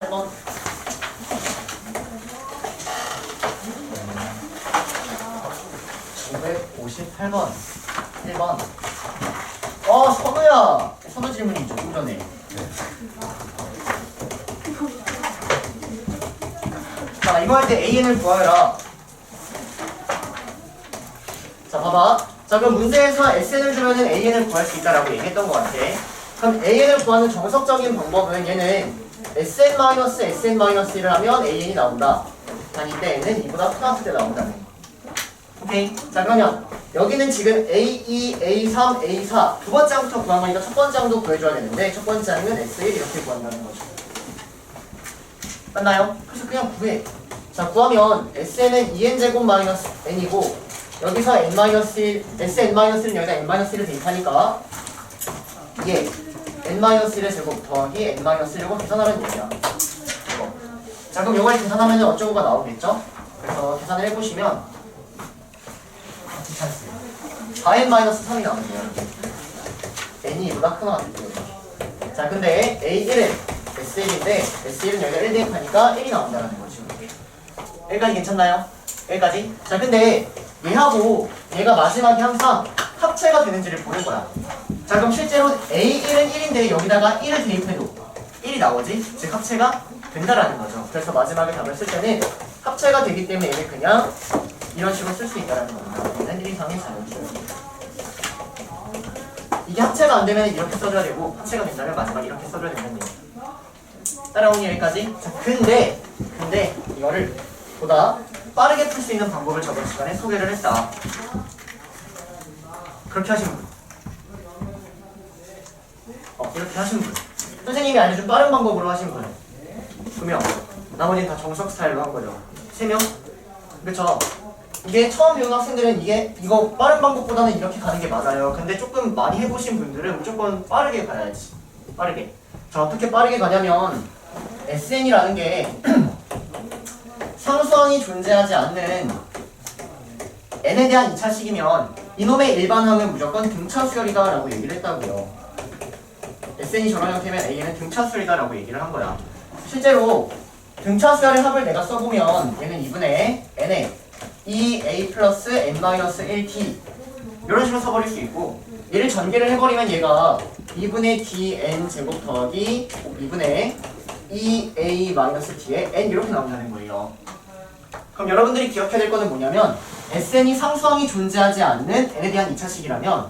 8번. (558번) 1번. 선우야. 선우 질문이죠. 좀 전에. 자, 이거 할 때 AN을 구하여라. 자, 봐봐. 자, 그럼 문제에서 SN을 주면은 AN을 구할 수 있다라고 얘기했던 것 같아. 그럼 AN을 구하는 정석적인 방법은 얘는 SN-SN-1을 하면 AN이 나온다. 자, 이때 N은 2보다 크다을 때 나온다는 거. 오케이? 자, 그러면 여기는 지금 A2, A3, A4 두 번째 항부터 구한 거니까 첫 번째 항도 구해줘야 되는데 첫 번째 항은 S1 이렇게 구한다는 거죠. 맞나요? 그래서 그냥 구해. 자, 구하면 SN은 2n제곱 마이너스 n이고 여기서 n-1, SN-1을 여기다 n-1을 대입하니까 이게 n-1의 제곱 더하기 n-1을 계산하라는 얘기야. 자, 그럼 이걸 계산하면 어쩌고가 나오겠죠? 그래서 계산을 해보시면 찬스 4n-3이 나오네요. n이 2보다 크거나 같고요. 자, 근데 A1은 S1인데 S1은 여기다 1 대입하니까 1이 나온다는 거죠. 여기까지 괜찮나요? 여기까지? 자, 근데 얘하고 얘가 마지막에 항상 합체가 되는지를 보는 거야. 자, 그럼 실제로 A1은 1인데 여기다가 1을 대입해도 1이 나오지? 즉 합체가 된다라는 거죠. 그래서 마지막에 답을 쓸 때는 합체가 되기 때문에 얘는 그냥 이런 식으로 쓸 수 있다는 겁니다. 얘는 1 이상의 자연수. 이게 합체가 안 되면 이렇게 써줘야 되고 합체가 된다면 마지막에 이렇게 써줘야 된다는 얘기예요. 따라오니 여기까지? 자, 근데 이거를 보다 빠르게 풀 수 있는 방법을 저번 시간에 소개를 했다. 그렇게 하신 분. 이렇게 하신 분. 선생님이 알려준 빠른 방법으로 하신 분. 2명. 나머지는 다 정석 스타일로 한 거죠. 3명. 그렇죠? 이게 처음 배우는 학생들은 이거 빠른 방법보다는 이렇게 가는 게 맞아요. 근데 조금 많이 해보신 분들은 무조건 빠르게 가야지. 빠르게. 자, 어떻게 빠르게 가냐면 SN이라는 게 상수항이 존재하지 않는 n에 대한 2차식이면 이놈의 일반항은 무조건 등차수열이다 라고 얘기를 했다고요. SN이 저런 형태면 A는 등차수열이다 라고 얘기를 한 거야. 실제로 등차수열의 합을 내가 써보면 얘는 2분의 n에 2a 플러스 n-1t 이런 식으로 써버릴 수 있고 얘를 전개를 해버리면 얘가 2분의 dn 제곱 더하기 2분의 2a-t에 n 이렇게 나온다는 거예요. 그럼 여러분들이 기억해야 될 거는 뭐냐면 SN이 상수항이 존재하지 않는 n에 대한 2차식이라면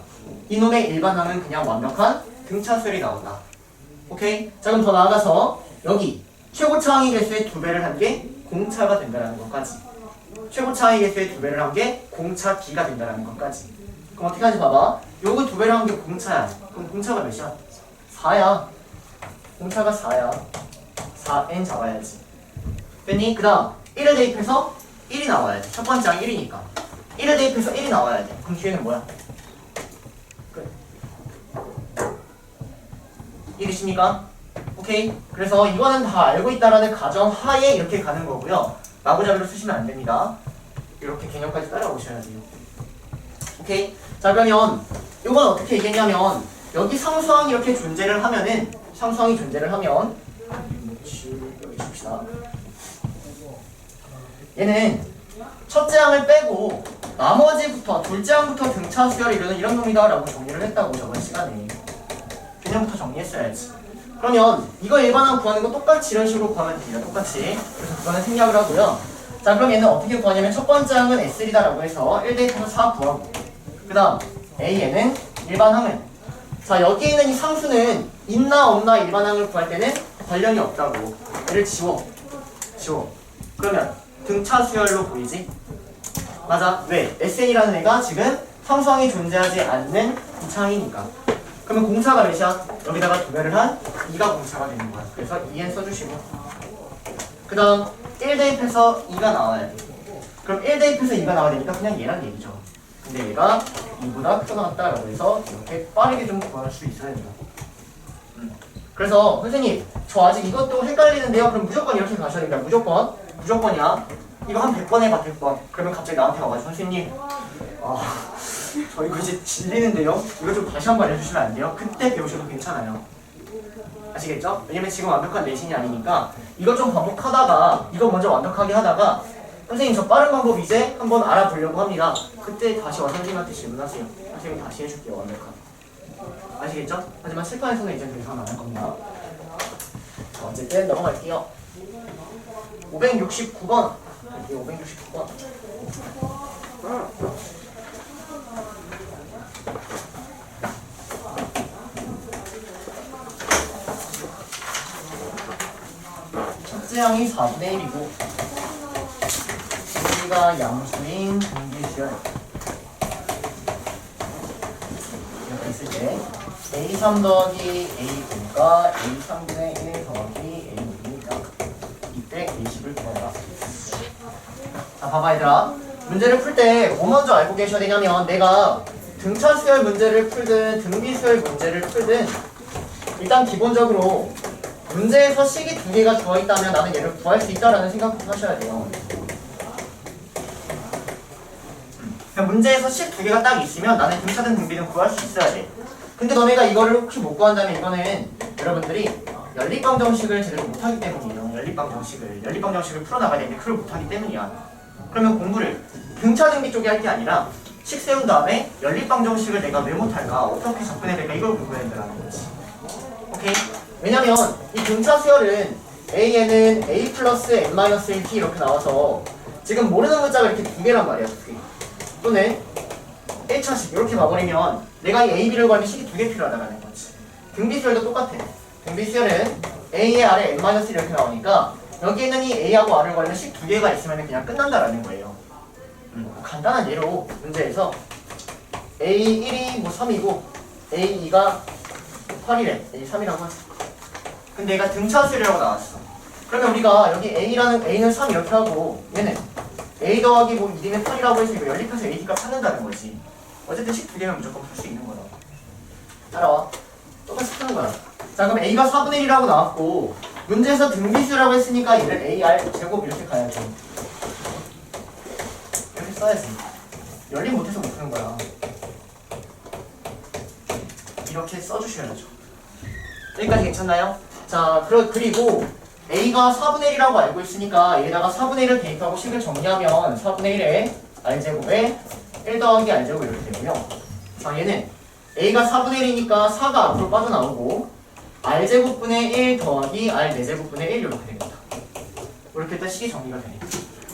이놈의 일반항은 그냥 완벽한 등차수열이 나온다. 오케이? 자, 그럼 더 나아가서 여기 최고차 항의 개수의 2배를 한 게 공차가 된다는 것까지, 최고차 항의 개수의 2배를 한 게 공차 기가 된다는 것까지. 그럼 어떻게 하는지 봐봐. 요거 2배를 한 게 공차야. 그럼 공차가 몇이야? 4야. 공차가 4야. 4n 잡아야지. 됐니? 그 다음 1을 대입해서 1이 나와야지. 첫 번째 항 1이니까 1을 대입해서 1이 나와야 돼. 그럼 뒤에는 뭐야? 끝. 1이십니까? 오케이? 그래서 이거는 다 알고 있다라는 가정 하에 이렇게 가는 거고요. 마구잡이로 쓰시면 안 됩니다. 이렇게 개념까지 따라오셔야 돼요. 오케이? 자, 그러면 이건 어떻게 얘기했냐면 여기 상수항이 이렇게 존재를 하면은 상수항이 존재를 하면 여기 줍시다. 얘는 첫째 항을 빼고 나머지부터 둘째 항부터 등차 수열을 이루는 이런 놈이다 라고 정리를 했다고 저번 시간에. 개념부터 정리했어야지. 그러면 이거 일반항 구하는 거 똑같이 이런 식으로 구하면 됩니다. 똑같이. 그래서 그거는 생략을 하고요. 자, 그럼 얘는 어떻게 구하냐면 첫 번째 항은 S1이다 라고 해서 1 대입해서 4 구하고 그 다음 A에는 일반항은, 자, 여기 있는 이 상수는 있나 없나 일반항을 구할 때는 관련이 없다고. 얘를 지워. 그러면 등차 수열로 보이지? 맞아. 왜? SN이라는 애가 지금 상수항이 존재하지 않는 2차항이니까. 그러면 공차가 몇이야? 여기다가 2배를 한 2가 공차가 되는 거야. 그래서 2n 써주시고 그 다음 1 대입해서 2가 나와야 돼. 그럼 1 대입해서 2가 나와야 되니까 그냥 얘란 얘기죠. 근데 얘가 2보다 크거나 같다라고 해서 이렇게 빠르게 좀 구할 수 있어야 된다. 그래서 선생님 저 아직 이것도 헷갈리는데요. 그럼 무조건 이렇게 가셔야 됩니다. 무조건이야. 이거 한 100번 해봐. 100번. 그러면 갑자기 나한테 와가지고 선생님 저 이거 이제 질리는데요. 이거 좀 다시 한번 알려주시면 안 돼요? 그때 배우셔도 괜찮아요. 아시겠죠? 왜냐면 지금 완벽한 내신이 아니니까 이거 좀 반복하다가 이거 먼저 완벽하게 하다가 선생님 저 빠른 방법 이제 한번 알아보려고 합니다. 그때 다시 와서 선생님한테 질문하세요. 선생님이 다시 해줄게요. 완벽하게. 아시겠죠? 하지만 칠판에서는 이제 더 이상 안 할 겁니다. 자, 어쨌든 넘어갈게요. 569번. 여기 569번. 첫째 항이 4분의 1이고 여기가 양수인 등비수열 이렇게 있을 때 A3 더하기 A9가 A3분의 1 더하기 A6이니까 이때 A10을 구하라. 자, 봐봐 얘들아. 문제를 풀 때 뭐 먼저 알고 계셔야 되냐면 내가 등차 수열 문제를 풀든 등비 수열 문제를 풀든 일단 기본적으로 문제에서 식이 두 개가 주어있다면 나는 얘를 구할 수 있다라는 생각부터 하셔야 돼요. 문제에서 식 두 개가 딱 있으면 나는 등차든 등비든 구할 수 있어야 돼. 근데 너네가 이거를 혹시 못 구한다면 이거는 여러분들이 연립방정식을 제대로 못하기 때문이에요. 연립방정식을 풀어나가야 되는데 그걸 못하기 때문이야. 그러면 공부를 등차 등비 쪽에 할 게 아니라 식 세운 다음에 연립방정식을 내가 왜 못할까? 어떻게 접근해야 될까? 이걸 공부해야 된다는 거지. 오케이? 왜냐면 이 등차 수열은 A에는 A 플러스 N-1T 이렇게 나와서 지금 모르는 문자가 이렇게 두 개란 말이야. 두 개. 또는 1차식 이렇게 봐버리면 내가 이 A, B를 구하면 식이 두 개 필요하다는 거지. 등비수열도 똑같아. 등비수열은 A의 아래 N-1 이렇게 나오니까 여기 있는 이 A하고 R을 구하면 식 두 개가 있으면 그냥 끝난다라는 거예요. 간단한 예로 문제에서 A1이 뭐 3이고 A2가 8이래. A3이라고 하자. 근데 얘가 등차수열이라고 나왔어. 그러면 우리가 여기 A는 3 이렇게 하고 얘는 A 더하기 뭐 2는 8이라고 해서 이거 연립해서 A 값 찾는다는 거지. 어쨌든 식 두 개면 무조건 풀 수 있는 거다. 따라와. 똑같이 푸는 거야. 자, 그럼 A가 4분의 1이라고 나왔고 문제에서 등비수라고 했으니까 얘를 AR 제곱 이렇게 가야지. 이렇게 써야지. 연립 못해서 못 푸는 거야. 이렇게 써주셔야죠. 여기까지 괜찮나요? 자, 그리고 A가 4분의 1이라고 알고 있으니까 얘에다가 4분의 1을 대입하고 식을 정리하면 4분의 1에 R제곱에 1 더하기 R제곱 이렇게 되고요. 자, 얘는 A가 4분의 1이니까 4가 앞으로 빠져나오고 R제곱분의 1 더하기 R 4제곱분의 1 이렇게 되겠다. 이렇게 일단 식이 정리가 되네.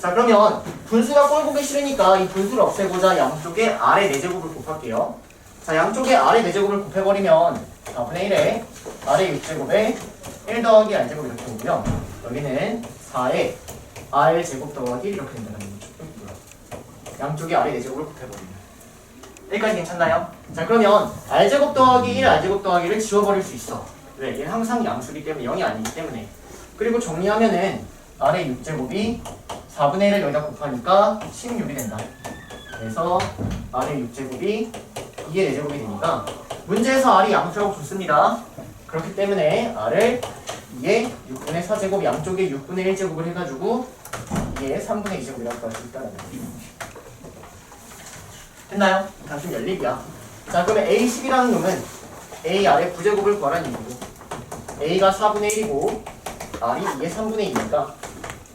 자, 그러면 분수가 꼴보기 싫으니까 이 분수를 없애고자 양쪽에 R의 4제곱을 곱할게요. 자, 양쪽에 R의 4제곱을 곱해버리면 4분의 1에 R의 6제곱에 1 더하기 R제곱 이렇게 오고요. 여기는 4에 R제곱 더하기 이렇게 된다는 거죠. 양쪽에 R의 4제곱을 곱해버리면. 여기까지 괜찮나요? 자, 그러면 R제곱 더하기 1, R제곱 더하기를 지워버릴 수 있어. 왜? 얘는 항상 양수기 때문에 0이 아니기 때문에. 그리고 정리하면은 R의 6제곱이 4분의 1을 여기다 곱하니까 16이 된다. 그래서 R의 6제곱이 2의 4제곱이 되니까 문제에서 R이 양수라고 줬습니다. 그렇기 때문에 R을 2의 6분의 4제곱 양쪽에 6분의 1제곱을 해가지고 2의 3분의 2제곱이라고 할 수 있다는 거예요. 됐나요? 단순 연립이야. 자, 그러면 A10이라는 놈은 A R의 9제곱을 구하라는 얘기고 A가 4분의 1이고 R이 2의 3분의 2니까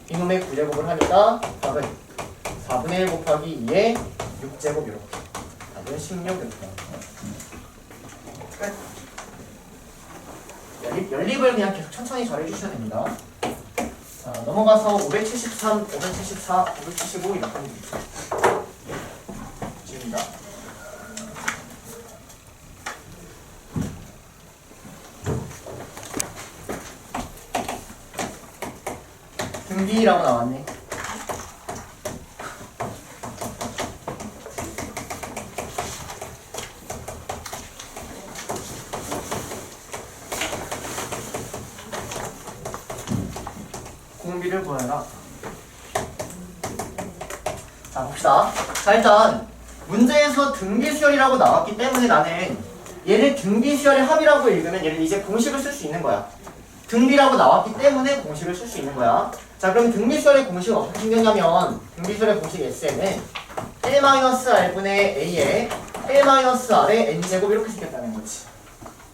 이놈의 9제곱을 하니까 답은 4분의 1 곱하기 2의 6제곱 이렇게 답은 16 이렇게 끝. 연립을 그냥 계속 천천히 잘 해주셔야 됩니다. 자, 넘어가서 573, 574, 575 이렇게 하면 되겠습니다. 등비라고 나왔네. 공비를 구해라. 자, 봅시다. 자, 일단 문제에서 등비수열이라고 나왔기 때문에 나는 얘를 등비수열의 합이라고 읽으면 얘를 이제 공식을 쓸 수 있는 거야. 등비라고 나왔기 때문에 공식을 쓸 수 있는 거야. 자, 그럼 등비수열의 공식은 어떻게 생겼냐면 등비수열의 공식 SN은 1-R분의 A에 1-R의 N제곱 이렇게 생겼다는 거지.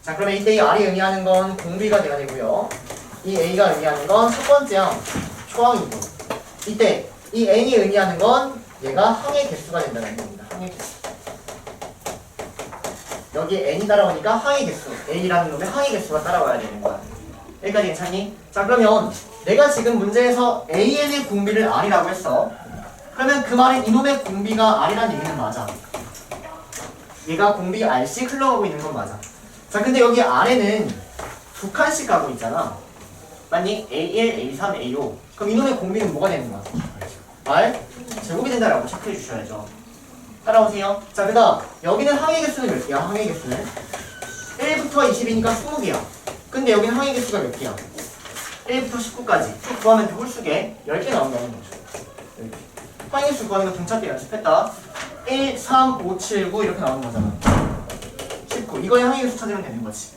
자, 그러면 이때 이 R이 의미하는 건 공비가 돼야 되고요. 이 A가 의미하는 건 첫 번째 항 초항이고, 이때 이 N이 의미하는 건 얘가 항의 개수가 된다는 겁니다. 항의 개수. 여기 N이 따라오니까 항의 개수, A라는 놈의 항의 개수가 따라와야 되는 거야. 여기까지 괜찮니? 자, 그러면 내가 지금 문제에서 AN의 공비를 R이라고 했어. 그러면 그 말은 이놈의 공비가 R이라는 얘기는 맞아. 얘가 공비 R씩 흘러가고 있는 건 맞아. 자, 근데 여기 아래는 두 칸씩 가고 있잖아. 맞니? A1, A3, A5. 그럼 이놈의 공비는 뭐가 되는 거야? R 제곱이 된다라고 체크해 주셔야죠. 따라오세요. 자, 그 다음 여기는 항의 개수는 몇 개야? 항의 개수는 1부터 20이니까 20개야. 근데 여기는 항의 개수가 몇 개야? 1부터 19까지 구하면 홀수게 10개 나온다는 거죠. 항의 개수 구하는 거 등차 때 연습했다. 1, 3, 5, 7, 9 이렇게 나오는 거잖아. 19. 이거의 항의 개수 찾으면 되는 거지.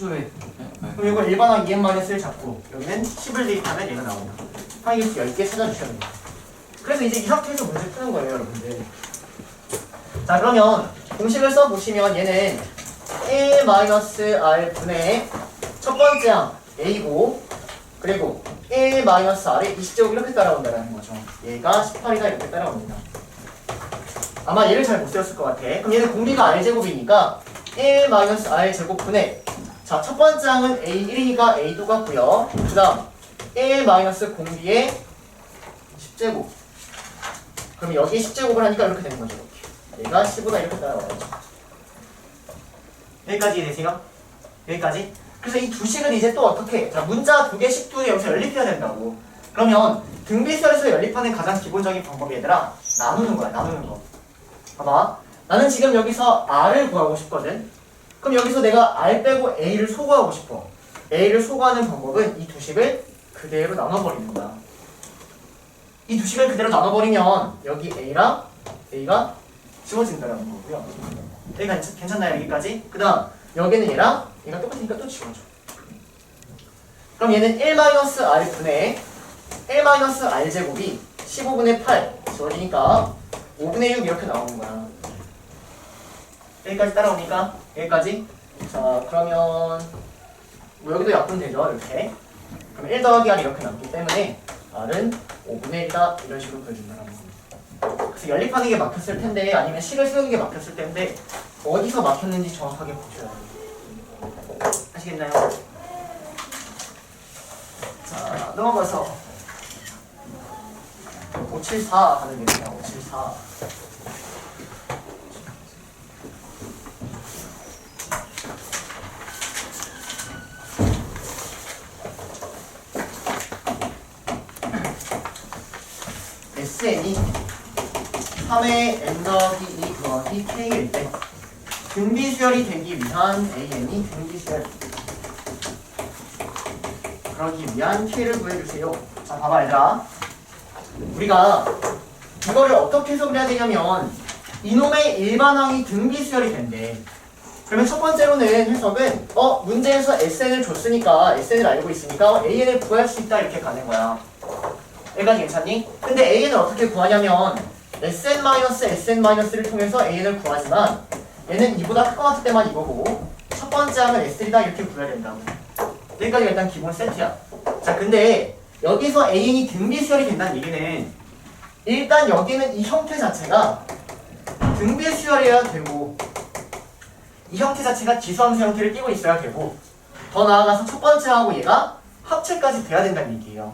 왜? 그럼 이거 일반항 2n-1을 잡고 여기는 10을 대입하면 얘가 나온다. 항의 개수 10개 찾아주셔야 됩니다. 그래서 이제 이 상태에서 문제 푸는 거예요, 여러분들. 자, 그러면 공식을 써보시면 얘는 1-R 분의 첫 번째 항 A고, 그리고 1-R의 20제곱 이렇게 따라온다는 거죠. 얘가 18이다 이렇게 따라옵니다. 아마 얘를 잘 못 세웠을 것 같아. 그럼 얘는 공비가 R제곱이니까 1-R 제곱 분의, 자, 첫 번째 항은 A1이니까 A도 같고요. 그 다음 1 공비의 10제곱. 그럼 여기 10제곱을 하니까 이렇게 되는 거죠. 이렇게. 얘가 15다 이렇게 따라와야죠. 여기까지 이해되세요? 여기까지? 그래서 이 두 식은 이제 또 어떻게? 자, 문자 두 개씩도 여기서 연립해야 된다고. 그러면 등비수열에서 연립하는 가장 기본적인 방법이 얘들아 나누는 거야. 나누는 거. 봐봐. 나는 지금 여기서 R을 구하고 싶거든. 그럼 여기서 내가 R 빼고 A를 소거하고 싶어. A를 소거하는 방법은 이 두 식을 그대로 나눠버리는 거야. 이 두 식을 그대로 나눠버리면 여기 A랑 A가 지워진다는 거고요. 여기가 괜찮나요? 여기까지? 그 다음 여기는 얘랑 얘가 똑같으니까 또 지워줘. 그럼 얘는 1-R 분의 1-R 제곱이 15분의 8 지워지니까 5분의 6 이렇게 나오는 거야. 여기까지 따라오니까 여기까지. 자, 그러면 뭐 여기도 약분되죠, 이렇게. 그럼 1 더하기 R 이렇게 남기 때문에 R은 5분의 1이다 이런 식으로 보여준다는 겁니다. 그래서 연립하는 게 막혔을 텐데 아니면 식을 세우는 게 막혔을 텐데 어디서 막혔는지 정확하게 보셔야 돼요. 아시겠나요? 자, 넘어가서 574 하는 얘기입니다. 574. SN이 3의 n 더하기 2 더하기 k일 때 등비수열이 되기 위한 AN이 등비수열, 그러기 위한 k를 구해주세요. 자, 봐봐 얘들아. 우리가 이거를 어떻게 해석을 해야 되냐면 이놈의 일반항이 등비수열이 된대. 그러면 첫 번째로는 해석은 문제에서 SN을 줬으니까 SN을 알고 있으니까 AN을 구할 수 있다 이렇게 가는 거야. 여기까지 괜찮니? 근데 AN을 어떻게 구하냐면 SN-SN-를 통해서 AN을 구하지만 얘는 이보다 클 것 같을 때만 이거고 첫 번째 항은 S3다 이렇게 구해야 된다고. 여기까지가 일단 기본 세트야. 자, 근데 여기서 AN이 등비수열이 된다는 얘기는 일단 여기는 이 형태 자체가 등비수열이어야 되고 이 형태 자체가 지수함수 형태를 띄고 있어야 되고 더 나아가서 첫 번째 하고 얘가 합체까지 돼야 된다는 얘기예요.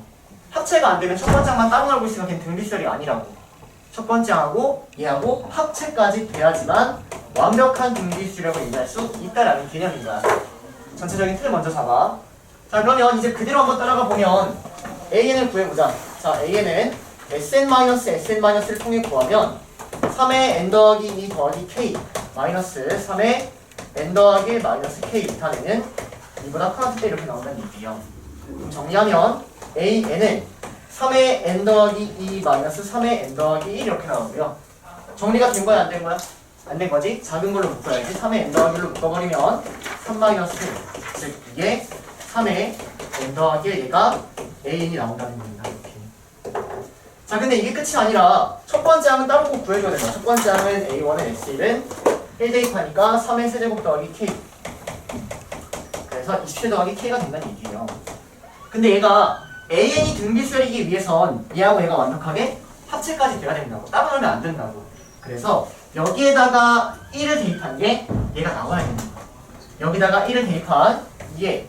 합체가 안 되면 첫 번째 항만 따로 놀고 있으면 걔는 등비수열이 아니라고. 첫 번째 하고 얘하고 합체까지 돼야지만 완벽한 등비수열이라고 얘기할 수 있다라는 개념입니다. 전체적인 틀을 먼저 잡아. 자, 그러면 이제 그대로 한번 따라가 보면 AN을 구해보자. 자, AN은 SN-SN-를 통해 구하면 3의 n 더하기 2 더하기 k 마이너스 3의 n 더하기 1 마이너스 k 이탄에는 이보다 클 때 이렇게 나온다는 얘기예요. 그럼 정리하면 AN은 3의 n 더하기 2 마이너스 3의 n 더하기 1 이렇게 나오고요. 정리가 된 거야 안 된 거야? 안 된 거지? 작은 걸로 묶어야지. 3의 n 더하기 1로 묶어버리면 3 마이너스 1, 즉 이게 3의 n 더하기 1 얘가 AN이 나온다는 겁니다. 이렇게. 자, 근데 이게 끝이 아니라 첫 번째 항은 따로 꼭 구해줘야 된다. 첫 번째 항은 A1의 S1은 1 대입하니까 3의 세제곱 더하기 K 그래서 27 더하기 K가 된다는 얘기예요. 근데 얘가 AN이 등비수열이기 위해선 얘하고 얘가 완벽하게 합체까지 돼야 된다고. 따로 하면 안 된다고. 그래서 여기에다가 1을 대입한 게 얘가 나와야 된다. 여기다가 1을 대입한 이게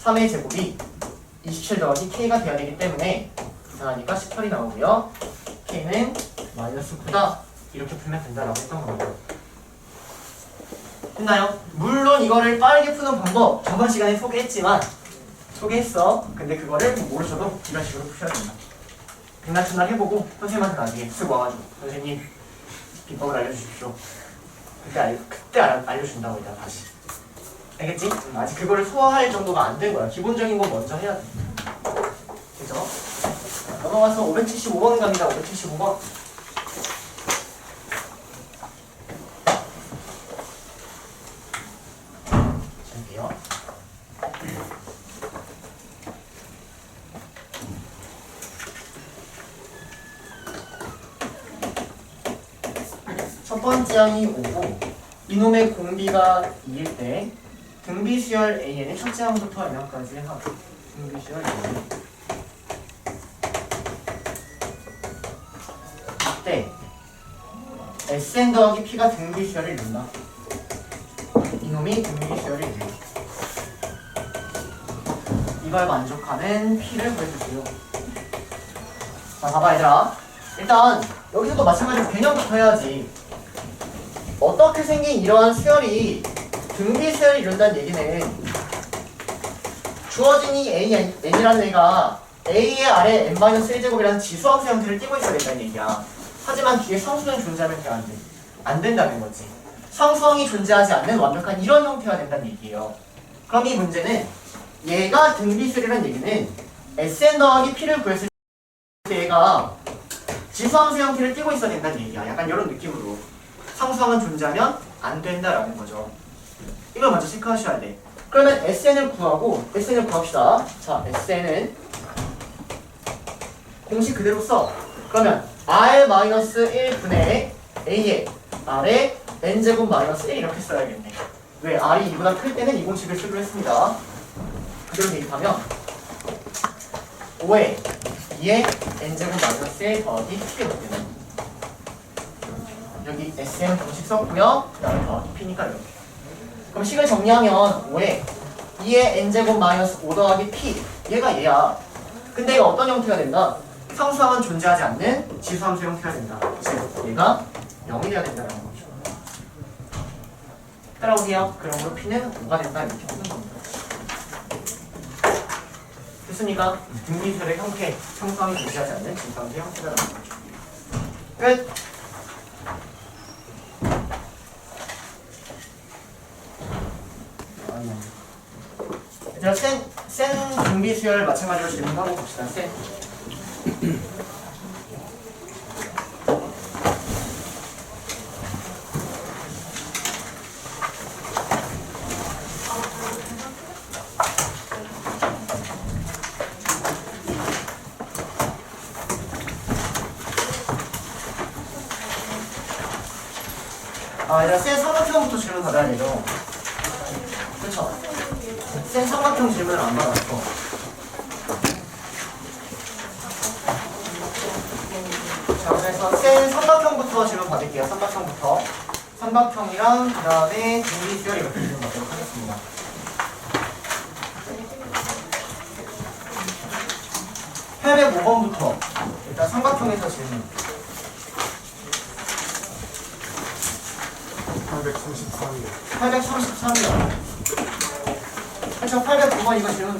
3의 제곱이 27 더하기 K가 돼야 되기 때문에 이상하니까 18이 나오고요. K는 마이너스 9다. 이렇게 풀면 된다라고 했던 겁니다. 됐나요? 물론 이거를 빠르게 푸는 방법 저번 시간에 소개했어. 근데 그거를 모르셔도 이런 식으로 푸셔야 된다. 백날천날 해보고 선생님한테 나중에 쓰고 와가지고 선생님 비법을 알려주십시오. 그때 알려준다고 이따 다시. 알겠지? 아직 그거를 소화할 정도가 안 된 거야. 기본적인 건 먼저 해야 돼. 그죠? 자, 넘어가서 575번 갑니다. 575번. 볼게요. 첫 번째 항이 5고 이놈의 공비가 2일 때 등비수열 AN의 첫째 항부터 n항까지 하고 등비수열 AN 이때 SN 더하기 P가 등비수열을 이룬다. 이놈이 등비수열을 이룬다. 이걸 만족하는 P를 구해주세요. 자, 봐봐 얘들아. 일단 여기서도 마찬가지로 개념부터 해야지. 어떻게 생긴 이러한 수열이 등비수열을 이룬다는 얘기는 주어진 이 N이라는 애가 A의 아래 n-1제곱이라는 지수함수 형태를 띠고 있어야 된다는 얘기야. 하지만 뒤에 상수는 존재하면 그게 안 돼. 안 된다는 거지. 상수항이 존재하지 않는 완벽한 이런 형태가 된다는 얘기예요. 그럼 이 문제는 얘가 등비수열이라는 얘기는 Sn 더하기 P를 구했을 때 얘가 지수함수 형태를 띠고 있어야 된다는 얘기야. 약간 이런 느낌으로. 상수항은 존재하면 안 된다라는 거죠. 이걸 먼저 체크하셔야 돼. 그러면 SN을 구합시다. 자, SN은 공식 그대로 써. 그러면 R-1분의 A의 R의 N제곱 마이너스 1 이렇게 써야겠네. 왜? R이 2보다 클 때는 이 공식을 쓰기로 했습니다. 그대로 대입하면 5에 2의 N제곱 마이너스 1 더하기 P가 되네. 여기 SM 공식 썼고요. 그 다음에 더하기 P니까 이렇게. 그럼 식을 정리하면 5에 2의 N제곱 마이너스 5 더하기 P 얘가 얘야. 근데 얘가 어떤 형태가 된다? 상수항은 존재하지 않는 지수함수 형태가 된다. 즉 얘가 0이 돼야 된다는 거죠. 따라오세요. 그러므로 P는 5가 된다 이렇게 보는 겁니다. 됐습니까? 등비수열의 형태, 상수항이 존재하지 않는 지수함수 형태가 되는 거죠. 끝! 얘들아, 센 등비수열 마찬가지로 질문하고 봅시다. 센. 얘들아, 센 삼각형부터 질문 받아야 되죠. 그쵸? 센 삼각형 질문을 안 받았어. 자, 그래서 센 삼각형부터 질문 받을게요. 삼각형이랑 그 다음에 등비수열 이렇게 질문 받도록 하겠습니다. 혈액 5번부터 일단 삼각형에서 질문. 833이요. 그렇죠. 809번 이거 질문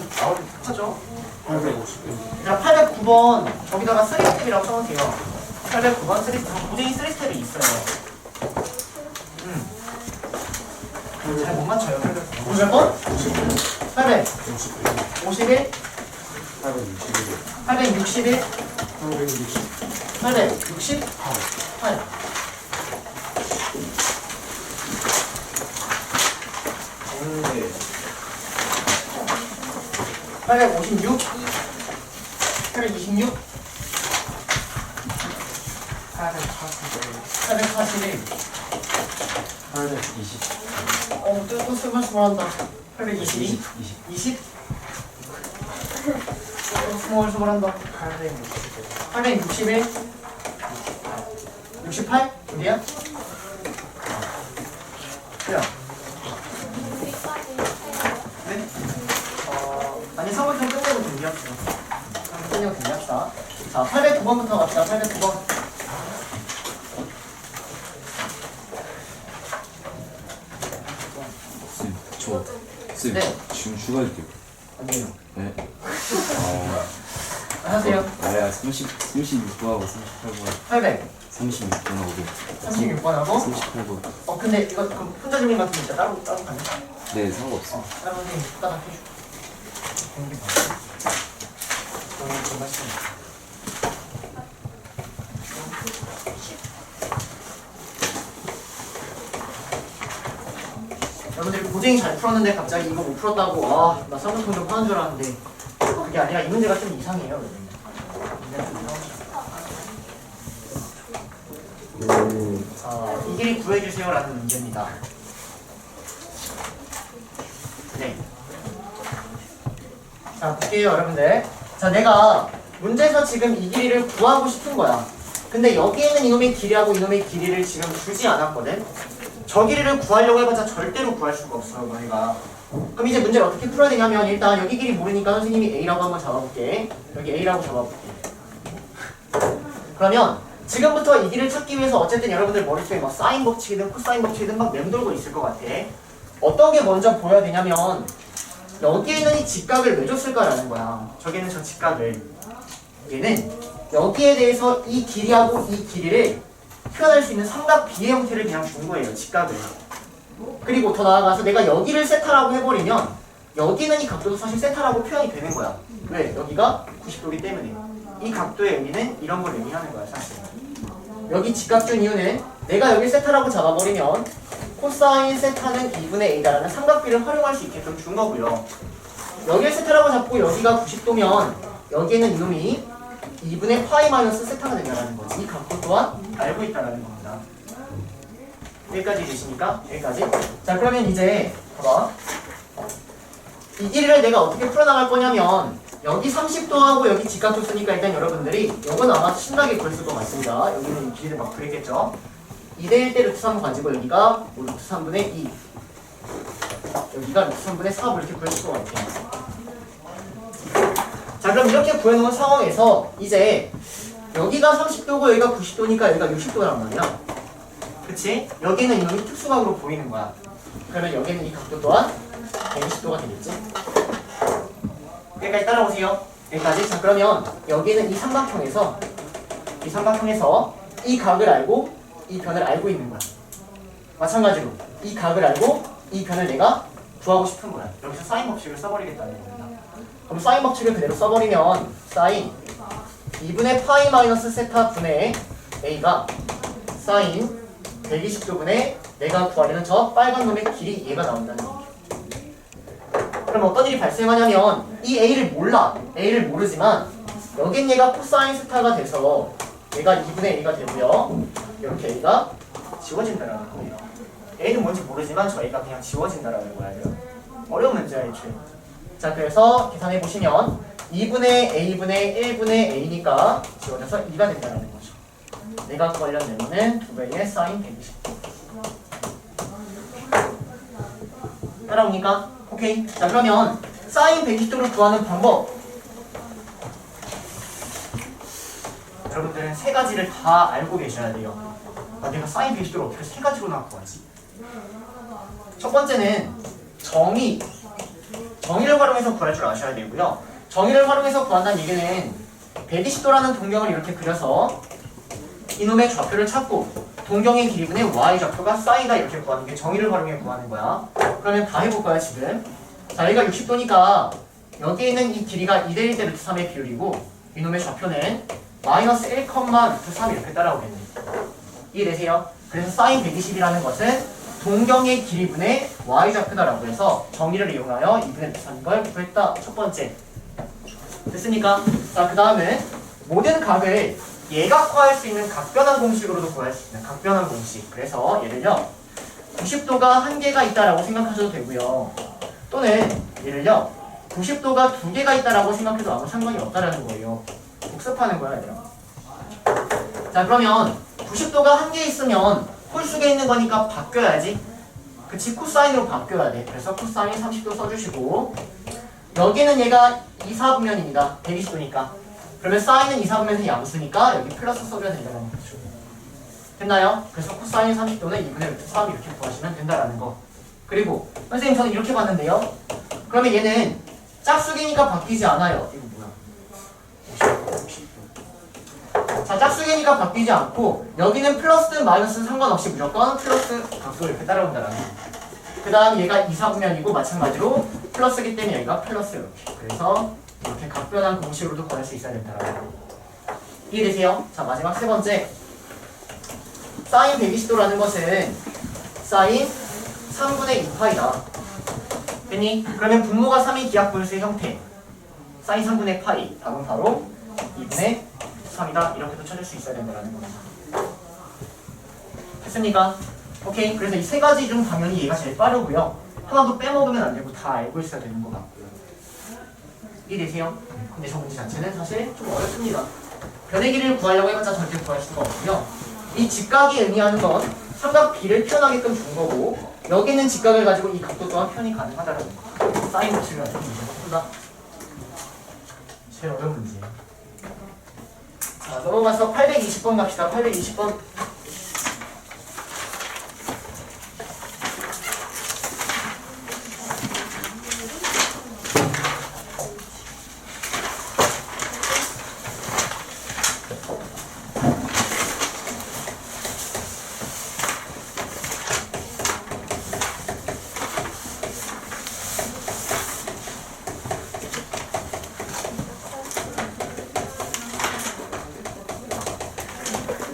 하죠. 850번. 자, 809번 저기다가 3스텝이라고 써놓으세요. 809번 3스텝. 고정이 3스텝이 있어요. 잘 못 맞춰요. 809번. 800번? 800. 51. 861. 868. 856, 826, 881, 820. 또 쓸만한다. 822 20 스몰한다 861 68 어디야? 그래요. 네? 아니 성분표 끝내고 준비합시다. 끝내고 준비합시다. 자, 809번부터 갑시다. 809번. 쌤, 네. 지금 휴가일게요. 아니에요. 네. 하세요. 36번하고 38번. 800. 36번하고 36번하고. 38번. 근데 이거 그럼 혼자 준비 같은 거 있다. 따로 가네. 네, 상관없어. 다른 선생님 따라 해줘. 공기 봐. 저는 정말 싫어. 여러분들이 고쟁이 잘 풀었는데 갑자기 이거 못 풀었다고 나 쌍꺼풀 파는 줄 알았는데 그게 아니라 이 문제가 좀 이상해요. 여러분. 문제가 좀 이상해요. 자, 이 길이 구해주세요라는 문제입니다. 네. 자, 볼게요, 여러분들. 자, 내가 문제에서 지금 이 길이를 구하고 싶은 거야. 근데 여기에 있는 이놈의 길이하고 이놈의 길이를 지금 주지 않았거든. 저 길이를 구하려고 해봤자 절대로 구할 수가 없어요, 너희가. 그럼 이제 문제를 어떻게 풀어야 되냐면 일단 여기 길이 모르니까 선생님이 A라고 한번 잡아볼게. 여기 A라고 잡아볼게. 그러면 지금부터 이 길을 찾기 위해서 어쨌든 여러분들 머릿속에 막 사인 법칙이든 코사인 법칙이든 막 맴돌고 있을 것 같아. 어떤 게 먼저 보여야 되냐면 여기에 있는 이 직각을 왜 줬을까라는 거야. 저기는 저 직각을. 얘는 여기에 대해서 이 길이하고 이 길이를 표현할 수 있는 삼각 비의 형태를 그냥 준 거예요. 직각을. 그리고 더 나아가서 내가 여기를 세타라고 해버리면 여기 있는 이 각도도 사실 세타라고 표현이 되는 거야. 왜? 여기가 90도이기 때문에. 이 각도의 의미는 이런 걸 의미하는 거야, 사실. 여기 직각 준 이유는 내가 여기 세타라고 잡아버리면 코사인 세타는 2분의 A다라는 삼각비를 활용할 수 있게끔 준 거고요. 여기를 세타라고 잡고 여기가 90도면 여기에는 이놈이 2분의 파이 마이너스 세타가 된다는 거지. 이 각도 또한 알고 있다는 겁니다. 여기까지 되십니까? 여기까지. 자, 그러면 이제 봐봐. 이 길이를 내가 어떻게 풀어나갈 거냐면 여기 30도하고 여기 직각 줬으니까 일단 여러분들이 이건 아마 신나게 그렸을 것 같습니다. 여기는 이 길이를 막 그렸겠죠. 2대1 대 루트 3 가지고 여기가 뭐 루트 3분의 2 여기가 루트 3분의 4 이렇게 그렸을 것 같아요. 자, 그럼 이렇게 구해놓은 상황에서 이제 여기가 30도고 여기가 90도니까 여기가 60도란 말이야. 그치? 여기는 이놈이 특수각으로 보이는 거야. 그러면 여기는 이 각도 또한 120도가 되겠지? 여기까지 따라오세요. 여기까지. 자, 그러면 여기는 이 삼각형에서 이 각을 알고 이 변을 알고 있는 거야. 마찬가지로 이 각을 알고 이 변을 내가 구하고 싶은 거야. 여기서 사인 법칙을 써버리겠다는 겁니다. 그럼 사인 법칙을 그대로 써버리면 사인 2분의 파이 마이너스 세타 분의 A가 사인 120도분의 내가 구하려는 저 빨간 놈의 길이 얘가 나온다는 얘기죠. 그럼 어떤 일이 발생하냐면 이 A를 몰라. A를 모르지만 여긴 얘가 코사인 세타가 돼서 얘가 2분의 A가 되고요. 이렇게 A가 지워진다라는 거예요. A는 뭔지 모르지만 저 A가 그냥 지워진다라는 거야. 어려운 문제야, 애초에. 자, 그래서 계산해 보시면 2분의 A분의 1분의 A니까 지워져서 2가 된다는 거죠. 내가 구하려는 내용은 2배의 사인 120도. 따라옵니까? 오케이. 자, 그러면 사인 120도를 구하는 방법. 여러분들은 세 가지를 다 알고 계셔야 돼요. 내가 사인 120도를 어떻게 세 가지로나 구하지? 첫 번째는 정의를 활용해서 구할 줄 아셔야 되고요. 정의를 활용해서 구한다는 얘기는 120도라는 동경을 이렇게 그려서 이놈의 좌표를 찾고 동경의 길이분의 y 좌표가 사이다 이렇게 구하는 게 정의를 활용해 구하는 거야. 그러면 다 해볼까요, 지금? 자, 여기가 60도니까 여기 있는 이 길이가 2대1 대 루트 3의 비율이고 이놈의 좌표는 마이너스 1, 루트 3 이렇게 따라오겠네. 이해되세요? 그래서 사인 120이라는 것은 동경의 길이분의 y좌표다라고 해서 정의를 이용하여 2분의 루트 3인 걸 구했다. 첫 번째. 됐습니까? 자, 그 다음은 모든 각을 예각화할 수 있는 각변환 공식으로도 구할 수 있는 각변환 공식. 그래서 예를요 90도가 한 개가 있다라고 생각하셔도 되고요. 또는 얘를요 90도가 두 개가 있다라고 생각해도 아무 상관이 없다라는 거예요. 복습하는 거야 얘들아. 자 그러면 90도가 한 개 있으면 홀수에 있는 거니까 바뀌어야지. 그치? 코사인으로 바뀌어야 돼. 그래서 코사인 30도 써주시고 여기는 얘가 2, 4분면입니다. 120도니까. 그러면 사인은 2, 4분면에서 양수니까 여기 플러스 써줘야 된다는 거죠. 됐나요? 그래서 코사인 30도는 2분의 루트 3 이렇게 구하시면 된다라는 거. 그리고 선생님 저는 이렇게 봤는데요. 그러면 얘는 짝수기니까 바뀌지 않아요. 이거 뭐야? 50도. 자 짝수기니까 바뀌지 않고 여기는 플러스든 마이너스든 상관없이 무조건 플러스 각도 이렇게 따라온다라는 거. 그 다음 얘가 2, 4분면이고 마찬가지로 플러스기 때문에 여기가 플러스 이렇게. 그래서 이렇게 각변한 공식으로도 보낼 수 있어야 된다라는 거. 이해되세요? 자 마지막 세 번째. 사인 120도라는 것은 사인 3분의 2파이다. 됐니? 그러면 분모가 3인 기하분수의 형태. 사인 3분의 파이. 답은 바로 2분의 3이다. 이렇게도 찾을 수 있어야 된다는 겁니다. 됐습니까? 오케이. 그래서 이 세 가지 중 당연히 얘가 제일 빠르고요. 하나도 빼먹으면 안 되고 다 알고 있어야 되는 것 같고요. 이해되세요? 근데 저 문제 자체는 사실 좀 어렵습니다. 변의 길이를 구하려고 해봤자 절대 구할 수가 없고요. 이 직각이 의미하는 건 삼각 B를 표현하게끔 준 거고 여기는 직각을 가지고 이 각도 또한 표현이 가능하다는 거. 사인 법칙을 가지고 문제가 푼다. 제일 어려운 문제예요. 자 넘어가서 820번 갑시다. 820번.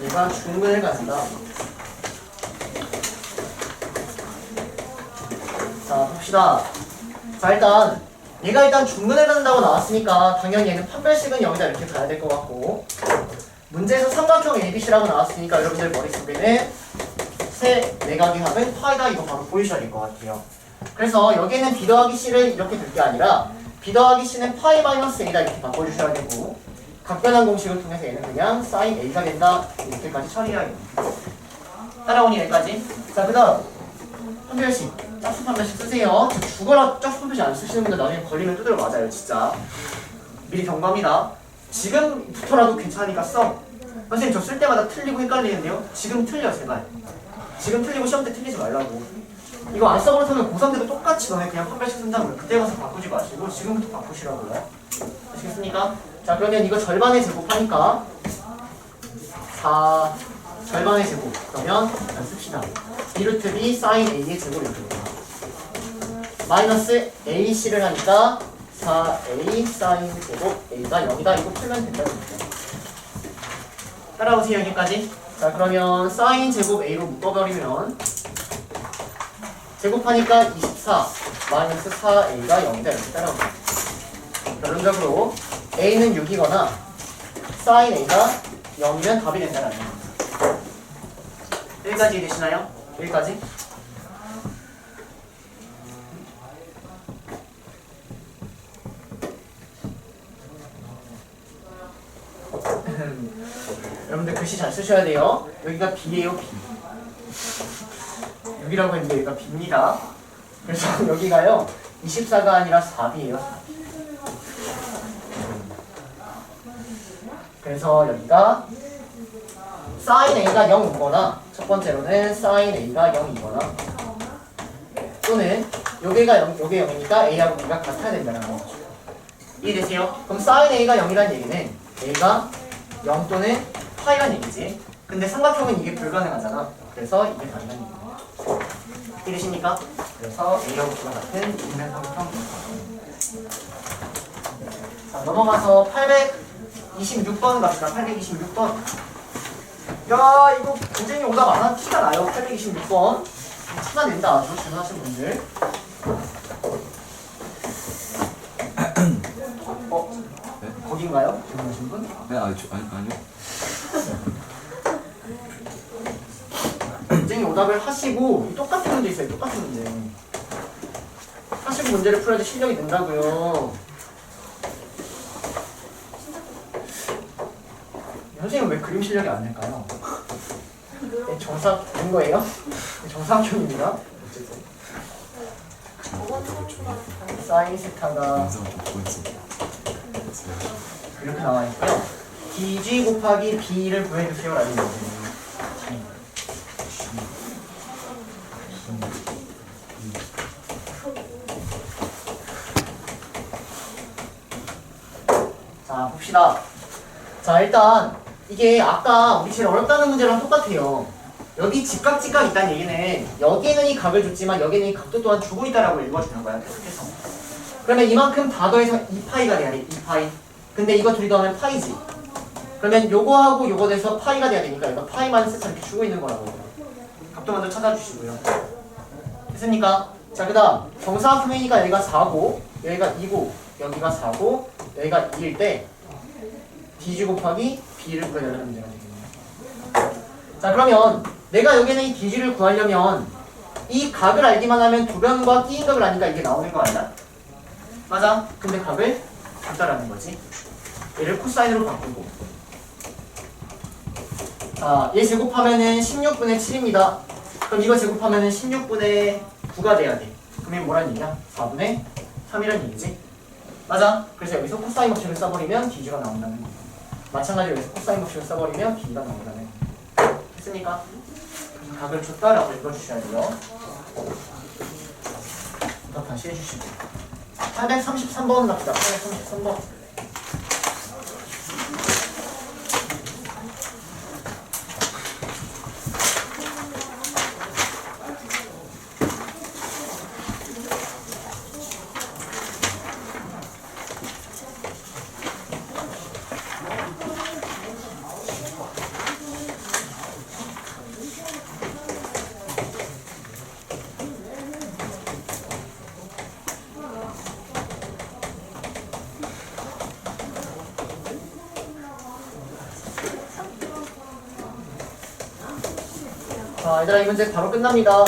얘가 중근을 가진다. 자 봅시다. 자 일단 얘가 일단 중근을 갖는다고 나왔으니까 당연히 얘는 판별식은 여기다 이렇게 가야 될 것 같고 문제에서 삼각형 ABC라고 나왔으니까 여러분들 머릿속에는 세 내각의 합은 파이다 이거 바로 보이셔야 될 것 같아요. 그래서 여기에는 B 더하기 C를 이렇게 둘 게 아니라 B 더하기 C는 파이 마이너스 A다 이렇게 바꿔주셔야 되고 각변한 공식을 통해서 얘는 그냥 사인 A가 된다 이렇게까지 처리해야 됩니다. 따라오니 여기까지. 자 그 다음 판별식 짝수 판별식 쓰세요. 죽어라 짝수 판별식 안 쓰시는 분들 나중에 걸리면 두드려 맞아요 진짜. 미리 경고합니다. 지금부터라도 괜찮으니까 써. 선생님 저 쓸 때마다 틀리고 헷갈리는데요. 지금 틀려 제발. 지금 틀리고 시험 때 틀리지 말라고. 이거 안 써버릇하면 고3 때도 똑같이 너네 그냥 판별식 쓴다고요. 그때 가서 바꾸지 마시고 지금부터 바꾸시라고요. 아시겠습니까? 자 그러면 이거 절반의 제곱하니까 4 절반의 제곱. 그러면 일단 씁시다. B루트 B 사인 A의 제곱 이렇게 됩니다. 마이너스 AC를 하니까 4A 사인 제곱 A가 0이다. 이거 풀면 된다는 거죠. 따라오세요 여기까지. 자 그러면 사인 제곱 A로 묶어버리면 제곱하니까 24 마이너스 4A가 0이다. 이렇게 따라옵니다. 결론적으로 A는 6이거나 사인 A가 0이면 답이 된다는 겁니다. 여기까지 이해되시나요? 여기까지? 여러분들 글씨 잘 쓰셔야 돼요. 여기가 B예요, B. 6이라고 했는데 여기가 B입니다. 그래서 여기가요 24가 아니라 4B예요. 그래서 여기가 사인 A가 0이거나 첫 번째로는 사인 A가 0이거나 또는 요게가 0, 요게 0이니까 A하고 B가 같아야 된다는 거죠. 이해되세요? 그럼 사인 A가 0이라는 얘기는 A가 0 또는 파이란 얘기지. 근데 삼각형은 이게 불가능하잖아. 그래서 이게 가능한 얘기예요. 이해되십니까? 그래서 A하고 B가 같은 인면 삼각형. 자 넘어가서 826번 갑시다. 826번. 야 이거 굉장히 오답 안 한 티가 나요. 826번 찾아낸다. 아주 주문하신 분들. 거긴가요? 주문하신 분? 네, 아니요. 굉장히 오답을 하시고 똑같은 문제 있어요. 똑같은 문제. 사실 문제를 풀어야지 실력이 는다고요. 선생님은 왜 그림 실력이 안 될까요? 정상 된 거예요? 정상형입니다. 사인 세타가 영상을 좀 보였어. 이렇게 나와 있고요. DG 곱하기 B를 구해주세요라는 거거든요. 자, 봅시다. 자, 일단 이게 아까 우리 제일 어렵다는 문제랑 똑같아요. 여기 직각 있다는 얘기는 여기는 이 각을 줬지만 여기는 이 각도 또한 주고 있다라고 읽어주는 거야. 계속해서. 그러면 이만큼 다 더해서 2파이가 돼야 돼. 2파이. 근데 이거 둘이 더하면 파이지. 그러면 요거하고 요거 돼서 파이가 돼야 되니까 이거 파이 마이너스 이렇게 주고 있는 거라고. 각도 먼저 찾아주시고요. 됐습니까? 자, 그 다음 정사각형 A가 여기가 4고 여기가 2고 여기가 4고 여기가 2일 때 DG 곱하기 B를 구해달라는 문제가 되겠네요. 자, 그러면 내가 여기는 이 DG를 구하려면 이 각을 알기만 하면 두 변과 끼인 각을 아니까 이게 나오는 거 아니야? 맞아. 근데 각을 줬다라는 거지. 얘를 코사인으로 바꾸고. 자, 얘 제곱하면은 16분의 7입니다. 그럼 이거 제곱하면은 16분의 9가 돼야 돼. 그러면 뭐란 얘기야? 4분의 3이란 얘기지. 맞아. 그래서 여기서 코사인 법칙을 써버리면 DG가 나온다는 거야. 마찬가지로 여기서 코사인 법칙을 써버리면 B가 나온다는 거야. 됐습니까? 그래서 각을 줬다라고 읽어주셔야 돼요. 이거 다시 해주시고. 833번 갑시다. 833번. 자, 얘들아 이 문제 바로 끝납니다.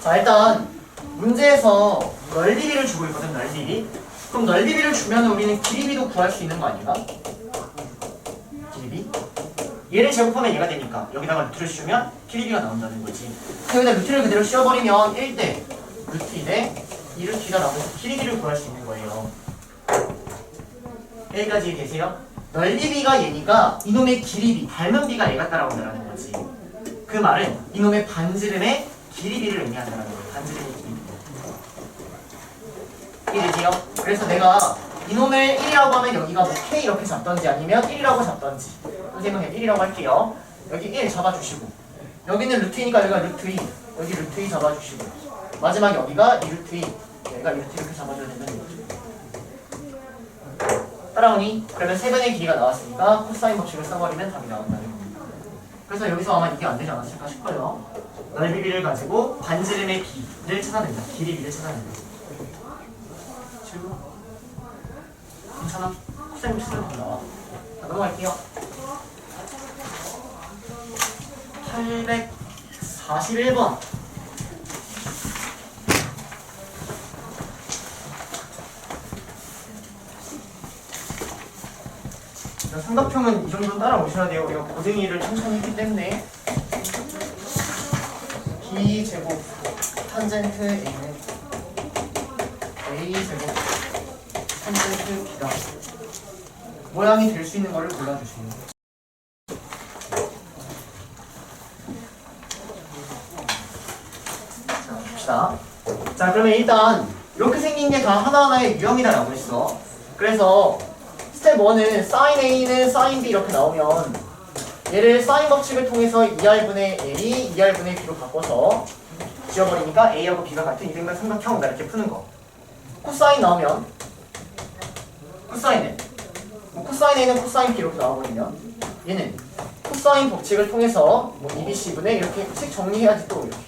자, 일단 문제에서 넓이비를 주고 있거든. 넓이비. 그럼 넓이비를 주면 우리는 길이비도 구할 수 있는 거 아닌가? 길이비. 얘를 제곱하면 얘가 되니까 여기다가 루트를 씌우면 길이비가 나온다는 거지. 여기다 루트를 그대로 씌워버리면 1대 루트 2대 2루트가 나오면서 길이비를 구할 수 있는 거예요. 여기까지 이해되세요? 넓이비가 얘니까 이놈의 길이비, 닮은 비가 얘가 따라온다는 거지. 그 말은 이놈의 반지름의 길이비를 의미한다는 거예요. 반지름의 길이비. 이해되세요? 그래서 내가 이놈을 1이라고 하면 여기가 뭐 K 이렇게 잡던지 아니면 1이라고 잡던지. 선생님은 1이라고 할게요. 여기 1 잡아주시고 여기는 루트이니까 여기가 루트 2 여기 루트 2 잡아주시고 마지막 여기가 2루트 2 여기가 2루트 이렇게 잡아줘야 되는 거죠. 따라오니? 그러면 세 변의 길이가 나왔으니까 코사인 법칙을 써버리면 답이 나온다는 겁니다. 그래서 여기서 아마 이게 안 되지 않았을까 싶어요. 넓이비를 가지고 반지름의 비를 찾아낸다. 길이비를 찾아낸다. 질문? 괜찮아? 코사인 법칙 쓰면 나와. 자, 넘어갈게요. 841번. 삼각형은 이 정도 따라오셔야 돼요. 우리가 고등이를 천천히 했기 때문에. B제곱 탄젠트 A는 A제곱 탄젠트 B다. 모양이 될 수 있는 거를 골라주세요. 자, 봅시다. 자, 그러면 일단 이렇게 생긴 게 다 하나하나의 유형이다라고 했어. 그래서 스텝 1은 sin A는 sin B 이렇게 나오면 얘를 sin 법칙을 통해서 2R분의 A, 2R분의 B로 바꿔서 지워버리니까 A하고 B가 같은 이등변 삼각형 이렇게 푸는 거. 코사인 나오면 코사인은 코사인 A는 코사인 B 이렇게 나와버리면 얘는 코사인 법칙을 통해서 뭐 2BC분의 이렇게 씩 정리해야지 또 이렇게.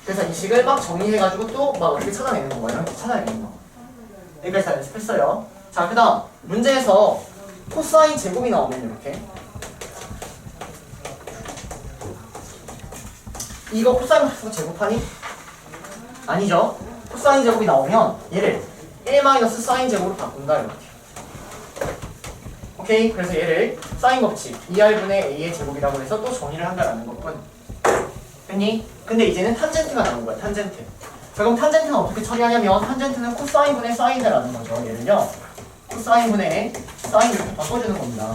그래서 이 식을 막 정리해가지고 또 막 어떻게 찾아내는 거예요. 이렇게 찾아내는 거. 여기까지 다 연습했어요. 자, 그 다음 문제에서 코사인 제곱이 나오면 이렇게 이거 코사인 제곱하니? 아니죠. 코사인 제곱이 나오면 얘를 1 마이너스 사인 제곱으로 바꾼다 이렇게. 오케이. 그래서 얘를 사인 법칙 2r분의 a의 제곱이라고 해서 또 정의를 한다라는 것뿐. 됐니? 근데 이제는 탄젠트가 나온 거야. 탄젠트. 자, 그럼 탄젠트는 어떻게 처리하냐면 탄젠트는 코사인분의 사인이라는 거죠. 얘를요. 코사인분의 사인 이렇게 바꿔주는 겁니다.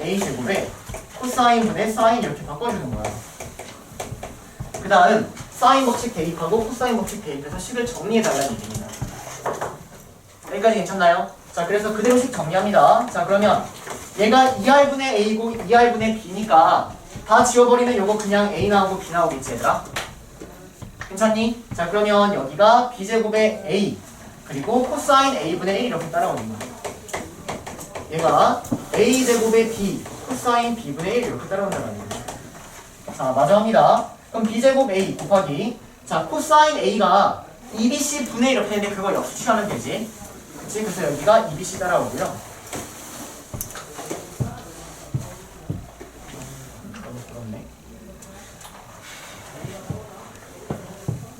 a 제곱에 코사인분의 사인 이렇게 바꿔주는 거야. 그 다음 사인 법칙 대입하고 코사인 법칙 대입해서 식을 정리해달라는 얘기입니다. 여기까지 괜찮나요? 자, 그래서 그대로 식 정리합니다. 자, 그러면 얘가 2r분의 a고 2r분의 b니까 다 지워버리면 요거 그냥 a 나오고 b 나오겠지 얘들아? 괜찮니? 자, 그러면 여기가 b제곱의 a 그리고 코사인 a분의 1 이렇게 따라오는 거야. 얘가 a제곱의 b 코사인 b분의 1 이렇게 따라온다는 거야. 자, 마저 합니다. 그럼 b제곱 a 곱하기 자 코사인 a가 2bc 분의 이렇게 했는데 그걸 역수 취하면 되지. 그치? 그래서 여기가 2bc 따라오고요. 너무 부럽네.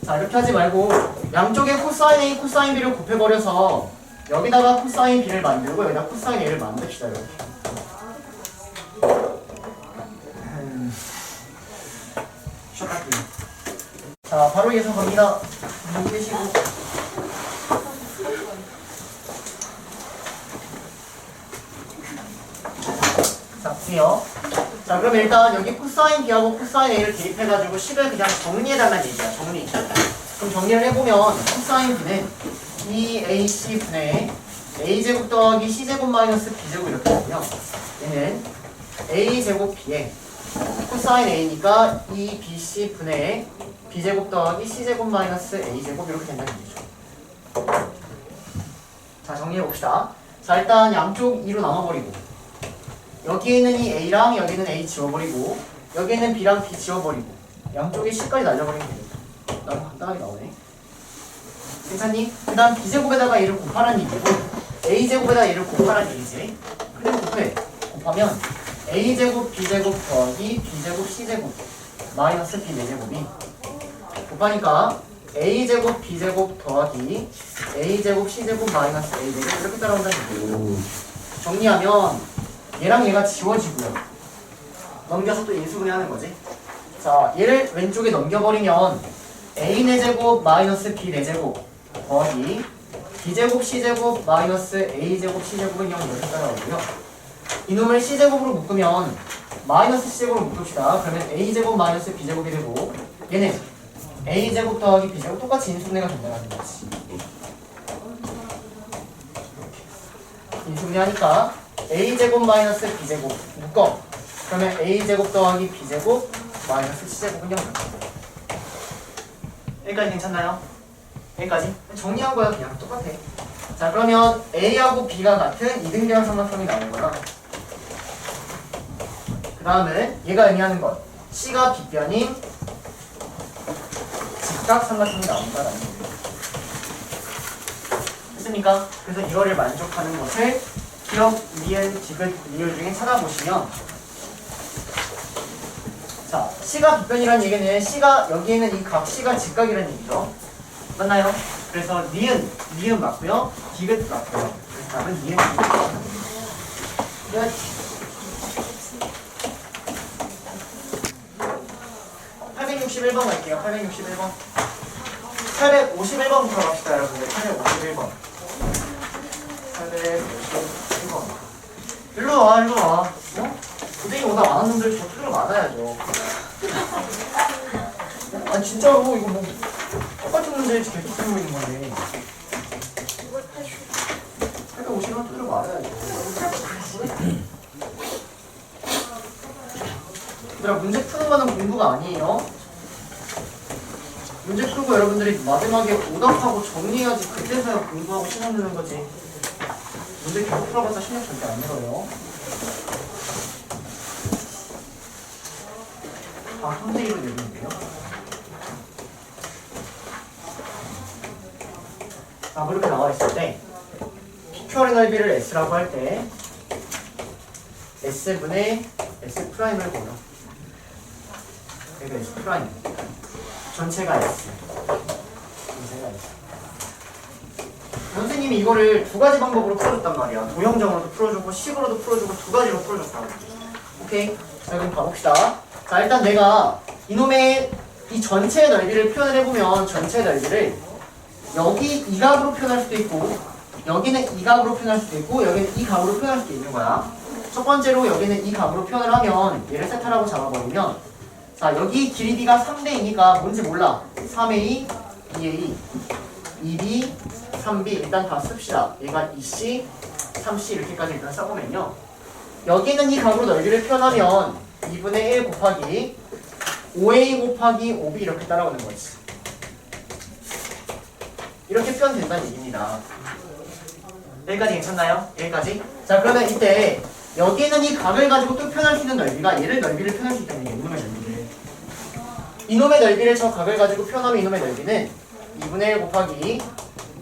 자, 이렇게 하지 말고 양쪽에 코사인 a 코사인 b를 곱해버려서 여기다가 코사인 b를 만들고 여기다 코사인 a를 만듭시다. 이렇게. 자, 바로 예서 갑니다. 눈 떼시고. 자, 보세요. 자, 그럼 일단 여기 코사인 b하고 코사인 a를 대입해가지고 식을 그냥 정리해달라는 얘기야. 정리. 그럼 정리를 해보면 코사인 b는 2ac분의 a제곱 더하기 c제곱 마이너스 b제곱 이렇게 되고요. 얘는 a제곱 b에 코사인 a니까 2bc 분의 b제곱 더하기 c제곱 마이너스 a제곱 이렇게 된다는 얘기죠. 자, 정리해봅시다. 자, 일단 양쪽 2로 나눠버리고 여기에는 이 a랑 여기는 a 지워버리고 여기에는 b랑 b 지워버리고 양쪽에 c까지 날려버리면 되겠다. 너무 간단하게 나오네. 괜찮니? 그 다음 b제곱에다가 a를 곱하라는 얘기고 a제곱에다가 a를 곱하라는 얘기지. 그대로 곱해. 곱하면 a제곱 b제곱 더하기 b제곱 c제곱 마이너스 b 4제곱이 곱하니까 a제곱 b제곱 더하기 a제곱 c제곱 마이너스 a제곱 이렇게 따라온다는 얘기예요. 정리하면 얘랑 얘가 지워지고요. 넘겨서 또 인수분해하는 거지. 자, 얘를 왼쪽에 넘겨버리면 a 4제곱 마이너스 b 4제곱 더하기 b제곱 c제곱 마이너스 a제곱 c제곱은 그냥 이렇게 따라오고요. 이놈을 c제곱으로 묶으면 마이너스 c제곱으로 묶읍시다. 그러면 a제곱 마이너스 b제곱이 되고 얘는 a제곱 더하기 b제곱 똑같이 인수분해가 된다는 거지. 인수분해하니까 a제곱 마이너스 b제곱 묶어. 그러면 a제곱 더하기 b제곱 마이너스 c제곱은 0. 여기까지 괜찮나요? 여기까지? 정리한 거야. 그냥 똑같아. 자, 그러면 a하고 b가 같은 이등변 삼각형이 나온 거야. 그 다음에 얘가 의미하는 것 c가 빗변인 직각 삼각형이 나온다라는 거예요. 됐습니까? 그래서 이거를 만족하는 것을 기억, 니은, 디귿, 리을 중에 찾아보시면 자, c가 빗변이라는 얘기는 c가 여기에는 이 각 c가 직각이라는 얘기죠. 맞나요? 그래서 니은 맞고요. 디귿 맞고요. 그래서 답은 니은, 디귿. 861번 갈게요. 861번. 851번부터 갑시다, 여러분들. 851번. 851번. 일로 와, 일로 와. 어? 고등이 오다 많은 놈들 저쪽으로 맞아야죠. 아니, 진짜로, 이거 뭐, 똑같은 문제 계속 쓰고 있는 건데. 851번 두드려 맞아야죠. 얘들아, 문제 푸는 거는 공부가 아니에요. 문제 풀고 여러분들이 마지막에 오답하고 정리해야지 그때서야 공부하고 시간 드는 거지. 문제 계속 풀어봤자 실력 절대 안 늘어요. 다 3대1로 내리는데요. 자, 그렇게 나와 있을 때 PQR의 넓이를 S라고 할 때 S분의 S 프라임을 보여. 여기가 S 프라임. 전체가 S. 전체가 S. 선생님이 이거를 두 가지 방법으로 풀어줬단 말이야. 도형적으로도 풀어주고 식으로도 풀어주고 두 가지로 풀어줬다고. 오케이? 자 그럼 가봅시다. 자 일단 내가 이놈의 이 전체의 넓이를 표현을 해보면 전체의 넓이를 여기 이 각으로 표현할 수도 있고 여기는 이 각으로 표현할 수도 있고 여기는 이 각으로 표현할 수도 있는 거야. 첫 번째로 여기는 이 각으로 표현을 하면 얘를 세타라고 잡아버리면 자 여기 길이 B가 3대이니까 뭔지 몰라. 3A, 2A, 2B, 3B 일단 다 씁시다. 얘가 2C, 3C 이렇게까지 일단 써보면요. 여기는 이 각으로 넓이를 표현하면 2분의 1 곱하기 5A 곱하기 5B 이렇게 따라오는 거지. 이렇게 표현된다는 얘기입니다. 여기까지 괜찮나요? 여기까지? 자 그러면 이때 여기는 이 각을 가지고 또 표현할 수 있는 넓이가 얘를 넓이를 표현할 수 있다는 얘기예요. 이놈의 넓이를. 이놈의 넓이를 저 각을 가지고 표현하면 이놈의 넓이는 2분의 1 곱하기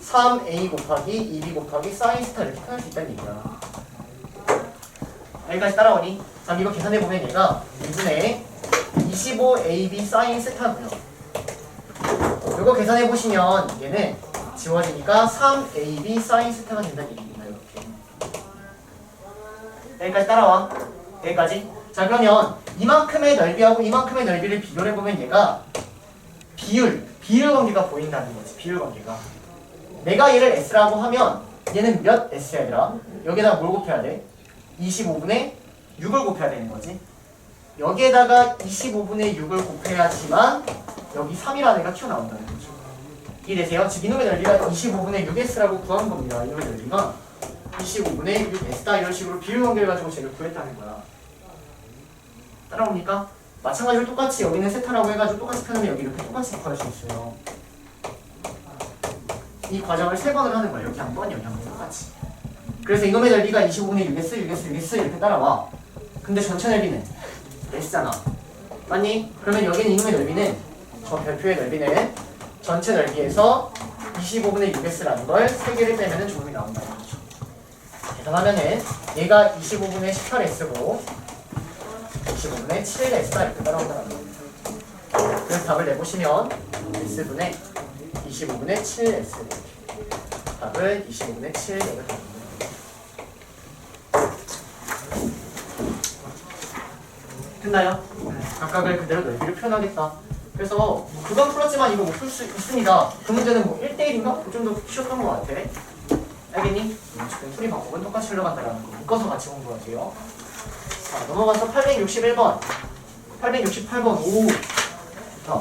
3A 곱하기 2B 곱하기 사인 스타 이렇게 표현할 수 있다는 얘기야. 여기까지 따라오니? 자 이거 계산해보면 얘가 2분의 25AB 사인 세타고요. 이거 계산해보시면 얘는 지워지니까 3AB 사인 세타가 된다는 얘기입니다. 이렇게. 여기까지 따라와. 여기까지. 자 그러면 이만큼의 넓이하고 이만큼의 넓이를 비교를 해보면 얘가 비율 관계가 보인다는 거지. 비율 관계가. 내가 얘를 S라고 하면 얘는 몇 S야 얘들아? 여기에다가 뭘 곱해야 돼? 25분의 6을 곱해야 되는 거지. 여기에다가 25분의 6을 곱해야지만 여기 3이라는 애가 튀어나온다는 거죠. 이해되세요? 즉 이놈의 넓이가 25분의 6S라고 구한 겁니다. 이놈의 넓이가 25분의 6S다 이런 식으로 비율 관계를 가지고 쟤를 구했다는 거야. 따라옵니까? 마찬가지로 똑같이 여기는 세타라고 해가지고 똑같이 표현하면 여기 이렇게 똑같이 구할 수 있어요. 이 과정을 3번을 하는 거예요. 여기 한 번, 여기 한 번 똑같이. 그래서 이놈의 넓이가 25분의 6S 이렇게 따라와. 근데 전체 넓이는 S잖아. 맞니? 그러면 여기는 이놈의 넓이는 저 별표의 넓이는 전체 넓이에서 25분의 6S라는 걸 3개를 빼면 조금이 나온다는 거죠. 계산하면은 얘가 25분의 18S고 25분의 7S다 이렇게 따라온다는 겁니다. 그래서 답을 내보시면 S분의 25분의 7S 답을 25분의 7 이렇게 됩니다. 됐나요? 각각을 그대로 넓이를 표현하겠다. 그래서 그건 풀었지만 이거 못 풀 수 있습니다. 그 문제는 뭐 1대1인가? 그 정도 쉬웠던 것 같아. 알겠니? 지금 풀이 방법은 똑같이 흘러간다는 거 묶어서 같이 공부하세요. 자, 넘어가서 861번 868번 오 좋다.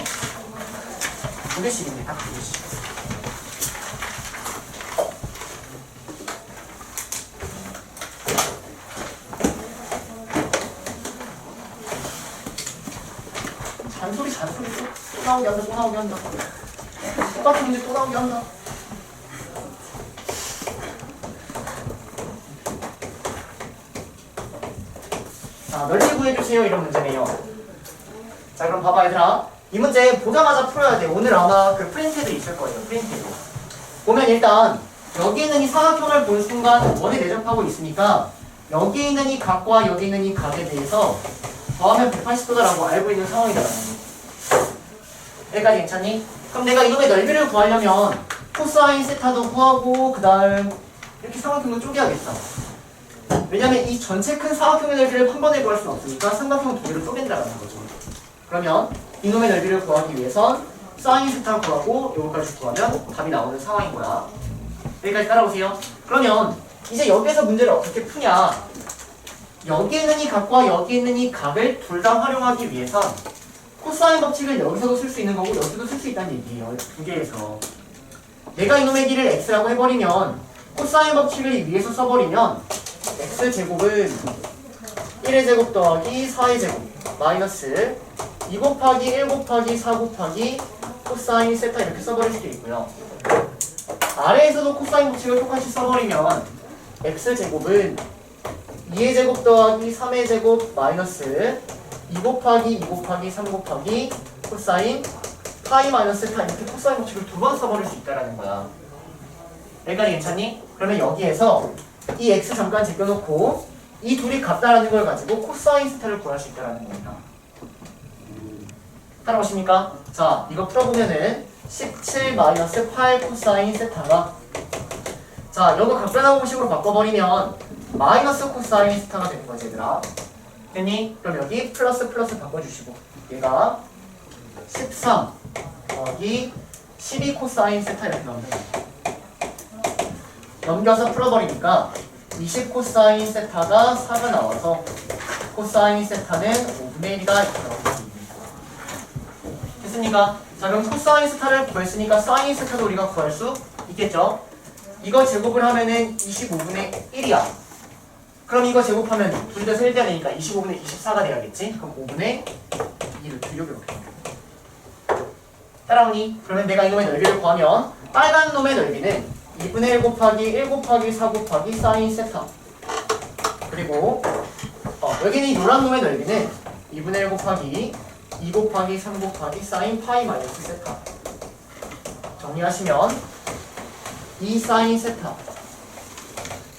2개씩입니다. 딱 2개씩. 잔소리 또 나오게 한다. 똑같은 문제 또 나오게 한다. 자, 넓이 구해주세요. 이런 문제네요. 자, 그럼 봐봐 얘들아. 이 문제 보자마자 풀어야 돼. 오늘 아마 그 프린트도 있을 거예요. 프린트도. 보면 일단 여기 있는 이 사각형을 본 순간 원에 내접하고 있으니까 여기 있는 이 각과 여기 있는 이 각에 대해서 더하면 180도다라고 알고 있는 상황이다라는 거. 여기까지 괜찮니? 그럼 내가 이놈의 넓이를 구하려면 코사인 세타도 구하고 그 다음 이렇게 삼각형도 쪼개야겠다. 왜냐면 이 전체 큰 사각형의 넓이를 한 번에 구할 수는 없으니까 삼각형 두 개로 쪼갠다라는 거죠. 그러면 이놈의 넓이를 구하기 위해선 사인 세타 구하고 요거까지 구하면 답이 나오는 상황인 거야. 여기까지 따라오세요. 그러면 이제 여기에서 문제를 어떻게 푸냐? 여기 있는 이 각과 여기 있는 이 각을 둘 다 활용하기 위해선 코사인 법칙을 여기서도 쓸 수 있는 거고 여기서도 쓸 수 있다는 얘기예요. 두 개에서. 내가 이놈의 길을 x라고 해버리면 코사인 법칙을 위에서 써버리면 x제곱은 1의 제곱 더하기 4의 제곱 마이너스 2 곱하기 1 곱하기 4 곱하기 코사인 세타 이렇게 써버릴 수도 있고요. 아래에서도 코사인 법칙을 똑같이 써버리면 x제곱은 2의 제곱 더하기 3의 제곱 마이너스 2 곱하기 2 곱하기 3 곱하기 코사인 파이 마이너스 세타 이렇게 코사인 법칙을 두 번 써버릴 수 있다는 거야. 여기까지 괜찮니? 그러면 여기에서 이 x 잠깐 제껴놓고 이 둘이 같다라는 걸 가지고 코사인 세타를 구할 수 있다는 겁니다. 따라오십니까? 자, 이거 풀어보면은 17 마이너스 8 코사인 세타가 자, 이거 각변하고 식으로 바꿔버리면 마이너스 코사인 세타가 되는 거지 얘들아. 됐니? 그럼 여기 플러스 플러스 바꿔주시고 얘가 13 더하기 12 코사인 세타 이렇게 나옵니다. 넘겨서 풀어버리니까 20 코사인 세타가 4가 나와서 코사인 세타는 5분의 1이다 이렇게 나옵니다. 됐습니까? 자, 그럼 코사인 세타를 구했으니까 사인 세타도 우리가 구할 수 있겠죠? 이거 제곱을 하면은 25분의 1이야. 그럼 이거 제곱하면 둘 다 세야 되니까 25분의 24가 돼야겠지? 그럼 5분의 2를 두려고 이렇게. 따라오니? 그러면 내가 이놈의 넓이를 구하면 빨간 놈의 넓이는 2분의 1 곱하기 1 곱하기 4 곱하기 사인 세타. 그리고 여기는 노란 놈의 넓이는 2분의 1 곱하기 2 곱하기 3 곱하기 사인 파이 마이너스 세타. 정리하시면 2 사인 세타.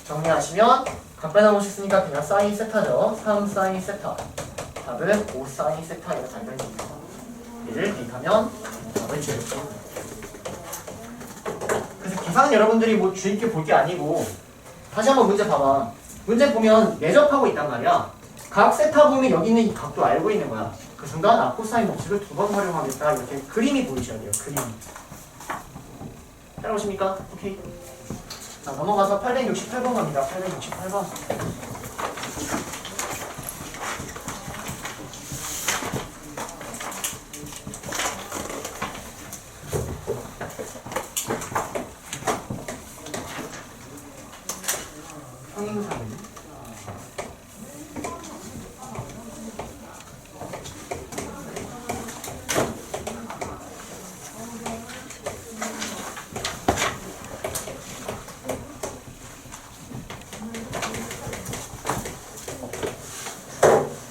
정리하시면 각변하고 싶으니까 그냥 사인 세타죠. 3 사인 세타. 답은 5 사인 세타 이렇게 답변입니다. 얘를 대입하면 답을 지을게요. 그래서 계산은 여러분들이 뭐 주의 깊게 볼 게 아니고 다시 한번 문제 봐봐. 문제 보면 내접하고 있단 말이야. 각 세타 보면 여기 있는 이 각도 알고 있는 거야. 그 순간 아코사인 법칙을 2번 활용하겠다 이렇게 그림이 보이셔야 돼요. 그림. 따라오십니까? 오케이. 자, 넘어가서 868번 갑니다. 868번. 평행사는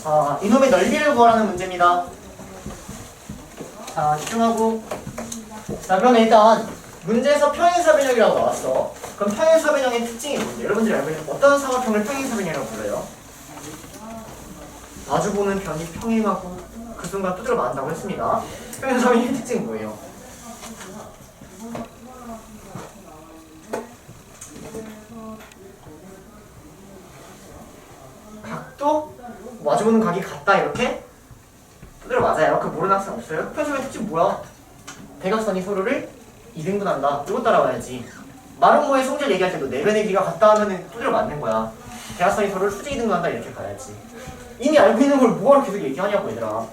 자, 이놈의 넓이를 구하라는 문제입니다. 자, 집중하고. 자, 그럼 일단 문제에서 평행사변형이라고 나왔어. 그럼 평행사변형의 특징이 뭔데? 여러분들이 알고 있는 어떤 사각형을 평행사변형이라고 불러요? 마주보는 변이 평행하고 그 순간 두드려 맞는다고 했습니다. 평행사변형의 특징은 뭐예요? 각도? 마주보는 각이 같다 이렇게? 두드려 맞아요. 그 모르는 학생 없어요? 평행사변형 특징 뭐야? 대각선이 서로를 2등분한다. 이거 따라와야지. 마름모의 성질 얘기할 때도 내변의 길이가 같다 하면은 두드려 맞는 거야. 대각선이 서로를 수직 2등분한다 이렇게 가야지. 이미 알고 있는 걸 뭐하러 계속 얘기하냐고 얘들아.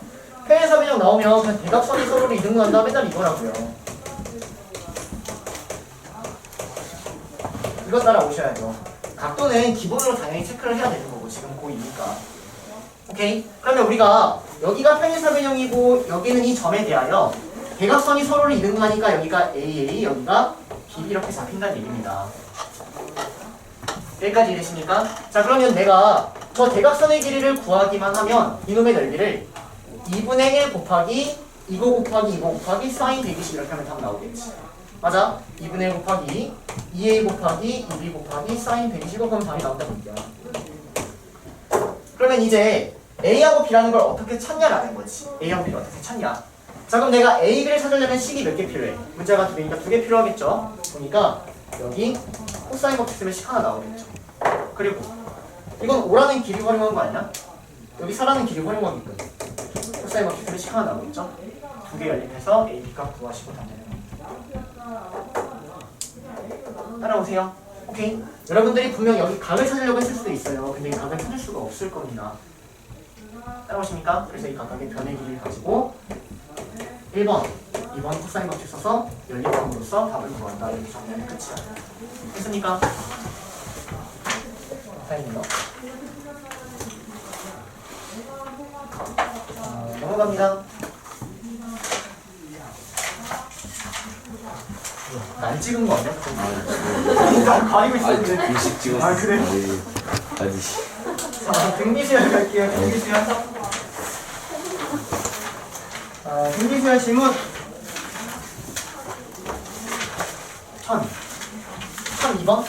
평행사변형 나오면 그냥 대각선이 서로를 2등분한다 맨날 이거라고요. 이거 따라오셔야죠. 각도는 기본으로 당연히 체크를 해야 되는 거고 지금 고2니까. 오케이? 그러면 우리가 여기가 평행사변형이고 여기는 이 점에 대하여 대각선이 서로를 이등분하니까 여기가 AA, 여기가 B 이렇게 잡힌다는 얘기입니다. 여기까지 이해되십니까? 자, 그러면 내가 저 대각선의 길이를 구하기만 하면 이놈의 넓이를 2분의 1 곱하기 이거 곱하기 이거 곱하기 사인 120 이렇게 하면 답 나오겠지. 맞아? 2분의 1 곱하기 2A 곱하기 2B 곱하기 사인 120 그럼 답이 나온다고 얘기야. 그러면 이제 A하고 B라는 걸 어떻게 찾냐라는 거지. A하고 B를 어떻게 찾냐. 자, 그럼 내가 A를 찾으려면 식이 몇 개 필요해? 문자가 2개니까 2개 필요하겠죠? 보니까 여기 코사인 법칙 쓰면 식 하나 나오겠죠. 그리고 이건 5라는 길이 활용한 거 아니야? 여기 4라는 길이 활용하게끔 코사인 법칙 쓰면 식 하나 나오겠죠? 2개 연립해서 A, B값 구하시고 답변해요. 따라오세요. 오케이? 여러분들이 분명 여기 각을 찾으려고 했을 수도 있어요. 근데 이 각을 찾을 수가 없을 겁니다. 따라오십니까? 그래서 이 각각의 변의 길이를 가지고 1번, 2번 코사인 법칙 써서 연립함으로써 답을 구한다. 이렇게 정리하면 끝이야. 됐습니까? 다행이네요. 넘어갑니다. 난 찍은 거 아니야? 난 가리고 있었는데. 글씨 찍었어. 아, 그래? 아니. 자, 등비수열 갈게요. 등비수열. 자, 등비수열 질문. 1002번?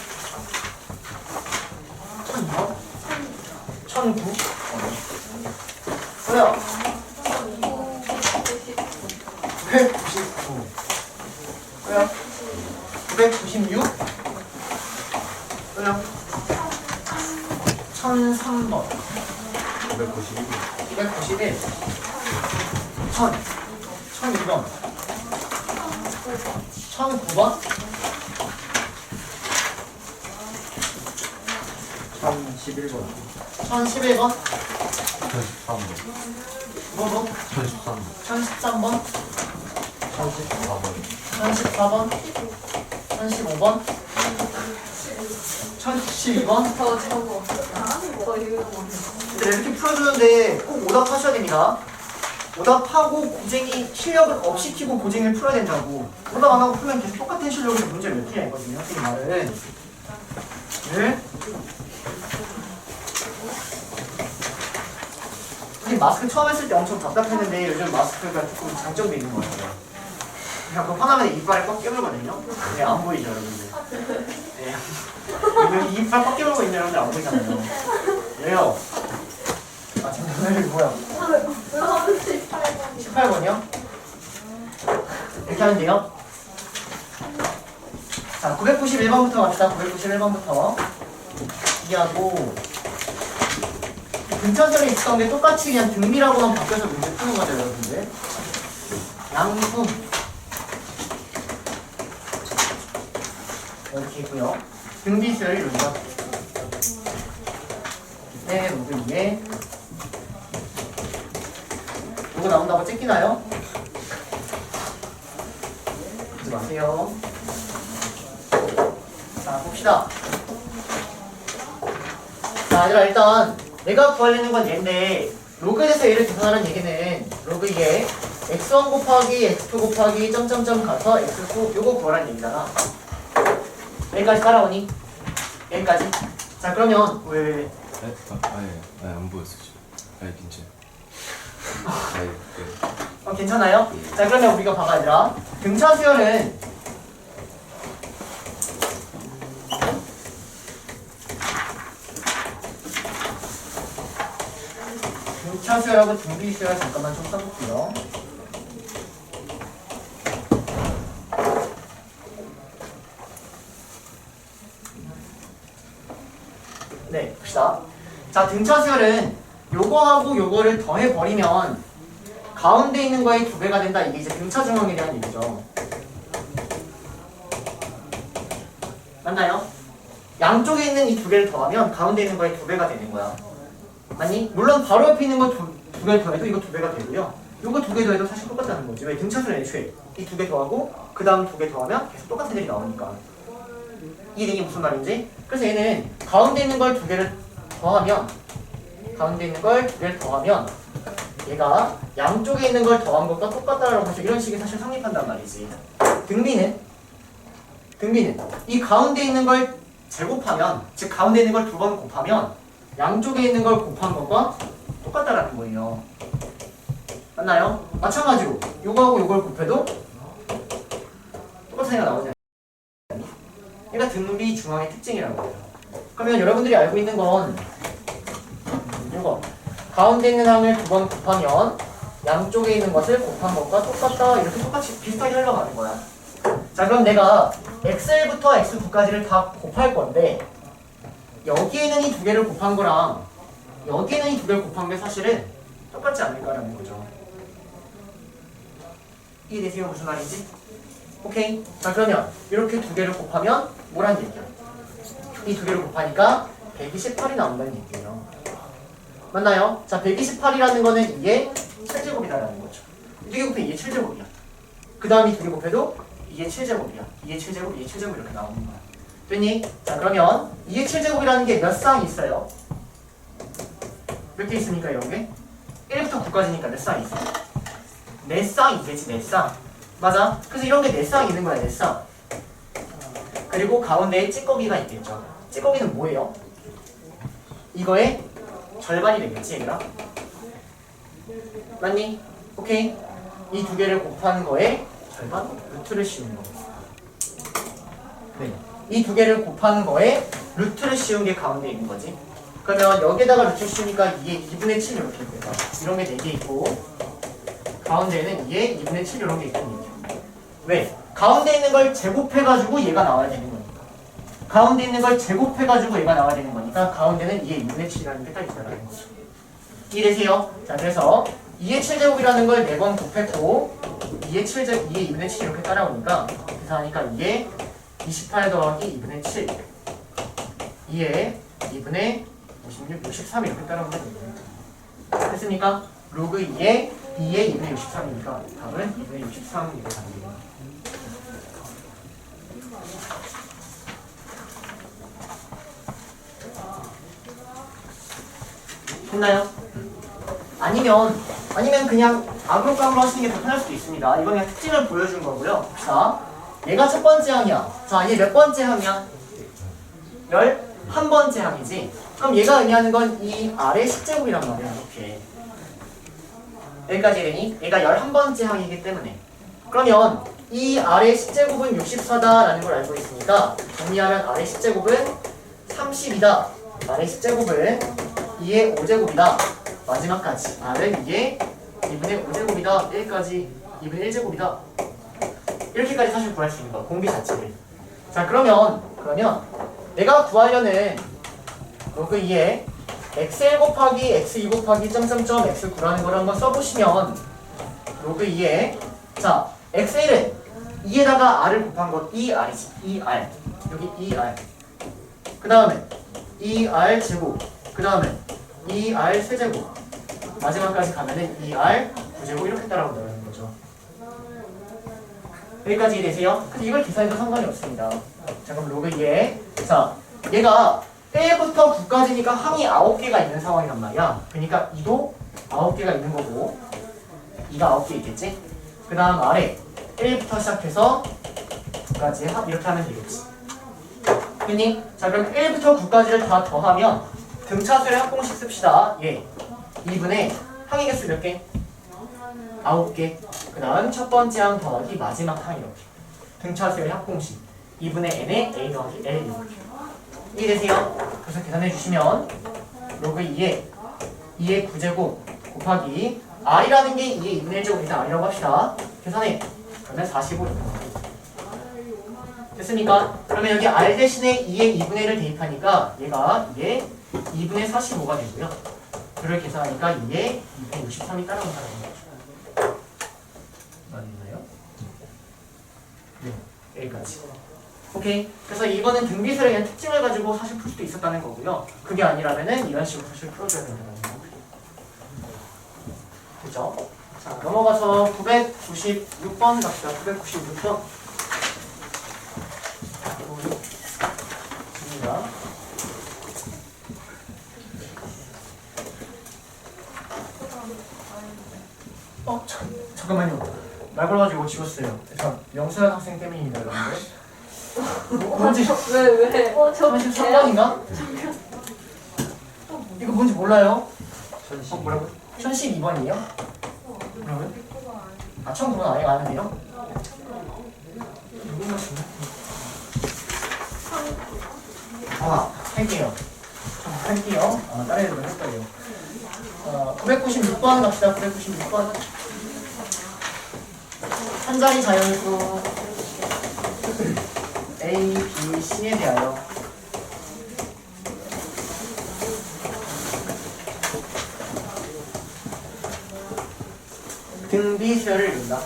1002번? 1009? 왜요? 또요 996 또요 1003번 991. 291 1000 1002번 1009번 1011번. 1011번 1013번. 뭐뭐 1013번. 1013번 1014번. 1014번 1015번 1012번 더 적어. 더 이거 이렇게 풀어주는데 꼭 오답하셔야 됩니다. 오답하고 고쟁이 실력을 업시키고 고쟁이를 풀어야 된다고. 오답 안 하고 풀면 계속 똑같은 실력에서 문제를 몇 개나 있거든요. 선생님 말은. 네. 선생님 마스크 처음 했을 때 엄청 답답했는데 요즘 마스크가 조금 장점도 있는 것 같아요. 그냥 그 화나면 이빨에 꽉 깨물거든요. 네, 안 보이죠, 여러분들. 네. 여기 이빨 꽉 깨물고 있는 여러분들 안 보이잖아요. 왜요? 아, 잠깐만요. 이거 뭐야? 18번이요? 이렇게 하면 돼요? 자, 991번부터 갑시다. 991번부터. 이하고 근처절에 있었던 게 똑같이 그냥 등비라고만 바뀌어서 문제 푸는 거죠, 여러분들. 양품. 이렇게 있고요. 등비수열이 이루어져. 네, 로그 위에. 이거 나온다고 찍히나요? 그러지 마세요. 자, 봅시다. 자, 얘들아, 일단 내가 구하려는 건 얘인데 로그에 대해서 얘를 계산하는 얘기는 로그 2에 x1 곱하기 x2 곱하기 점점점 가서 x9 요거 구하라는 얘기잖아. 여기까지 따라오니? 여기까지. 자, 그러면 왜 안 보였어 지금. 괜찮아. 괜찮아요? 자, 그러면 우리가 봐봐, 얘들아. 등차 수열은 등차 수열하고 등비 수열 잠깐만 좀 써볼게요. 네, 봅시다. 자, 등차 수열은 요거하고 요거를 더해버리면 가운데 있는 거의 2배가 된다. 이게 이제 등차 중앙에 대한 얘기죠. 맞나요? 양쪽에 있는 이 2개를 더하면 가운데 있는 거의 2배가 되는 거야. 맞니? 물론 바로 옆에 있는 거 2개 더해도 이거 2배가 되고요. 요거 2개 더해도 사실 똑같다는 거지. 왜? 등차수는 애초에 이 2개 더하고 그 다음 2개 더하면 계속 똑같은 일이 나오니까. 이게 무슨 말인지? 그래서 얘는 가운데 있는 걸 2개를 더하면 얘가 양쪽에 있는 걸 더한 것과 똑같다라고 해서 이런 식이 사실 성립한단 말이지. 등비는 이 가운데 있는 걸 제곱하면, 즉 가운데 있는 걸 2번 곱하면 양쪽에 있는 걸 곱한 것과 똑같다라는 거예요. 맞나요? 마찬가지로 요거하고 요걸 곱해도 똑같은 애가 나오지 않나요? 얘가 등비 중앙의 특징이라고 해요. 그러면 여러분들이 알고 있는 건 이거 가운데 있는 항을 2번 곱하면 양쪽에 있는 것을 곱한 것과 똑같다, 이렇게 똑같이 비슷하게 흘러가는 거야. 자, 그럼 내가 xl부터 x9까지를 다 곱할 건데 여기에 있는 이 2개를 곱한 거랑 여기에 있는 이 2개를 곱한 게 사실은 똑같지 않을까라는 거죠. 이해되세요? 무슨 말인지? 오케이? 자, 그러면 이렇게 2개를 곱하면 뭐란 얘기야? 이 2개를 곱하니까 128이 나온다는 얘기예요. 맞나요? 자, 128이라는 거는 2의 7제곱이다라는 거죠. 2개 곱해 2의 7제곱이야. 그 다음 이 2개 곱해도 2의 7제곱이야. 2의 7제곱, 2의 7제곱 이렇게 나오는 거야. 됐니? 자, 그러면 2의 7제곱이라는 게 몇 쌍이 있어요? 몇 개 있으니까 이런 게? 1부터 9까지니까 몇 쌍이 있어? 4쌍이겠지, 4쌍. 맞아? 그래서 이런 게 4쌍이 있는 거야, 4쌍. 그리고 가운데에 찌꺼기가 있겠죠. 찌꺼기는 뭐예요? 이거의 절반이 되겠지, 얘들아? 맞니? 오케이? 이 2개를 곱하는 거에 절반? 루트를 씌우는 거. 네. 이 2개를 곱하는 거에 루트를 씌운 게 가운데 있는 거지. 그러면 여기에다가 루트 씌우니까 2의 2분의 7 이렇게 있겠다. 이런 게 4개 있고 가운데에는 2의 2분의 7 이런 게 있다는 얘기야. 왜? 가운데 있는 걸 제곱해가지고 얘가 나와야 되는 거니까. 가운데 있는 걸 제곱해가지고 얘가 나와야 되는 거니까 가운데는 2의 2분의 7이라는 게 딱 있다라는 거죠. 이해되세요? 자, 그래서 2의 7제곱이라는 걸 4번 곱했고 2의 7제곱, 2의 2분의 7 이렇게 따라오니까 계산하니까 2의 28 더하기 2분의 7 2의 2분의 56, 63 이렇게 따라오면 됩니다. 됐습니까? 로그 2의 2분의 63이니까 답은 2분의 63 이렇게 답니다. 됐나요? 아니면 그냥 아그로깡으로 하시는 게 더 편할 수도 있습니다. 이건 그냥 특징을 보여준 거고요. 자, 얘가 첫 번째 항이야. 자, 얘 몇 번째 항이야? 11번째 항이지. 그럼 얘가 의미하는 건 이 아래 10제곱이란 말이야. 이렇게. 여기까지 되니? 얘가 11번째 항이기 때문에. 그러면 이 아래 10제곱은 64다라는 걸 알고 있으니까 정리하면 아래 10제곱은 30이다. 아래 10제곱은 2의 5제곱이다. 마지막까지 R은 2의 2분의 5제곱이다. 1까지 2분의 1제곱이다. 이렇게까지 사실 구할 수 있는 거야. 공비 자체를. 자, 그러면 내가 구하려는 로그 2에 x1 곱하기 x2 곱하기 점점점 x9라는 걸 한번 써보시면 로그 2에 자, x1은 2에다가 r을 곱한 거 2r이지. 2r. 여기 2r. 그 다음에 2r 제곱. 그 다음에 2r 세제곱. 마지막까지 가면은 2r 9제곱 이렇게 따라온다는 거죠. 여기까지 되세요? 근데 이걸 계산해도 상관이 없습니다. 자, 그럼 로그 2에 자, 얘가 1부터 9까지니까 항이 9개가 있는 상황이란 말이야. 그러니까 2도 9개가 있는 거고 2가 9개 있겠지? 그 다음 아래 1부터 시작해서 9까지 이렇게 하면 되겠지. 그니? 자, 그럼 1부터 9까지를 다 더하면 등차수의 합공식 씁시다. 예. 2분의 항의 개수 몇 개? 9개. 그 다음 첫 번째 항 더하기 마지막 항 이렇게. 등차수의 합공식. 2분의 n에 a 더하기 l 이렇게. 이해되세요? 그래서 계산해 주시면 로그 2의 9제곱 곱하기 r이라는 게 2의 2분의 1제곱이다. r이라고 합시다. 계산해. 그러면 45 이렇게 나옵니다. 됐습니까? 그러면 여기 r 대신에 2의 2분의 1을 대입하니까 얘가 2의 2분의 45가 되고요. 그를 계산하니까 2의 263이 따라온다는 거죠. 맞나요? 네, 여기까지. 오케이. 그래서 이거는 등비술에 대한 특징을 가지고 사실 풀 수도 있었다는 거고요. 그게 아니라면은 이런 식으로 사실 풀어줘야 된다는 거고. 그죠? 자, 넘어가서 996번 갑시다. 996번. 입니다. 잠깐만요. 말 걸어가지고 지웠어요. 저 명수현 학생 때문입니다, 여러분들. 뭔지 왜? 저 33번인가? 이거 뭔지 몰라요? 뭐라고? 1012번이에요? 뭐라고요? 아, 1009번 아예 아는데요? 누군가 주네? 할게요. 할게요. 다른 애들은 할 거예요. 996번 갑시다. 996번. 한 자리 자연수 A, B, C에 대하여 등비수열을 이룬다.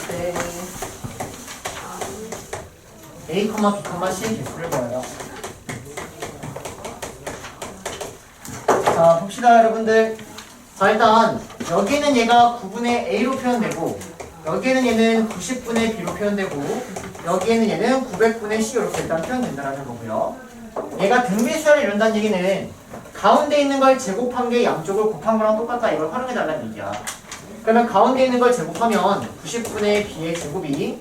네. A, B, C의 개수를 구하여. 자, 봅시다, 여러분들. 자, 일단 여기는 얘가 9분의 A로 표현되고 여기에는 얘는 90분의 B로 표현되고 여기에는 얘는 900분의 C 이렇게 일단 표현된다는 거고요. 얘가 등비수열을 이룬다는 얘기는 가운데 있는 걸 제곱한 게 양쪽을 곱한 거랑 똑같다. 이걸 활용해달라는 얘기야. 그러면 가운데 있는 걸 제곱하면 90분의 B의 제곱이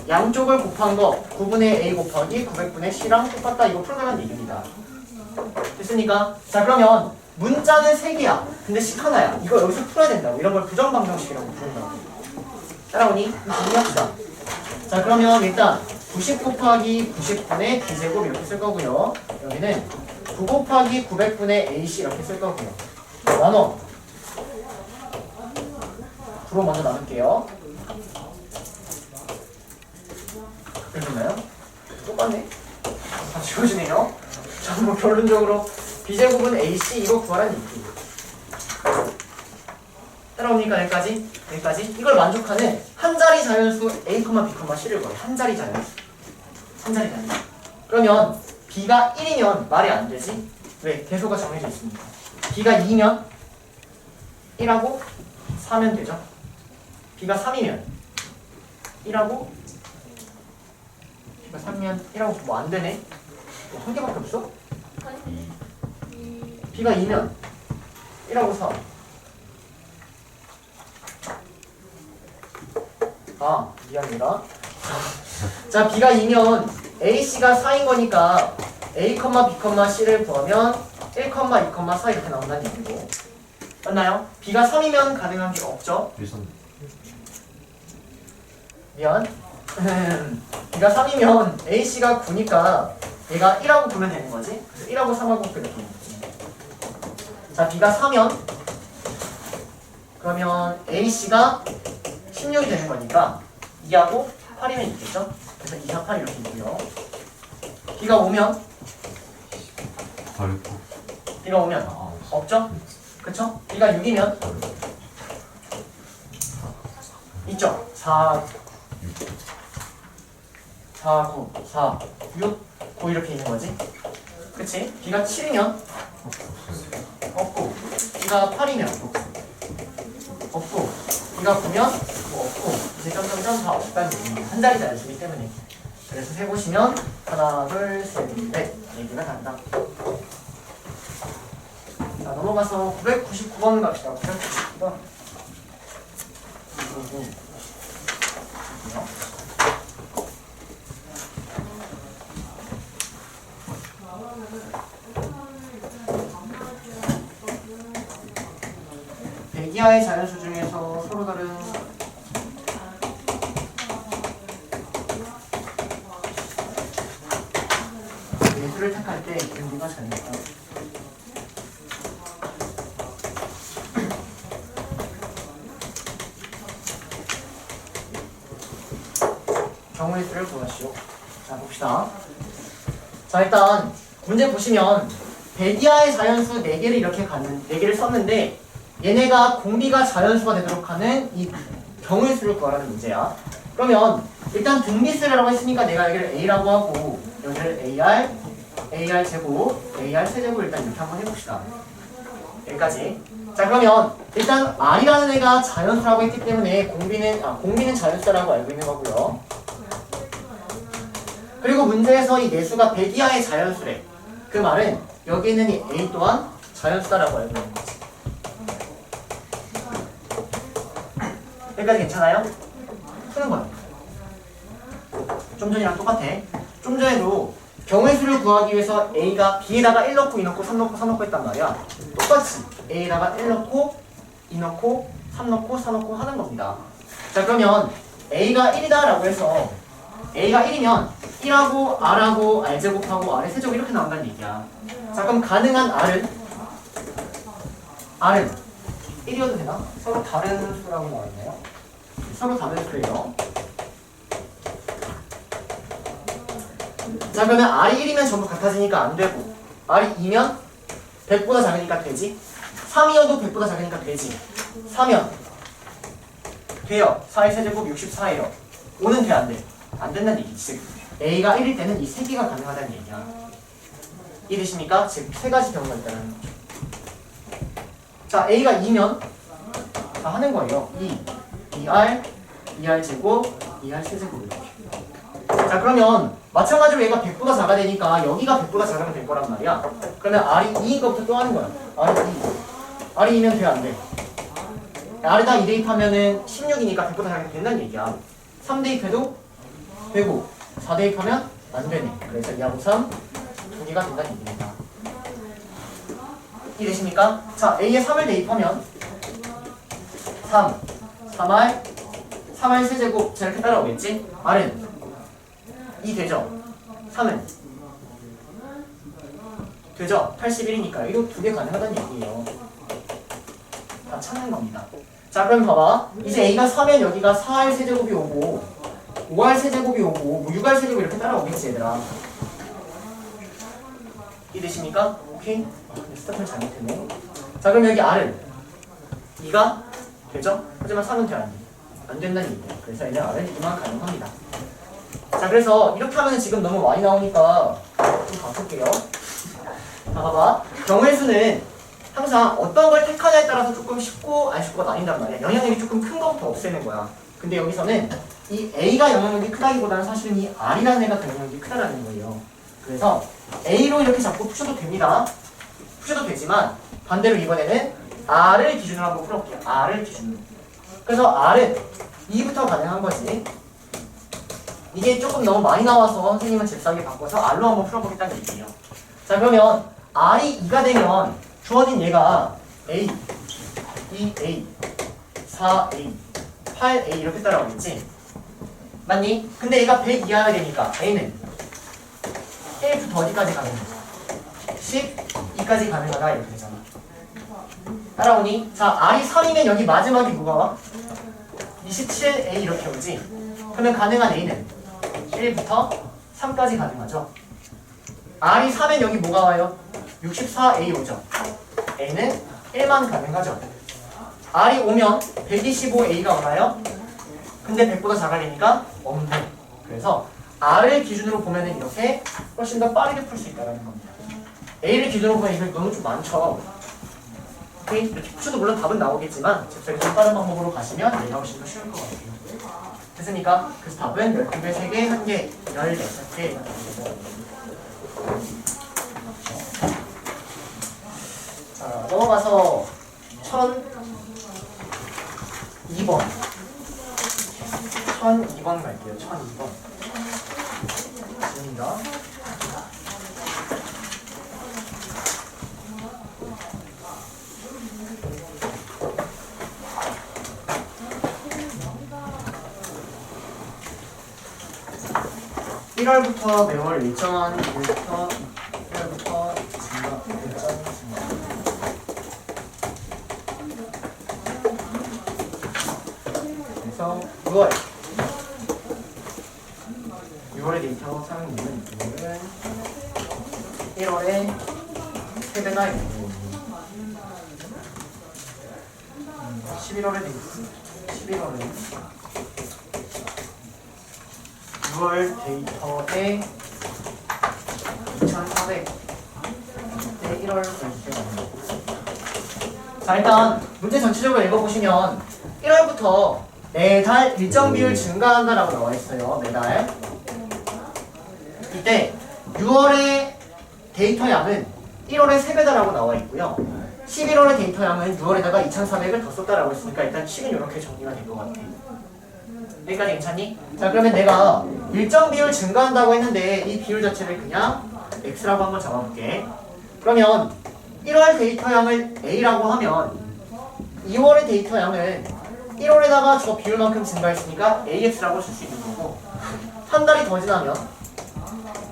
양쪽을 곱한 거 9분의 A 곱하기 900분의 C랑 똑같다. 이거 풀어달라는 얘기입니다. 됐습니까? 자, 그러면 문자는 3개야. 근데 식 하나야. 이거 여기서 풀어야 된다고. 이런 걸 부정방정식이라고 부른다고. 따라오니? 정리합시다. 자, 그러면 일단 90 곱하기 90분의 B제곱 이렇게 쓸 거고요. 여기는 9 곱하기 900분의 AC 이렇게 쓸 거고요. 나눠 9로 먼저 나눌게요. 되셨나요? 똑같네. 다 지워지네요. 자, 뭐 결론적으로 B제곱은 AC 이거 구하라는 얘기. 따라옵니까? 여기까지? 여기까지? 이걸 만족하는 한 자리 자연수 A, B, C를 구해요. 한 자리 자연수. 한 자리 자연수. 그러면 B가 1이면 말이 안 되지? 왜? 계수가 정해져 있으니까. B가 2면 1하고 4면 되죠? B가 3이면 1하고 B가 3이면 1하고 뭐 안 되네? 뭐 한 개밖에 없어? B가 2면 1하고 4. 아, 미안합니다. 자, B가 2면 AC가 4인 거니까 A, B, C를 구하면 1, 2, 4 이렇게 나온다는 얘기고. 맞나요? B가 3이면 가능한 게 없죠? 일선. 미안. B가 3이면 AC가 9니까 얘가 1하고 보면 되는 거지? 그래서 1하고 3하고 이렇게 되는 거지. 자, B가 4면 그러면 AC가 16이 되는 거니까 2하고 8이면 있겠죠? 그래서 2하 8 이렇게 있고요. B가 5면 어렵고. B가 5면 없죠? 그쵸? B가 6이면 있죠? 4, 9, 4, 6, 9 이렇게 있는 거지? 그치? B가 7이면 없고 B가 8이면 없고 B가 9면 뭐 없고 이제 점점점 다 없다는 얘기입니다. 한 자리 자연수이기 때문에. 그래서 세보시면 하나, 둘, 셋, 넷 4개가 간다. 자, 넘어가서 999번 갑시다. 999번. 대기하의 자연수 중에서 서로 다른 예수를 택할 때 경기가 잘못다. 경우의 수를 구하시오. 자, 봅시다. 자, 일단 문제 보시면 대기하의 자연수 4개를 이렇게 갖는 4개를 썼는데 얘네가 공비가 자연수가 되도록 하는 이 경우의 수를 구하라는 문제야. 그러면 일단 등비수라고 했으니까 내가 여기를 A라고 하고 여기를 AR 제곱, AR 세제곱 일단 이렇게 한번 해봅시다. 여기까지. 자, 그러면 일단 R이라는 애가 자연수라고 했기 때문에 공비는 자연수라고 알고 있는 거고요. 그리고 문제에서 이 내수가 배기하의 자연수래. 그 말은 여기 있는 이 A 또한 자연수다라고 알고 있는 거지. 여기까지 괜찮아요? 푸는 거야. 좀 전이랑 똑같아. 좀 전에도 경우의 수를 구하기 위해서 A가 B에다가 1 넣고 2 넣고 3 넣고 4 넣고 했단 말이야. 똑같이 A에다가 1 넣고 2 넣고 3 넣고 4 넣고 하는 겁니다. 자, 그러면 A가 1이다 라고 해서 A가 1이면 1하고 R하고 R제곱하고 R의 세제곱 이렇게 나온다는 얘기야. 자, 그럼 가능한 R은 1이어도 되나? 서로 다른 수라고 나왔나요? 서로 다른 수래요. 자, 그러면 R이 1이면 전부 같아지니까 안 되고 R이 2면 100보다 작으니까 되지. 3이어도 100보다 작으니까 되지. 4면 돼요. 4의 세제곱 64예요. 5는 돼, 안 돼? 안 된다는 얘기지. 즉 A가 1일 때는 이 3개가 가능하다는 얘기야. 이해되십니까? 즉 3가지 경우가 있다는 거죠. 자, A가 2면 다 하는 거예요. 2R 제곱, 2R 세제곱 이렇게. 자, 그러면 마찬가지로 얘가 100보다 작아야 되니까 여기가 100보다 작으면 될 거란 말이야. 그러면 R이 2인 것부터 또 하는 거야. R이 2면 돼, 안 돼? R에다 2 대입하면은 16이니까 100보다 작으면 된다는 얘기야. 3 대입해도 되고 4 대입하면 안 되네. 그래서 2하고 3 두 개가 된다는 얘기입니다. 이해되십니까? 자, A에 3을 대입하면 3R 세제곱 자, 이렇게 따라오겠지? R은 2 되죠? 3은 되죠? 81이니까 이거 두 개 가능하다는 얘기예요. 다 찾는 겁니다. 자 그럼 봐봐. 이제 A가 4면 여기가 4R 세제곱이 오고 5R 세제곱이 오고 뭐 6R 세제곱이 이렇게 따라오겠지 얘들아. 이해되십니까? 오케이? 스타트를 잘못했네. 자 그럼 여기 R은 2가 되죠? 하지만 3은 돼 안 돼? 안 된다는 얘기야. 그래서 얘는 R은 2만 가능합니다. 자 그래서 이렇게 하면 지금 너무 많이 나오니까 좀 바꿀게요. 자 봐봐. 경우의 수는 항상 어떤 걸 택하냐에 따라서 조금 쉽고 안 쉽고가 나뉜단 말이야. 영향력이 조금 큰 것부터 없애는 거야. 근데 여기서는 이 A가 영향력이 크다기보다는 사실은 이 R이라는 애가 더 영향력이 크다라는 거예요. 그래서 A로 이렇게 잡고 푸셔도 됩니다. 푸셔도 되지만 반대로 이번에는 R을 기준으로 한번 풀어볼게요. R을 기준으로. 그래서 R은 2부터 가능한 거지. 이게 조금 너무 많이 나와서 선생님은 잽싸게 바꿔서 R로 한번 풀어보겠다는 얘기예요. 자 그러면 R이 2가 되면 주어진 얘가 A, 2A, 4A, 8A 이렇게 따라오겠지? 맞니? 근데 얘가 100 이하가 되니까 A는 1부터 어디까지 가능해? 12까지 가능하다 이렇게 되잖아. 따라오니? 자 R이 3이면 여기 마지막이 뭐가 와? 27A 이렇게 오지? 그러면 가능한 A는 1부터 3까지 가능하죠? R이 4면 여기 뭐가 와요? 64A 오죠? A는 1만 가능하죠? R이 오면 125A가 오나요? 근데 100보다 작아지니까 없네. 그래서 R을 기준으로 보면은 이렇게 훨씬 더 빠르게 풀 수 있다는 겁니다. A를 기준으로 보면 이거 너무 좀 많죠? 오케이? 이렇게 푸셔도 물론 답은 나오겠지만 잽싸게 좀 빠른 방법으로 가시면 얘가 훨씬 더 쉬울 것 같아요. 됐습니까? 그래서 답은 12배 3개, 1개, 14개 자, 넘어가서 1002번 1002번 갈게요. 1002번 입니다. (1월부터) 매월 일정한 일부터 1월부터 증가 일정 증가. 그래서 6월의 데이터 사용률은 1월에 3배나 있고 11월에 데이터 6월 데이터에 2,400 그때 1월 데이터가 자 일단 문제 전체적으로 읽어보시면 1월부터 매달 일정 비율 증가한다라고 나와 있어요. 매달 이때 6월의 데이터 양은 1월에 3배다라고 나와 있고요. 11월의 데이터 양은 6월에다가 2,400을 더 썼다라고 했으니까 일단 식은 이렇게 정리가 될 것 같아요. 여기까지 괜찮니? 자 그러면 내가 일정 비율 증가한다고 했는데 이 비율 자체를 그냥 X라고 한번 잡아볼게. 그러면 1월 데이터 양을 A라고 하면 2월의 데이터 양을 1월에다가 저 비율만큼 증가했으니까 AX라고 쓸 수 있는 거고 한 달이 더 지나면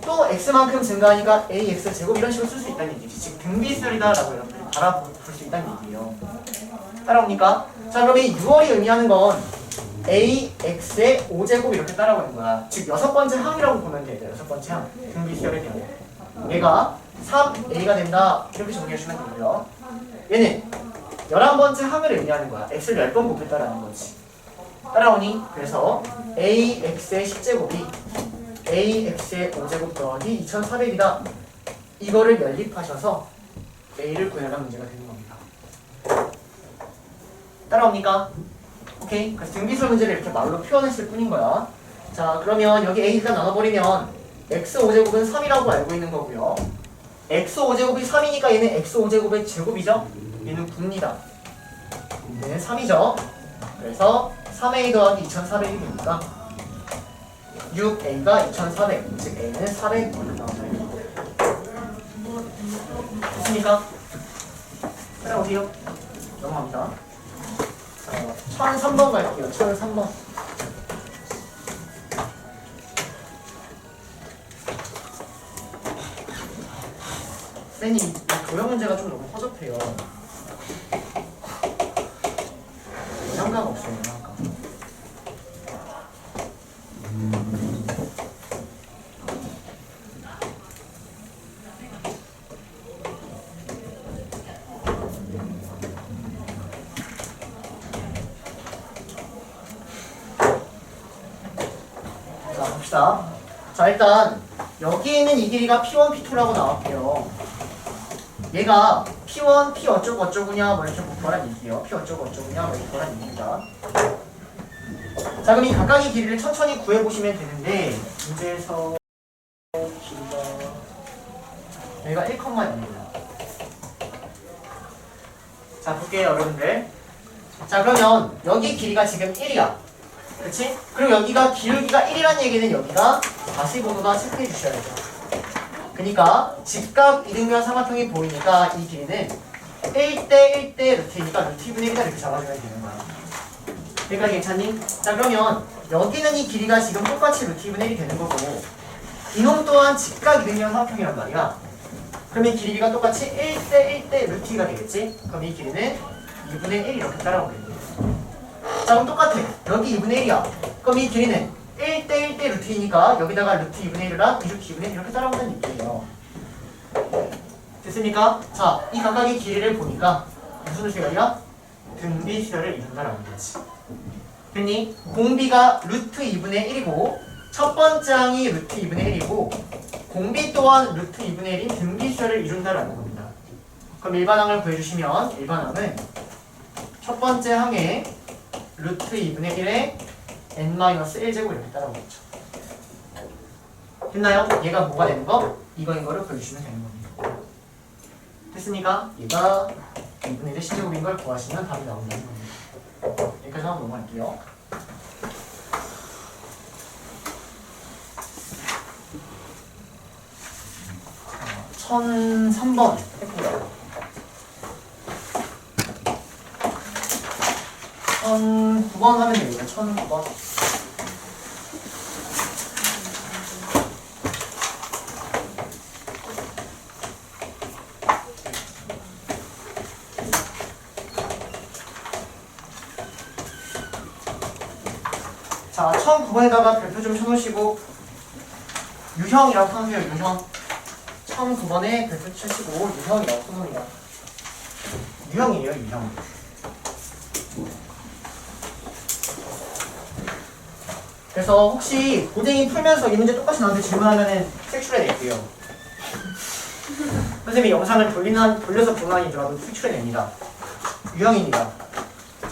또 X만큼 증가하니까 AX 제곱 이런 식으로 쓸 수 있다는 얘기지. 즉 등비수열이다라고 이렇게 알아볼 수 있다는 얘기예요. 따라옵니까? 자 그럼 이 6월이 의미하는 건 AX의 5제곱 이렇게 따라오는 거야. 즉 6번째 항이라고 보면 돼. 6번째 항 등비수열에 대한 얘가 3A가 된다 이렇게 정리해주면 되고요. 얘는 11번째 항을 의미하는 거야. X를 10번 곱했다라는 거지. 따라오니? 그래서 AX의 10제곱이 AX의 5제곱 더하기 2400이다. 이거를 연립하셔서 A를 구해라는 문제가 되는 겁니다. 따라옵니까? 오케이? 그래서 등비수열 문제를 이렇게 말로 표현했을 뿐인 거야. 자 그러면 여기 A 일단 나눠버리면 X5제곱은 3이라고 알고 있는 거고요. X5제곱이 3이니까 얘는 X5제곱의 제곱이죠? 얘는 9입니다. 얘는 3이죠? 그래서 3A 더하기 2400이 되니까 6A가 2400, 즉 A는 400 나와요. 됐습니까? 따라오세요. 넘어갑니다. 자, 1003번 갈게요. 1003번. 쌤이 도형 문제가 좀 너무 허접해요. 예상가가 없어요. 예상가. 자, 봅시다. 자, 일단 여기 있는 이 길이가 P1, P2라고 나왔고요. 얘가 P1, P 어쩌고 어쩌구냐 뭐 이렇게 보란 얘기예요. P 어쩌고 어쩌구냐 뭐 이렇게 보란 얘기입니다. 자, 그럼 이 각각의 길이를 천천히 구해보시면 되는데 문제에서 길이가 여기가 1,0입니다. 자, 볼게요 여러분들. 자, 그러면 여기 길이가 지금 1이야. 그렇지? 그리고 여기가 기울기가 1이라는 얘기는 여기가 45도다 체크해 주셔야 되죠. 그러니까 직각 이등변 삼각형이 보이니까 이 길이는 1대 1대 루트이니까 루트 2분의 1이다 이렇게 잡아주면 되는 거야. 그러니까 괜찮니? 자, 그러면 여기는 이 길이가 지금 똑같이 루트 2분의 1이 되는 거고 이놈 또한 직각 이등변 삼각형이란 말이야. 그러면 길이가 똑같이 1대 1대 루트 2가 되겠지? 그럼 이 길이는 2분의 1 이렇게 따라오겠네. 자, 그럼 똑같아. 여기 2분의 1이야. 그럼 이 길이는 1대 1대 루트 2니까 여기다가 루트 2분의 1이랑 루트 2분의 1 이렇게 따라오는 얘기예요. 됐습니까? 자, 이 각각의 길이를 보니까 무슨 수열이야? 등비 수열을 이룬다라는 거지. 됐니? 공비가 루트 2분의 1이고 첫 번째 항이 루트 2분의 1이고 공비 또한 루트 2분의 1인 등비 수열을 이룬다라는 겁니다. 그럼 일반항을 구해주시면 일반항은 첫 번째 항에 루트 2분의 1에 n-1제곱 이렇게 따라오겠죠. 됐나요? 얘가 뭐가 되는 거? 이거인 거를 보여주시면 되는 겁니다. 됐습니까? 얘가 2분의 1의 10제곱인 걸 구하시면 답이 나온다는 겁니다. 여기까지 한번 넘어갈게요. 자, 1003번 해볼게요. 1009번 하면 됩니다. 1009번. 자, 1009번에다가 별표 좀 쳐놓으시고 유형이라고 써주세요. 유형. 1009번에 별표 치시고 유형이라고 써놓습니다. 유형이에요. 유형. 그래서 혹시 고등이 풀면서 이 문제 똑같이 나한테 질문하면은 색출해 낼게요. 선생님이 영상을 돌려서 보는 아니더라도 색출해 냅니다. 유형입니다.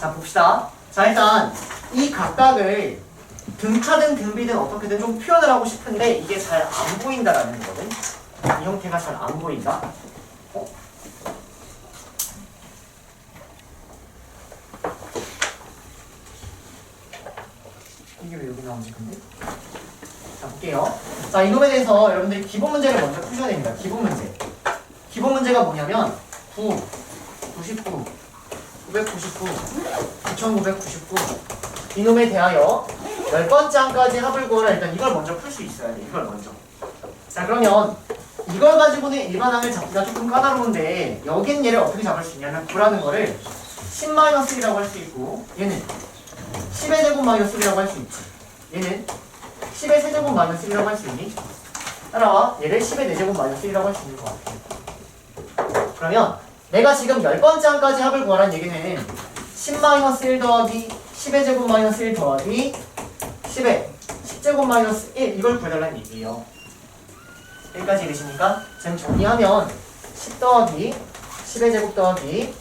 자, 봅시다. 자, 일단 이 각각을 등차든 등비든 어떻게든 좀 표현을 하고 싶은데 이게 잘 안 보인다라는 거거든. 이 형태가 잘 안 보인다. 이게 왜 여기 나오지 근데? 자, 볼게요. 자, 이놈에 대해서 여러분들이 기본 문제를 먼저 푸셔야 됩니다. 기본 문제. 기본 문제가 뭐냐면 9, 99, 999, 9999 이놈에 대하여 10번째 항까지 합을 구하라. 일단 이걸 먼저 풀 수 있어야 돼. 이걸 먼저. 자, 그러면 이걸 가지고는 일반항을 잡기가 조금 까다로운데 여긴 얘를 어떻게 잡을 수 있냐면 9라는 거를 10-1이라고 할 수 있고 얘는 10의 제곱 마이너스 1이라고 할 수 있지. 얘는 10의 세제곱 마이너스 1이라고 할 수 있니? 따라와. 얘를 10의 4제곱 마이너스 1이라고 할 수 있는 것 같아. 그러면 내가 지금 10번째 항까지 합을 구하라는 얘기는 10-1 더하기 10의 제곱 마이너스 1 더하기 10의 10제곱 마이너스 1 이걸 구해달라는 얘기예요. 여기까지 이해되십니까? 지금 정리하면 10 더하기 10의 제곱 더하기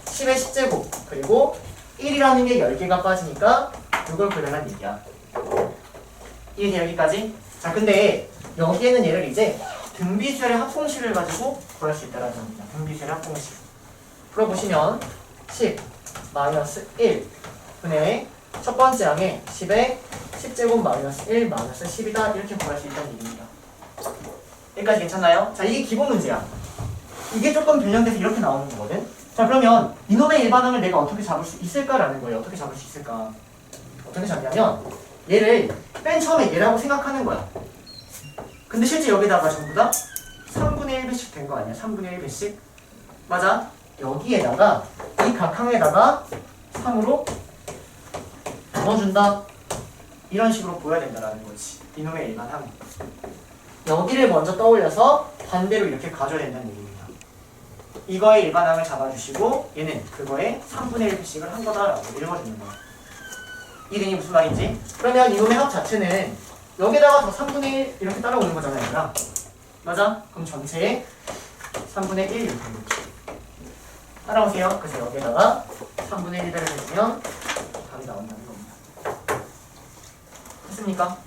10의 10제곱 그리고 1이라는 게 10개가 빠지니까 이걸 구해달라는 얘기야. 이해돼 여기까지? 자, 근데 여기에는 얘를 이제 등비수열의 합공식을 가지고 구할 수 있다는 겁니다. 등비수열의 합공식. 풀어보시면 10 마이너스 1 분의 첫 번째 항에 10의 10제곱 마이너스 1 마이너스 10이다 이렇게 구할 수 있다는 얘기입니다. 여기까지 괜찮나요? 자, 이게 기본 문제야. 이게 조금 변형돼서 이렇게 나오는 거거든. 자, 그러면 이놈의 일반항을 내가 어떻게 잡을 수 있을까라는 거예요. 어떻게 잡을 수 있을까? 어떻게 잡냐면 얘를 맨 처음에 얘라고 생각하는 거야. 근데 실제 여기다가 전부 다 3분의 1배씩 된 거 아니야? 3분의 1배씩? 맞아? 여기에다가 이 각항에다가 3으로 나눠준다 이런 식으로 보여야 된다라는 거지. 이놈의 일반항. 여기를 먼저 떠올려서 반대로 이렇게 가져야 된다는 얘기입니다. 이거의 일반항을 잡아주시고 얘는 그거의 3분의 1씩을 한 거다라고 읽어주는 거야. 이등이 무슨 말인지? 그러면 이놈의 합 자체는 여기다가 더 3분의 1 이렇게 따라오는 거잖아요, 얘들아. 맞아? 그럼 전체에 3분의 1 이렇게 놓지. 따라오세요. 그래서 여기다가 3분의 1배를 해주면 답이 나온다는 겁니다. 됐습니까?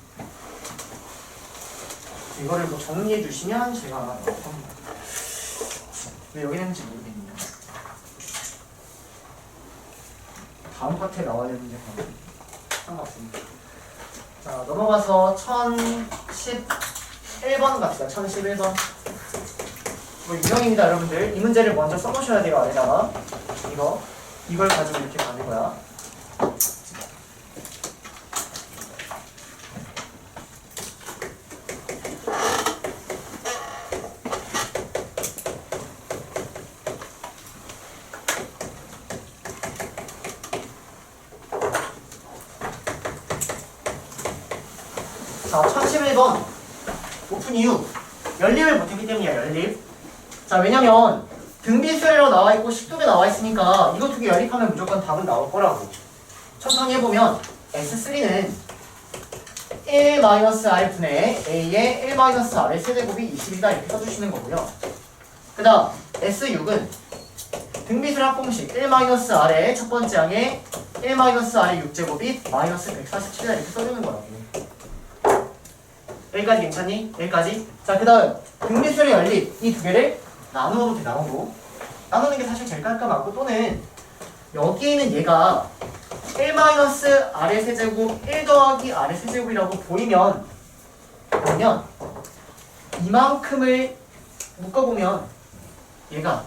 이거를 뭐 정리해 주시면 제가 왜 여기 있는지 모르겠네요. 다음 파트에 나와야 되는데 상관없습니다. 자, 넘어가서 1011번 갑시다. 1011번. 뭐 유형입니다, 여러분들. 이 문제를 먼저 써놓으셔야 돼요, 아래다가. 이걸 가지고 이렇게 가는 거야. 자, 1011번. 오픈 이유. 연립을 못했기 때문이야, 연립. 자, 왜냐면 등비수열이라고 나와있고 식도에 나와있으니까 이거 두 개 연립하면 무조건 답은 나올 거라고. 천천히 해보면 S3는 1-R 분의 A의 1-R의 세제곱이 20이다 이렇게 써주시는 거고요. 그 다음 S6은 등비수열 합공식 1-R의 첫 번째 항에 1-R의 6제곱이 마이너스 147이다 이렇게 써주는 거라고. 여기까지 괜찮니? 여기까지? 자, 그 다음 등비수열의 연립 이 두 개를 나누어도 돼. 나누는 게 사실 제일 깔끔하고, 또는 여기 있는 얘가 1-R의 세제곱 1 더하기 R의 세제곱이라고 보이면, 그러면 이만큼을 묶어보면 얘가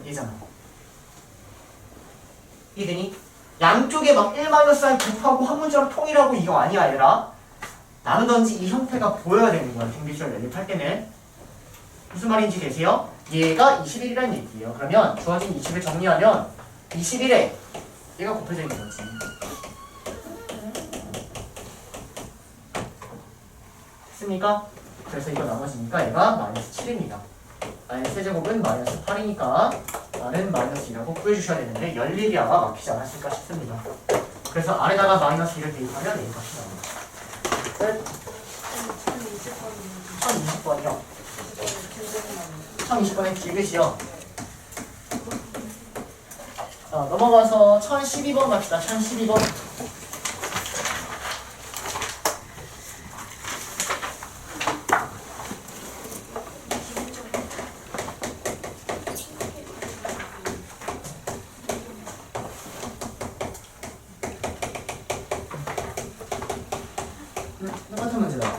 얘잖아. 이해되니? 양쪽에 막 1-R 곱하고 한 문자로 통일하고 이거 아니야, 얘들아. 나누던지 이 형태가 보여야 되는 거야, 등비수열 연립할 때는. 무슨 말인지 되세요? 얘가 21이라는 얘기예요. 그러면 주어진 20을 정리하면 21에 얘가 곱해져 있는 거지. 됐습니까? 그래서 이거 나머지니까 얘가 마이너스 7입니다. R의 세제곱은 마이너스 8이니까 R은 마이너스 2라고 구해주셔야 되는데 연립이 아마 막히지 않았을까 싶습니다. 그래서 R에다가 마이너스 2를 대입하면 얘 값이 나옵니다. 끝. 1020번이요. 1020번에 디귿이요. 자, 넘어가서 1012번 갑시다. 1012번. 똑같은 문제다.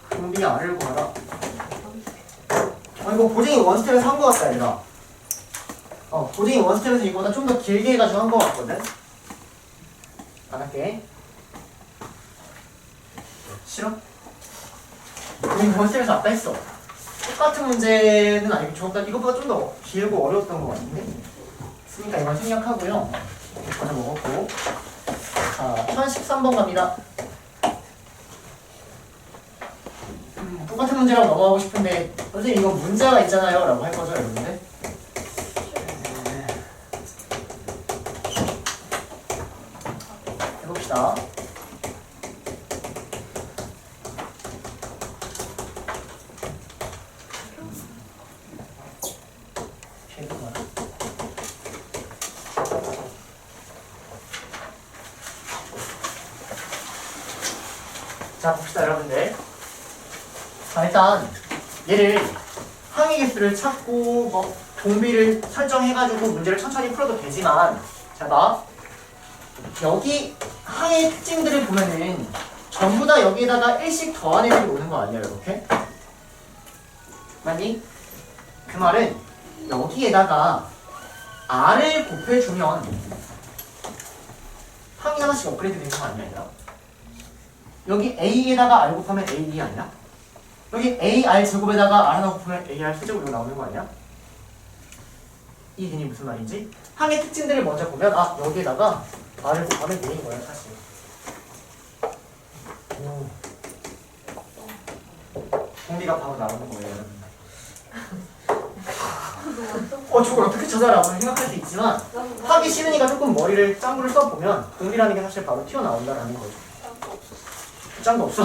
등비 R을 구하라. 이거 고쟁이 원스텝에서 한 거 같다, 얘들아. 고쟁이 원스텝에서 이거보다 좀 더 길게 해가지고 한 거 같거든? 안 할게. 싫어? 고쟁이 원스텝에서 아까 했어. 똑같은 문제는 아니고 저보다 이거보다 좀 더 길고 어려웠던 거 같은데? 그러니까 이건 생략하고요. 이렇게 먹었고. 자, 1013번 갑니다. 똑같은 문제라고 넘어가고 싶은데 선생님 이거 문제가 있잖아요 라고 할 거죠, 여러분들? 해봅시다. 자, 봅시다, 여러분들. 자, 일단 얘를 항의 개수를 찾고 뭐 동비를 설정해가지고 문제를 천천히 풀어도 되지만, 자, 봐. 여기 항의 특징들을 보면은 전부 다 여기에다가 1씩 더한 애들이 오는 거 아니야, 이렇게? 맞니? 그 말은 여기에다가 R을 곱해주면 항이 하나씩 업그레이드 되는 거 아니야, 얘들아? 여기 A에다가 R 곱하면 A2 아니야? 여기 AR 제곱에다가 R 하나 곱하면 AR 세제곱 이거 나오는 거 아니야? 이 딘이 무슨 말인지 항의 특징들을 먼저 보면 아 여기에다가 R을 곱하면 되는 거야 사실. 오. 공비가 바로 나오는 거예요. 저걸 어떻게 찾아라고 생각할 수 있지만 하기 싫으니까 조금 머리를 짱구를 써보면 공비라는 게 사실 바로 튀어나온다라는 거죠. 짱구 없어.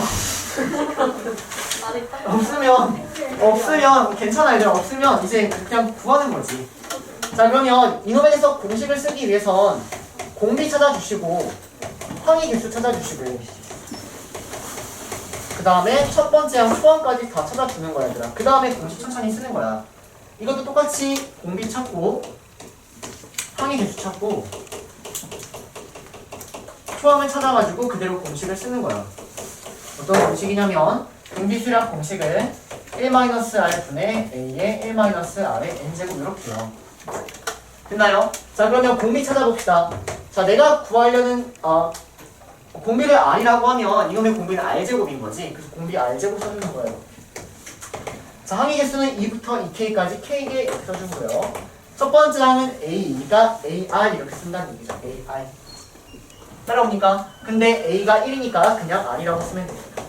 없으면 괜찮아 얘들아. 없으면 이제 그냥 구하는 거지. 자 그러면 이노벨에서 공식을 쓰기 위해선 공비 찾아주시고 항의 개수 찾아주시고 그 다음에 첫 번째 항 초항까지 다 찾아주는 거야 얘들아. 그 다음에 공식 천천히 쓰는 거야. 이것도 똑같이 공비 찾고 항의 개수 찾고 초항을 찾아가지고 그대로 공식을 쓰는 거야. 어떤 공식이냐면 공비수량 공식을 1-R 분의 A의 1-R의 N제곱 이렇게요. 됐나요? 자 그러면 공비 찾아봅시다. 자 내가 구하려는 공비를 R이라고 하면 이놈의 공비는 R제곱인 거지. 그래서 공비 R제곱 써주는 거예요. 자 항의 개수는 2부터 2K까지 K에 이렇게 써주고요. 첫 번째 항은 A니까 AR 이렇게 쓴다는 얘기죠. AR 따라옵니까? 근데 A가 1이니까 그냥 R이라고 쓰면 됩니다.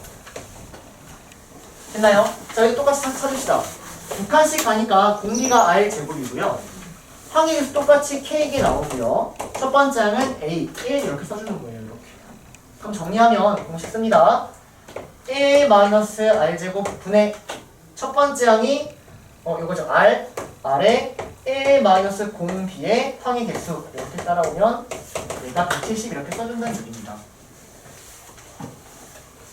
됐나요? 자 여기 똑같이 찾읍시다. 두 칸씩 가니까 공비가 R제곱이고요. 항의 개수 똑같이 K에 나오고요. 첫 번째 항은 A 1 이렇게 써주는 거예요. 이렇게. 그럼 정리하면 공식 씁니다. 1-R제곱 분의 첫 번째 항이 이거죠. R에 1-공B의 항의 개수 이렇게 따라오면 얘가 170 이렇게 써준다는 얘기입니다.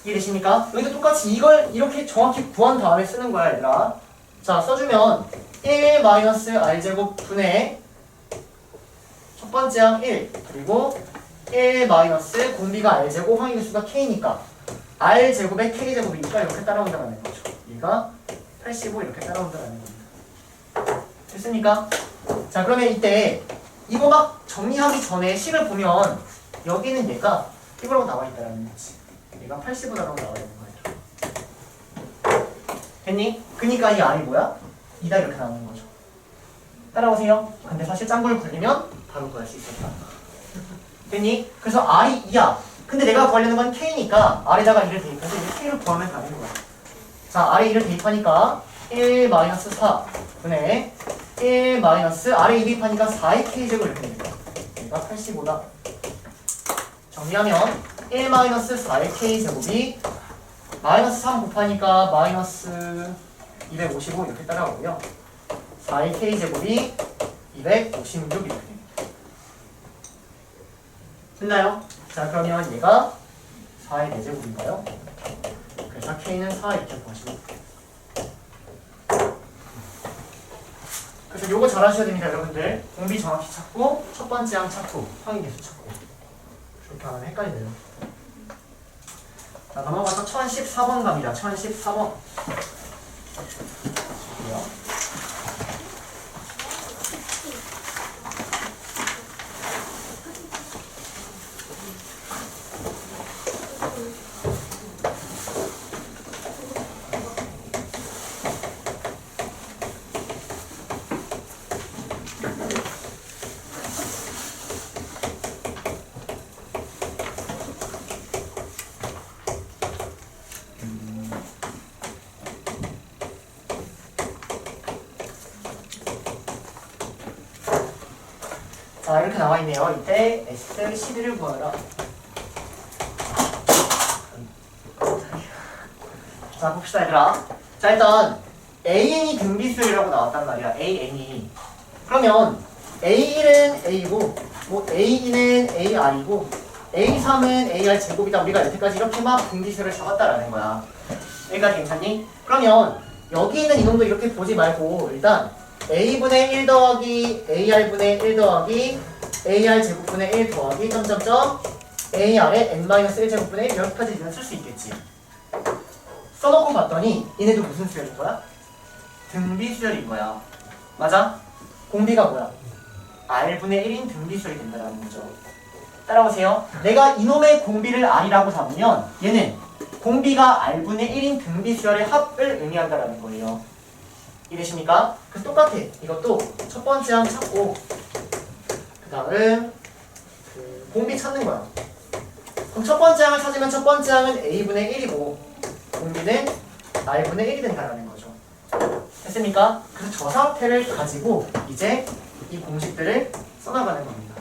이해되십니까? 여기도 똑같이 이걸 이렇게 정확히 구한 다음에 쓰는 거야 얘들아. 자 써주면 1-R제곱 분의 첫 번째 항 1 그리고 1-공비가 R제곱 항의 개수가 K니까 R제곱에 K제곱이니까 이렇게 따라온다는 거죠. 얘가 85 이렇게 따라온다는 겁니다. 됐습니까? 자 그러면 이때 이거 막 정리하기 전에 식을 보면 여기는 얘가 이거라고 나와 있다는 거지. 얘가 85라고 나와 있는 거예요. 됐니? 그니까 이 R이 뭐야? 2다 이렇게 나오는 거죠. 따라오세요. 근데 사실 짱구를 굴리면 바로 구할 수 있었다. 됐니? 그래서 R이 2야. 근데 내가 구하려는 건 K니까 R에다가 1을 대입해서 이 K를 구하면 되는 거야. 자, R에 1을 대입하니까 1-4 분의 1-R에 2 대입하니까 4의 K제곱 이렇게 됩니다. 얘가 85다. 정리하면 1-4의 K제곱이 -3 곱하니까 -255 이렇게 따라오고요. 4의 K제곱이 256 이렇게 됩니다. 됐나요? 자 그러면 얘가 4의 4제곱인가요? 그래서 K는 4 이렇게 구하시면 돼요. 그래서 요거 잘 하셔야 됩니다 여러분들. 공비 정확히 찾고 첫 번째 항 찾고 항의 개수 찾고 그렇게 하면 헷갈리네요. 자 넘어가서 1014번 갑니다. 1014번 자 이렇게 나와있네요. 이때 S11을 구하라. 자 봅시다 얘들아. 자 일단 AN이 등비수열이라고 나왔단 말이야. AN이. 그러면 A1은 A고 뭐 A2는 AR이고 A3은 AR 제곱이다. 우리가 여태까지 이렇게 막 등비수열을 잡았다라는 거야. 여기까지 괜찮니? 그러면 여기 있는 이놈도 이렇게 보지 말고 일단 A분의 1 더하기 AR분의 1 더하기 AR 제곱분의 1 더하기 점점점 AR의 N-1 제곱분의 1 여기까지 이제는 쓸 수 있겠지. 써놓고 봤더니 얘네도 무슨 수열인 거야? 등비 수열인 거야. 맞아? 공비가 뭐야? R분의 1인 등비 수열이 된다는 거죠. 따라오세요. 내가 이놈의 공비를 R이라고 잡으면 얘는 공비가 R분의 1인 등비 수열의 합을 의미한다는 거예요. 이해되십니까? 그래서 똑같아. 이것도 첫 번째 항 찾고 그 다음 공비 찾는 거야. 그럼 첫 번째 항을 찾으면 첫 번째 항은 a분의 1이고 공비는 r분의 1이 된다라는 거죠. 됐습니까? 그래서 저 상태를 가지고 이제 이 공식들을 써나가는 겁니다.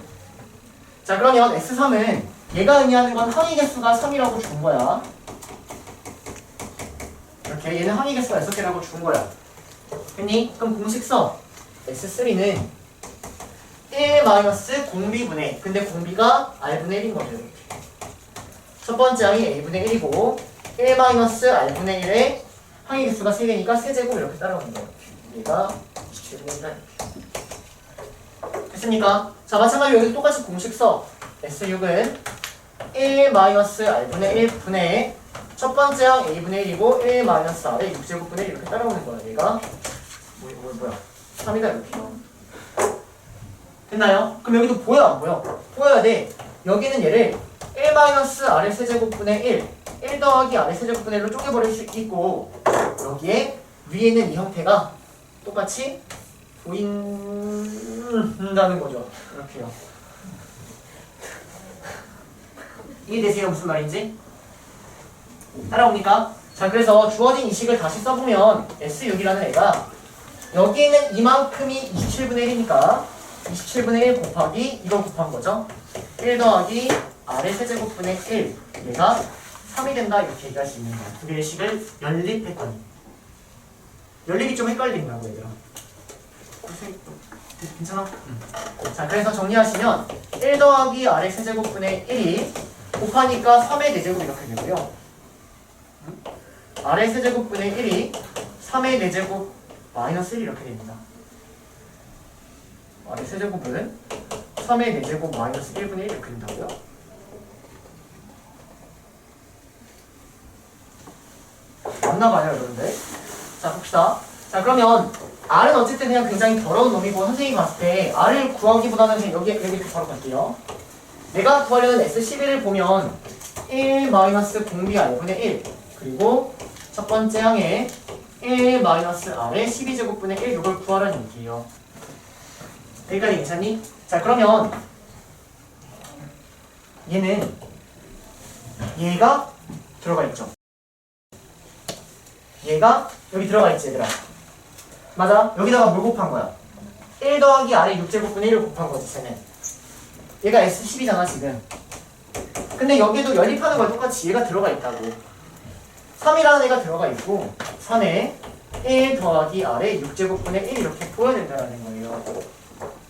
자, 그러면 S3은 얘가 의미하는 건 항의 개수가 3이라고 준 거야. 이렇게 얘는 항의 개수가 6개라고 준 거야. 됐니? 그럼 공식 써. S3는 1 마이너스 공비분의, 근데 공비가 r분의 1인 거죠. 이렇게. 첫 번째 항이 a분의 1이고 1 마이너스 r분의 1에 항의 개수가 3개니까 세제곱 이렇게 따라오는 거예요. 얘가 27분의 1이다. 됐습니까? 자, 마찬가지로 여기 똑같이 공식 써. S6은 1 마이너스 r분의 1 분의 첫 번째 항 a분의 1이고 1 마이너스 r의 6제곱분의 1 이렇게 따라오는 거야. 얘가 뭐야? 3이다 이렇게. 됐나요? 그럼 여기도 보여 안 보여? 보여야 돼. 여기는 얘를 1 마이너스 r의 세제곱분의 1 더하기 r의 세제곱분의 1로 쪼개버릴 수 있고 여기에 위에 있는 이 형태가 똑같이 보인다는 거죠. 이렇게요. 이해되세요? 무슨 말인지? 따라옵니까? 자, 그래서 주어진 이 식을 다시 써보면 S6이라는 애가 여기 있는 이만큼이 27분의 1이니까 27분의 1 곱하기 이걸 곱한 거죠. 1 더하기 r의 세제곱분의 1 얘가 3이 된다 이렇게 얘기할 수 있는 거야. 두 개의 식을 연립했더니 연립이 좀 헷갈린다고 얘들아. 괜찮아? 자, 그래서 정리하시면 1 더하기 r의 세제곱분의 1이 곱하니까 3의 4제곱 이렇게 되고요. r의 세제곱분의 1이 3의 4제곱 마이너스 1 이렇게 됩니다. r의 세제곱은 3의 4제곱 마이너스 1분의 1 이렇게 된다고요? 맞나봐요, 여러분들. 자, 봅시다. 자, 그러면 r은 어쨌든 그냥 굉장히 더러운 놈이고 선생님이 봤을 때 r을 구하기보다는 그냥 여기 바로 갈게요. 내가 구하려는 S11을 보면 1 마이너스 공비 r분의 1 그리고 첫 번째 항에 1 마이너스 r의 12제곱분의 1 이걸 구하라는 얘기예요. 여기까지 괜찮니? 자, 그러면 얘가 들어가 있죠. 얘가 여기 들어가 있지 얘들아. 맞아? 여기다가 뭘 곱한 거야? 1 더하기 r의 6제곱분의 1을 곱한 거지 쟤는. 얘가 S10이잖아 지금. 근데 여기도 연립하는 거랑 똑같이 얘가 들어가 있다고. 3이라는 애가 들어가 있고 3에 1 더하기 r의 6제곱분의 1 이렇게 보여야 된다는 거예요.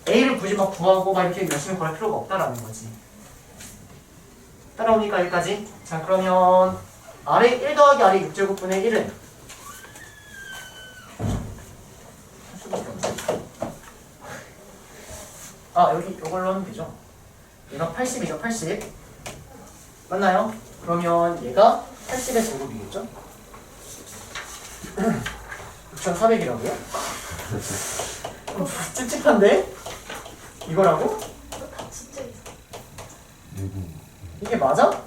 a를 굳이 막 구하고 막 이렇게 열심히 구할 필요가 없다라는 거지. 따라오니까 여기까지? 자, 그러면 r의 1 더하기 r의 6제곱분의 1은 여기 이걸로 하면 되죠. 얘가 80이죠, 80. 맞나요? 그러면 얘가 80의 제곱이겠죠? 6,400이라고요? 찝찝한데? 이거라고? 진짜 있어. 이게 맞아?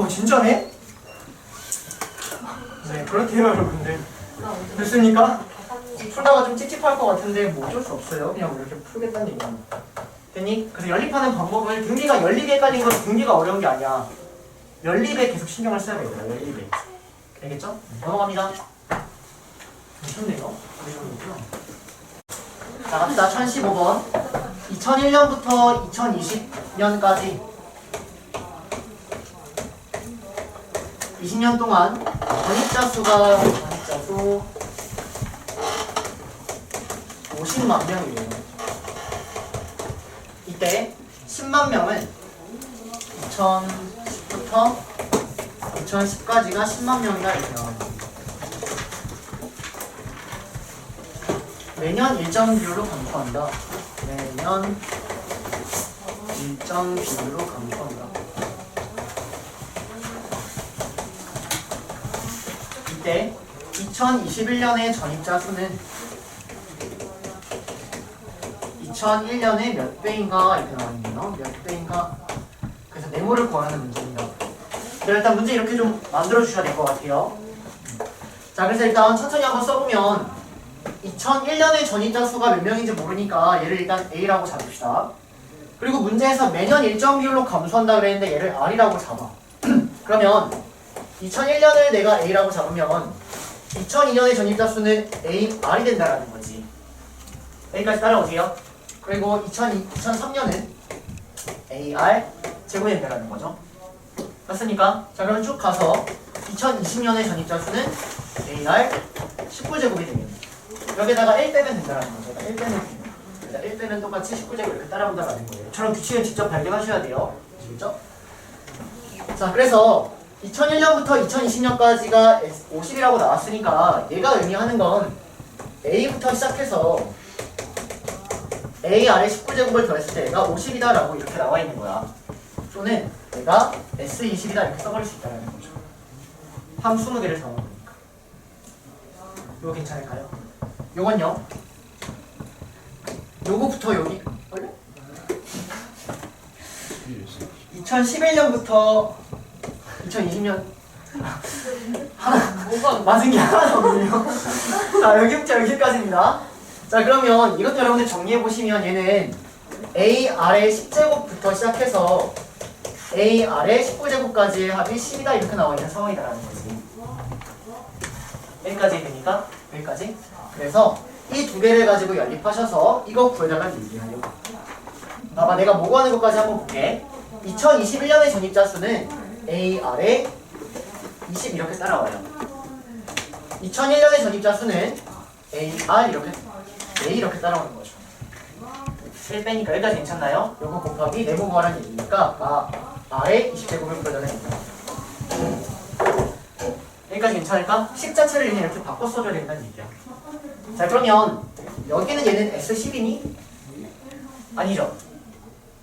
진짜네? 네, 그렇대요, 여러분들. 됐습니까? 풀다가 좀 찝찝할 것 같은데 뭐 어쩔 수 없어요. 그냥 이렇게 풀겠다는 얘기입니다. 됐니? 그래서 연립하는 방법을 등비가 연립이 헷갈린 건 등비가 어려운 게 아니야. 연립에 계속 신경을 써야 되더라. 연립에. 알겠죠? 넘어갑니다. 괜찮네요. 자, 갑시다. 1015번. 2001년부터 2020년까지 20년 동안 전입자 수 50만 명이에요. 이때 10만 명은 2010부터 2010까지가 10만 명이다 이렇게 나옵니다. 매년 일정 비율로 감소한다. 매년 일정 비율로 감소한다. 이때 2021년의 전입자 수는 2001년에 몇 배인가 이렇게 나와있네요. 몇 배인가. 그래서 네모를 구하는 문제입니다. 일단 문제 이렇게 좀 만들어 주셔야 될 것 같아요. 자, 그래서 일단 천천히 한번 써보면 2001년에 전입자 수가 몇 명인지 모르니까 얘를 일단 A라고 잡읍시다. 그리고 문제에서 매년 일정 비율로 감소한다 그랬는데 얘를 R이라고 잡아. 그러면 2001년을 내가 A라고 잡으면 2002년의 전입자 수는 R이 된다라는 거지. 여기까지 따라오세요. 그리고 2003년은 AR 제곱이 된다라는 거죠. 맞습니까? 자, 그럼 쭉 가서 2020년의 전입자 수는 AR 19제곱이 됩니다. 여기다가 1 빼면 된다라는 거죠. 1 빼면 됩니다. 1 빼면 똑같이 19제곱 이렇게 따라온다라는 거예요. 저런 규칙을 직접 발견하셔야 돼요. 아시겠죠? 자, 그래서 2001년부터 2020년까지가 50이라고 나왔으니까 얘가 의미하는 건 A부터 시작해서 A 아래 19제곱을 더했을 때 얘가 50이다 라고 이렇게 나와 있는 거야. 또는 얘가 S20이다 이렇게 써버릴 수 있다는 거죠. 함 20개를 정한 거니까. 이거 괜찮을까요? 요건요. 요거부터 여기 2011년부터 2020년 뭐가 맞은 게 하나도 없네요. 자, 여기부터 여기까지입니다. 자, 그러면 이것도 여러분들 정리해보시면 얘는 A 아래 10제곱부터 시작해서 A 아래 19제곱까지의 합이 10이다 이렇게 나와 있는 상황이다라는 거지. 여기까지 되니까 여기까지. 그래서 이 두 개를 가지고 연립하셔서 이거 구해달라는 얘기하려고. 봐봐, 내가 뭐 구하는 것까지 한번 볼게. 2021년의 전입자 수는 A 아래 20 이렇게 따라와요. 2001년의 전입자 수는 AR 이렇게 따라오는 거죠. 1 빼니까 여기까지 괜찮나요? 요거 곱하기 네모 구하라는 얘기니까 R에 20제곱을 구해달라는 얘기입니다. 여기까지 괜찮을까? 식 자체를 그냥 이렇게 바꿔 써줘야 된다는 얘기야. 자, 그러면 여기는 얘는 S10이니? 아니죠.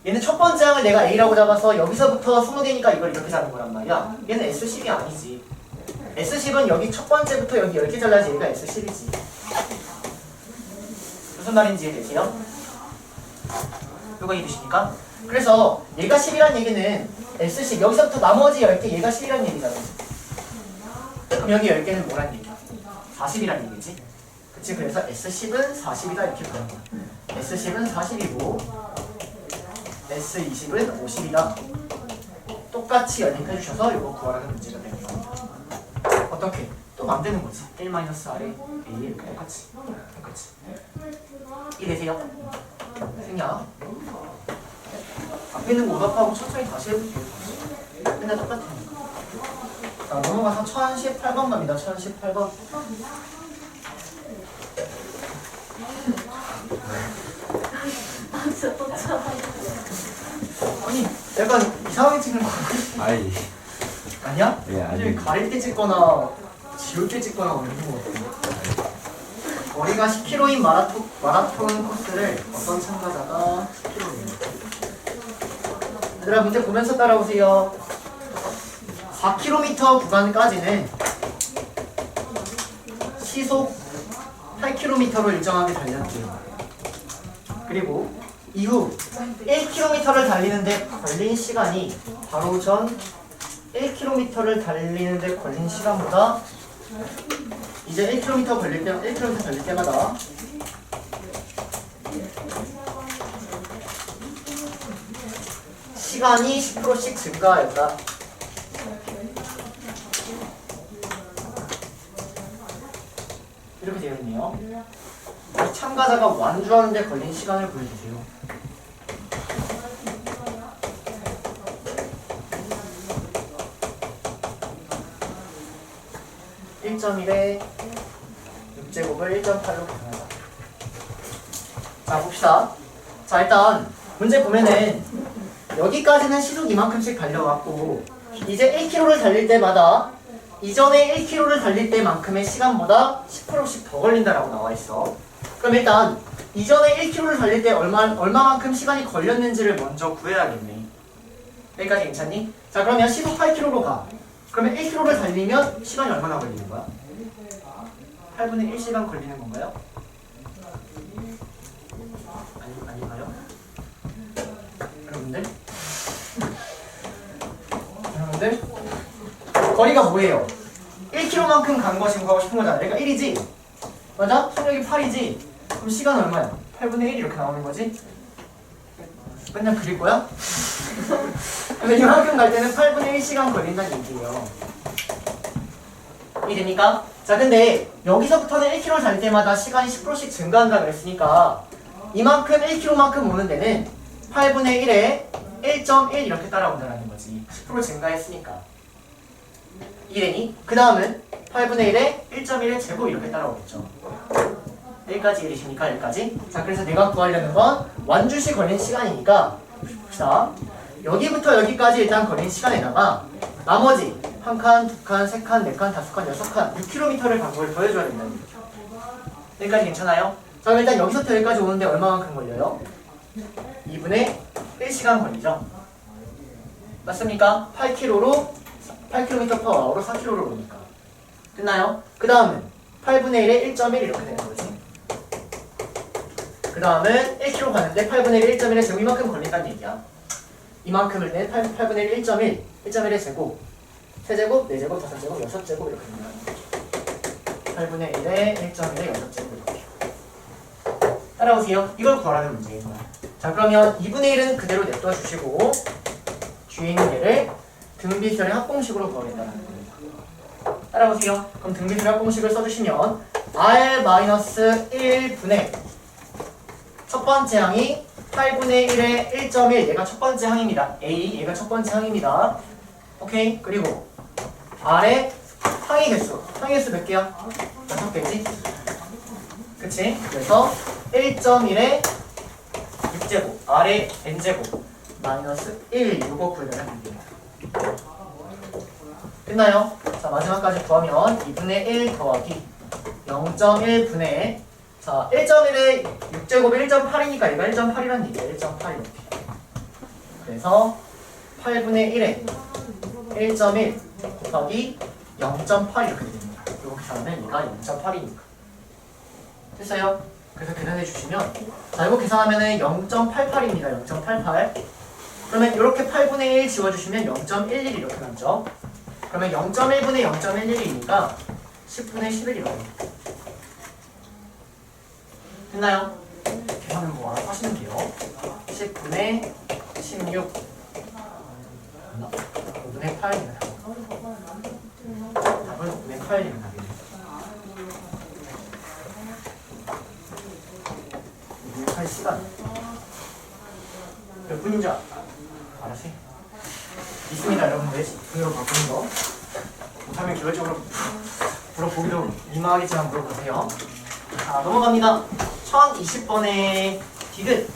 얘는 첫 번째 항을 내가 A라고 잡아서 여기서부터 20개니까 이걸 이렇게 잡은 거란 말이야. 얘는 S10이 아니지. S10은 여기 첫 번째부터 여기 10개 잘라야지 얘가 S10이지. 무슨 말인지 이해되세요? 이거 이해되십니까? 그래서 얘가 10이란 얘기는 S10 여기서부터 나머지 10개 얘가 10이란 얘기잖아. 그럼 여기 10개는 뭐란 얘기야? 40이란 얘기지. 그치? 그래서 S10은 40이다 이렇게 보는 거야. S10은 40이고 S20은 50이다. 똑같이 연립해 주셔서 이거 구하라는 문제가 되는 겁니다. 어떻게? 또 만드는 거지. 1-R에 A 이렇게 똑같이. 이해되세요? 생략. 앞에 있는 거 오답하고 천천히 다시 해볼게요. 맨날 똑같으니까. 자, 넘어가서 1018번 갑니다. 1018번. 진짜 또 참. 아니, 약간 이상하게 찍는 거 아이. 아니야? 예, 아니, 아니. 가릴 때 찍거나 지울 때 찍거나 뭐 이런 거 같은데. 거리가 10km인 마라톤 코스를 어떤 참가자가 10km입니다. 얘들아, 문제 보면서 따라오세요. 4km 구간까지는 시속 8km로 일정하게 달렸대요. 그리고 이후 1km를 달리는데 걸린 시간이 바로 전 1km를 달리는데 걸린 시간보다 이제 1km 달릴 때마다 시간이 10%씩 증가하였다. 이렇게 되어 있네요. 참가자가 완주하는데 걸린 시간을 보여주세요. (1.1에) 6제곱을 1.8로 계산하자. 자, 봅시다. 자, 일단 문제 보면은 여기까지는 시속 이만큼씩 달려왔고 이제 1km를 달릴 때마다 이전에 1km를 달릴 때만큼의 시간보다 10%씩 더 걸린다라고 나와 있어. 그럼 일단 이전에 1km를 달릴 때 얼마만큼 시간이 걸렸는지를 먼저 구해야겠네. 여기까지 괜찮니? 자, 그러면 시속 8km로 가. 그러면 1km를 달리면 시간이 얼마나 걸리는 거야? 8분의 1시간 걸리는 건가요? 아닌가요? 여러분들? 거리가 뭐예요? 1km만큼 간 것이 구하고 싶은 거잖아. 그러니까 1이지? 맞아? 속력이 8이지? 그럼 시간은 얼마야? 8분의 1 이렇게 나오는 거지? 맨날 그릴 거야? 그래서 이만큼 갈 때는 8분의 1시간 걸린다는 얘기예요. 이해됩니까? 자, 근데 여기서부터는 1km 달 때마다 시간이 10%씩 증가한다 그랬으니까 이만큼 1km만큼 오는 데는 8분의 1에 1.1 이렇게 따라온다는 거지. 10% 증가했으니까. 이해되니? 그 다음은 8분의 1에 1.1의 제곱 이렇게 따라오겠죠. 여기까지 이해되십니까? 여기까지? 자, 그래서 내가 구하려는 건 완주시 걸린 시간이니까 봅시다. 여기부터 여기까지 일단 걸린 시간에다가 나머지 한 칸, 두 칸, 세 칸, 네 칸, 다섯 칸, 여섯 칸, 6km를 간 걸 더해줘야 된다는 얘기죠. 여기까지 괜찮아요? 자, 그럼 일단 여기서부터 여기까지 오는데 얼마만큼 걸려요? 2분의 1시간 걸리죠? 맞습니까? 8km/h로 4km를 오니까. 됐나요? 그 다음은 8분의 1에 1.1 이렇게 되는 거지. 그 다음은 1km 가는데 8분의 1, 1.1의 제곱 이만큼 걸린다는 얘기야. 이만큼을 내 8분의 1, 1.1, 1.1의 제곱, 세제곱, 네제곱, 다섯제곱, 여섯제곱 이렇게 된다는 거죠. 8분의 1에 1.1의 여섯제곱 이렇게. 따라오세요. 이걸 구하라는 문제인 거야. 자, 그러면 2분의 1은 그대로 냅둬 주시고 뒤에 있는 얘를 등비설의 합공식으로 구하겠다는 겁니다. 따라오세요. 그럼 등비설의 합공식을 써주시면 R-1분의 첫 번째 항이 8분의 1에 1.1 얘가 첫 번째 항입니다. A 얘가 첫 번째 항입니다. 오케이. 그리고 R의 항의 개수 몇 개야? 6개지? 그치? 그래서 1.1의 6제곱 R의 n제곱 마이너스 1 요거 구해달라는 얘기입니다. 끝나요? 자, 마지막까지 구하면 2분의 1 더하기 0.1분의 자, 1.1에 6제곱이 1.8이니까 얘가 1.8이라는 얘기야. 1.8 이렇게. 그래서 8분의 1에 1.1 곱하기 0.8 이렇게 됩니다. 이거 계산하면 얘가 0.8이니까. 됐어요? 그래서 계산해 주시면 자, 이거 계산하면 0.88입니다. 0.88. 그러면 이렇게 8분의 1 지워주시면 0.11 이렇게 남죠. 그러면 0.1분의 0.11이니까 10분의 11이라고. 됐나요? 계산은 뭐 알아서 하시면 돼요. 10분의 16 5분의 8이면 답은 5분의 8이면 답이에요. 5분의 8시간 몇 분인지 알아서 해. 있습니다 여러분들. 분으로 바꾸는 거 못하면 기본적으로 물어보기도 민망하겠지만 물어보세요. 자, 넘어갑니다. 1020번의 디귿.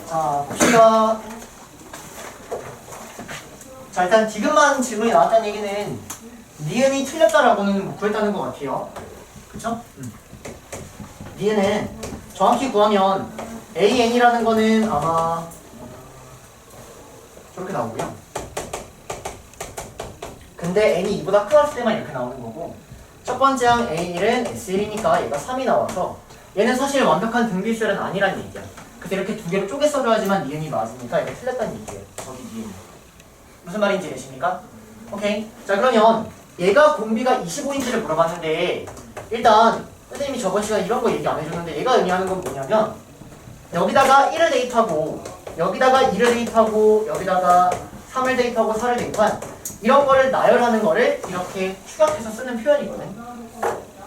자, 봅시다. 자, 일단 디귿만 질문이 나왔다는 얘기는 니은이 틀렸다라고는 구했다는 것 같아요. 그쵸? 니은은 정확히 구하면 AN이라는 거는 아마 저렇게 나오고요. 근데 N이 2보다 크었을 때만 이렇게 나오는 거고 첫 번째 항 A1은 S1이니까 얘가 3이 나와서 얘는 사실 완벽한 등비수열은 아니란 얘기야. 그래서 이렇게 두 개로 쪼개 써줘야지만 니은이 맞으니까 이게 틀렸다는 얘기예요. 저기 니은. 무슨 말인지 되십니까? 오케이. 자, 그러면 얘가 공비가 25인지를 물어봤는데 일단 선생님이 저번 시간에 이런 거 얘기 안 해줬는데 얘가 의미하는 건 뭐냐면 여기다가 1을 대입하고 여기다가 2를 대입하고 여기다가 3을 대입하고 4를 대입한 이런 거를 나열하는 거를 이렇게 추격해서 쓰는 표현이거든.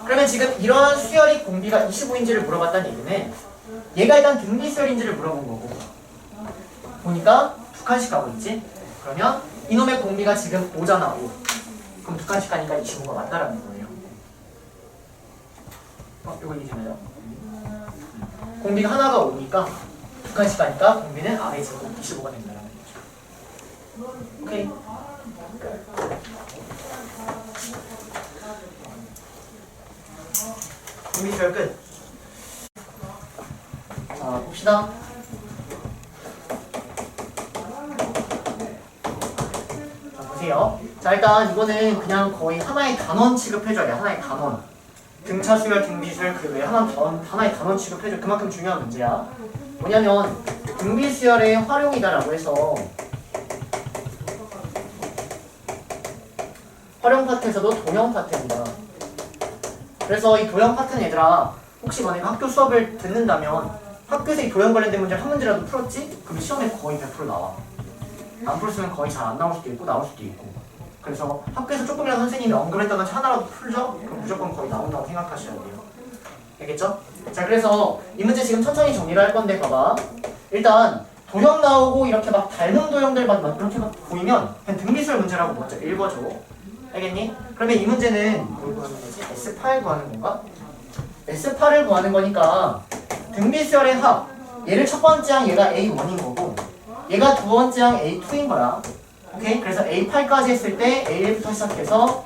그러면 지금 이런 수열이 공비가 25인지를 물어봤다는 얘기는 얘가 일단 등비수열인지를 물어본 거고 보니까 두 칸씩 가고 있지? 그러면 이놈의 공비가 지금 5잖아. 5. 그럼 두 칸씩 가니까 25가 맞다라는 거예요. 이거 이해되나요? 공비가 하나가 5니까 두 칸씩 가니까 공비는 R의 제곱 25가 된다라는 거죠. 오케이. 공비수열 끝. 자, 봅시다. 자, 보세요. 자, 일단 이거는 그냥 거의 하나의 단원 취급해줘야 돼. 하나의 단원. 등차 수열, 등비수열 그 외에 하나의 단원 취급해줘. 그만큼 중요한 문제야. 뭐냐면 등비수열의 활용이다라고 해서 활용 파트에서도 도형 파트입니다. 그래서 이 도형 파트는 얘들아 혹시 만약에 학교 수업을 듣는다면 학교에서 이 도형 관련된 문제를 한 문제라도 풀었지? 그럼 시험에 거의 100% 나와. 안 풀었으면 거의 잘 안 나올 수도 있고 나올 수도 있고. 그래서 학교에서 조금이라도 선생님이 언급했다든지 하나라도 풀죠? 그럼 무조건 거의 나온다고 생각하셔야 돼요. 알겠죠? 자, 그래서 이 문제 지금 천천히 정리를 할 건데 봐봐. 일단 도형 나오고 이렇게 막 닮은 도형들만 막 이렇게 막 보이면 그냥 등비수열 문제라고 먼저 읽어줘. 알겠니? 그러면 이 문제는 뭘 구하는 거지? S8 구하는 건가? S8을 구하는 거니까 등비수열의 합, 얘를 첫 번째 항 얘가 A1인 거고 얘가 두 번째 항 A2인 거야. 오케이? 그래서 A8까지 했을 때 A1부터 시작해서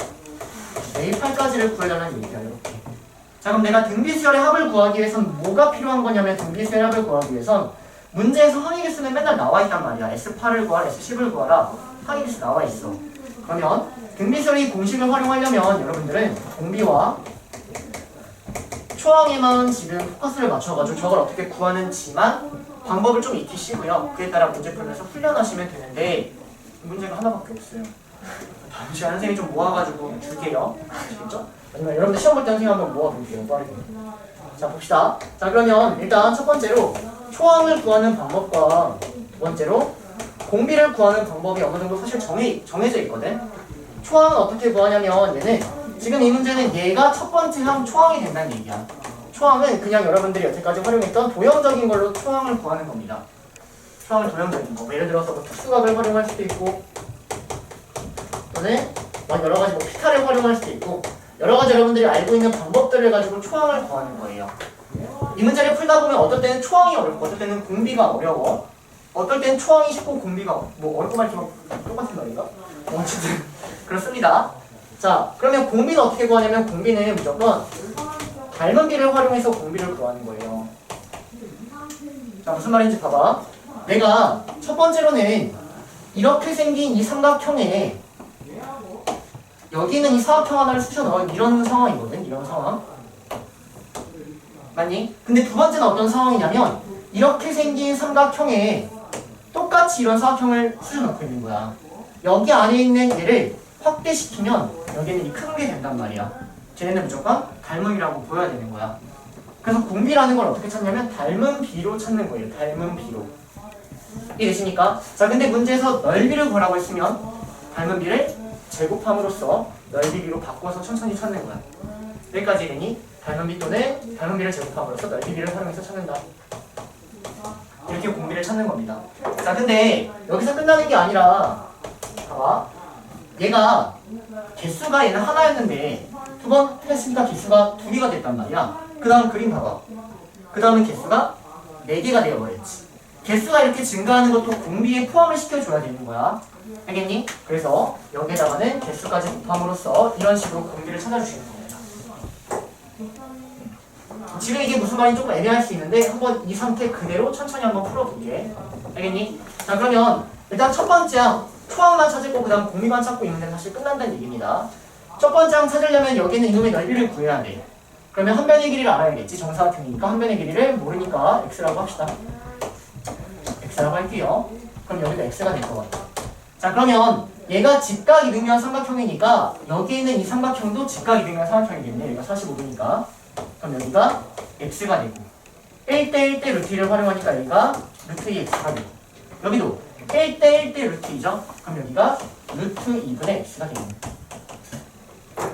A8까지를 구하려는 얘기야. 이렇게. 자, 그럼 내가 등비수열의 합을 구하기 위해선 뭐가 필요한 거냐면 등비수열의 합을 구하기 위해선 문제에서 항의개수는 맨날 나와 있단 말이야. S8을 구하라, S10을 구하라. 항의개수 나와 있어. 그러면 등비수열의 공식을 활용하려면 여러분들은 공비와 초항에만 지금 포커스를 맞춰가지고 저걸 어떻게 구하는지만 방법을 좀 익히시고요. 그에 따라 문제 풀면서 훈련하시면 되는데 문제가 하나밖에 없어요. 다음 시간 선생님이 좀 모아가지고 줄게요. 아시겠죠? 아니면 여러분들 시험 볼 때 선생님 한번 모아볼게요. 빠르게. 자, 봅시다. 자, 그러면 일단 첫 번째로 초항을 구하는 방법과 두 번째로 공비를 구하는 방법이 어느 정도 사실 정해져 있거든. 초항은 어떻게 구하냐면 얘는 지금 이 문제는 얘가 첫 번째 항 초항이 된다는 얘기야. 초항은 그냥 여러분들이 여태까지 활용했던 도형적인 걸로 초항을 구하는 겁니다. 초항을 도형적인 거. 예를 들어서 뭐 특수각을 활용할 수도 있고 또는 여러 가지 뭐 피타를 활용할 수도 있고 여러 가지 여러분들이 알고 있는 방법들을 가지고 초항을 구하는 거예요. 이 문제를 풀다 보면 어떨 때는 초항이 어렵고 어떨 때는 공비가 어려워. 어떨 때는 초항이 쉽고 공비가 뭐 어렵고 말이지 뭐 똑같은 말인가? 어쨌든 그렇습니다. 자, 그러면 공비는 어떻게 구하냐면 공비는 무조건 닮은 비를 활용해서 공비를 구하는 거예요. 자, 무슨 말인지 봐봐. 내가 첫 번째로는 이렇게 생긴 이 삼각형에 여기 있는 이 사각형 하나를 쑤셔 넣은 이런 상황이거든. 이런 상황. 맞니? 근데 두 번째는 어떤 상황이냐면 이렇게 생긴 삼각형에 똑같이 이런 사각형을 쑤셔 넣고 있는 거야. 여기 안에 있는 얘를 확대시키면 여기는 이 큰 게 된단 말이야. 쟤네는 무조건 닮음이라고 보여야 되는 거야. 그래서 공비라는 걸 어떻게 찾냐면 닮은 비로 찾는 거예요. 닮은 비로. 이해되십니까? 자, 근데 문제에서 넓이를 구하라고 했으면 닮은 비를 제곱함으로써 넓이 비로 바꿔서 천천히 찾는 거야. 여기까지 되니 닮은 비 또는 닮은 비를 제곱함으로써 넓이 비를 활용해서 찾는다. 이렇게 공비를 찾는 겁니다. 자, 근데 여기서 끝나는 게 아니라 봐봐. 얘가 개수가 얘는 하나였는데 두 번 했으니까 개수가 두 개가 됐단 말이야. 그 다음 그림 봐봐. 그 다음은 개수가 4개가 되어버렸지. 개수가 이렇게 증가하는 것도 공비에 포함을 시켜줘야 되는 거야. 알겠니? 그래서 여기에다가는 개수까지 곱함으로써 이런 식으로 공비를 찾아주시는 겁니다. 지금 이게 무슨 말인지 조금 애매할 수 있는데 한번 이 상태 그대로 천천히 한번 풀어볼게. 알겠니? 자, 그러면 일단 첫 번째 항 초항만 찾을 거고 그 다음 공비만 찾고 있는 데는 사실 끝난다는 얘기입니다. 첫 번째 항 찾으려면 여기는 이놈의 넓이를 구해야 돼. 그러면 한 변의 길이를 알아야겠지. 정사각형이니까 한 변의 길이를 모르니까 x라고 합시다. x라고 할게요. 그럼 여기도 x가 될 것 같아. 자, 그러면 얘가 직각 이등변 삼각형이니까 여기 있는 이 삼각형도 직각 이등변 삼각형이겠네. 얘가 45도니까. 그럼 여기가 x가 되고 1대 1대 루트 2를 활용하니까 여기가 루트 2x가 되고 여기도 1대 1대 루트 2죠? 그럼 여기가 루트 2분의 x가 되겠네.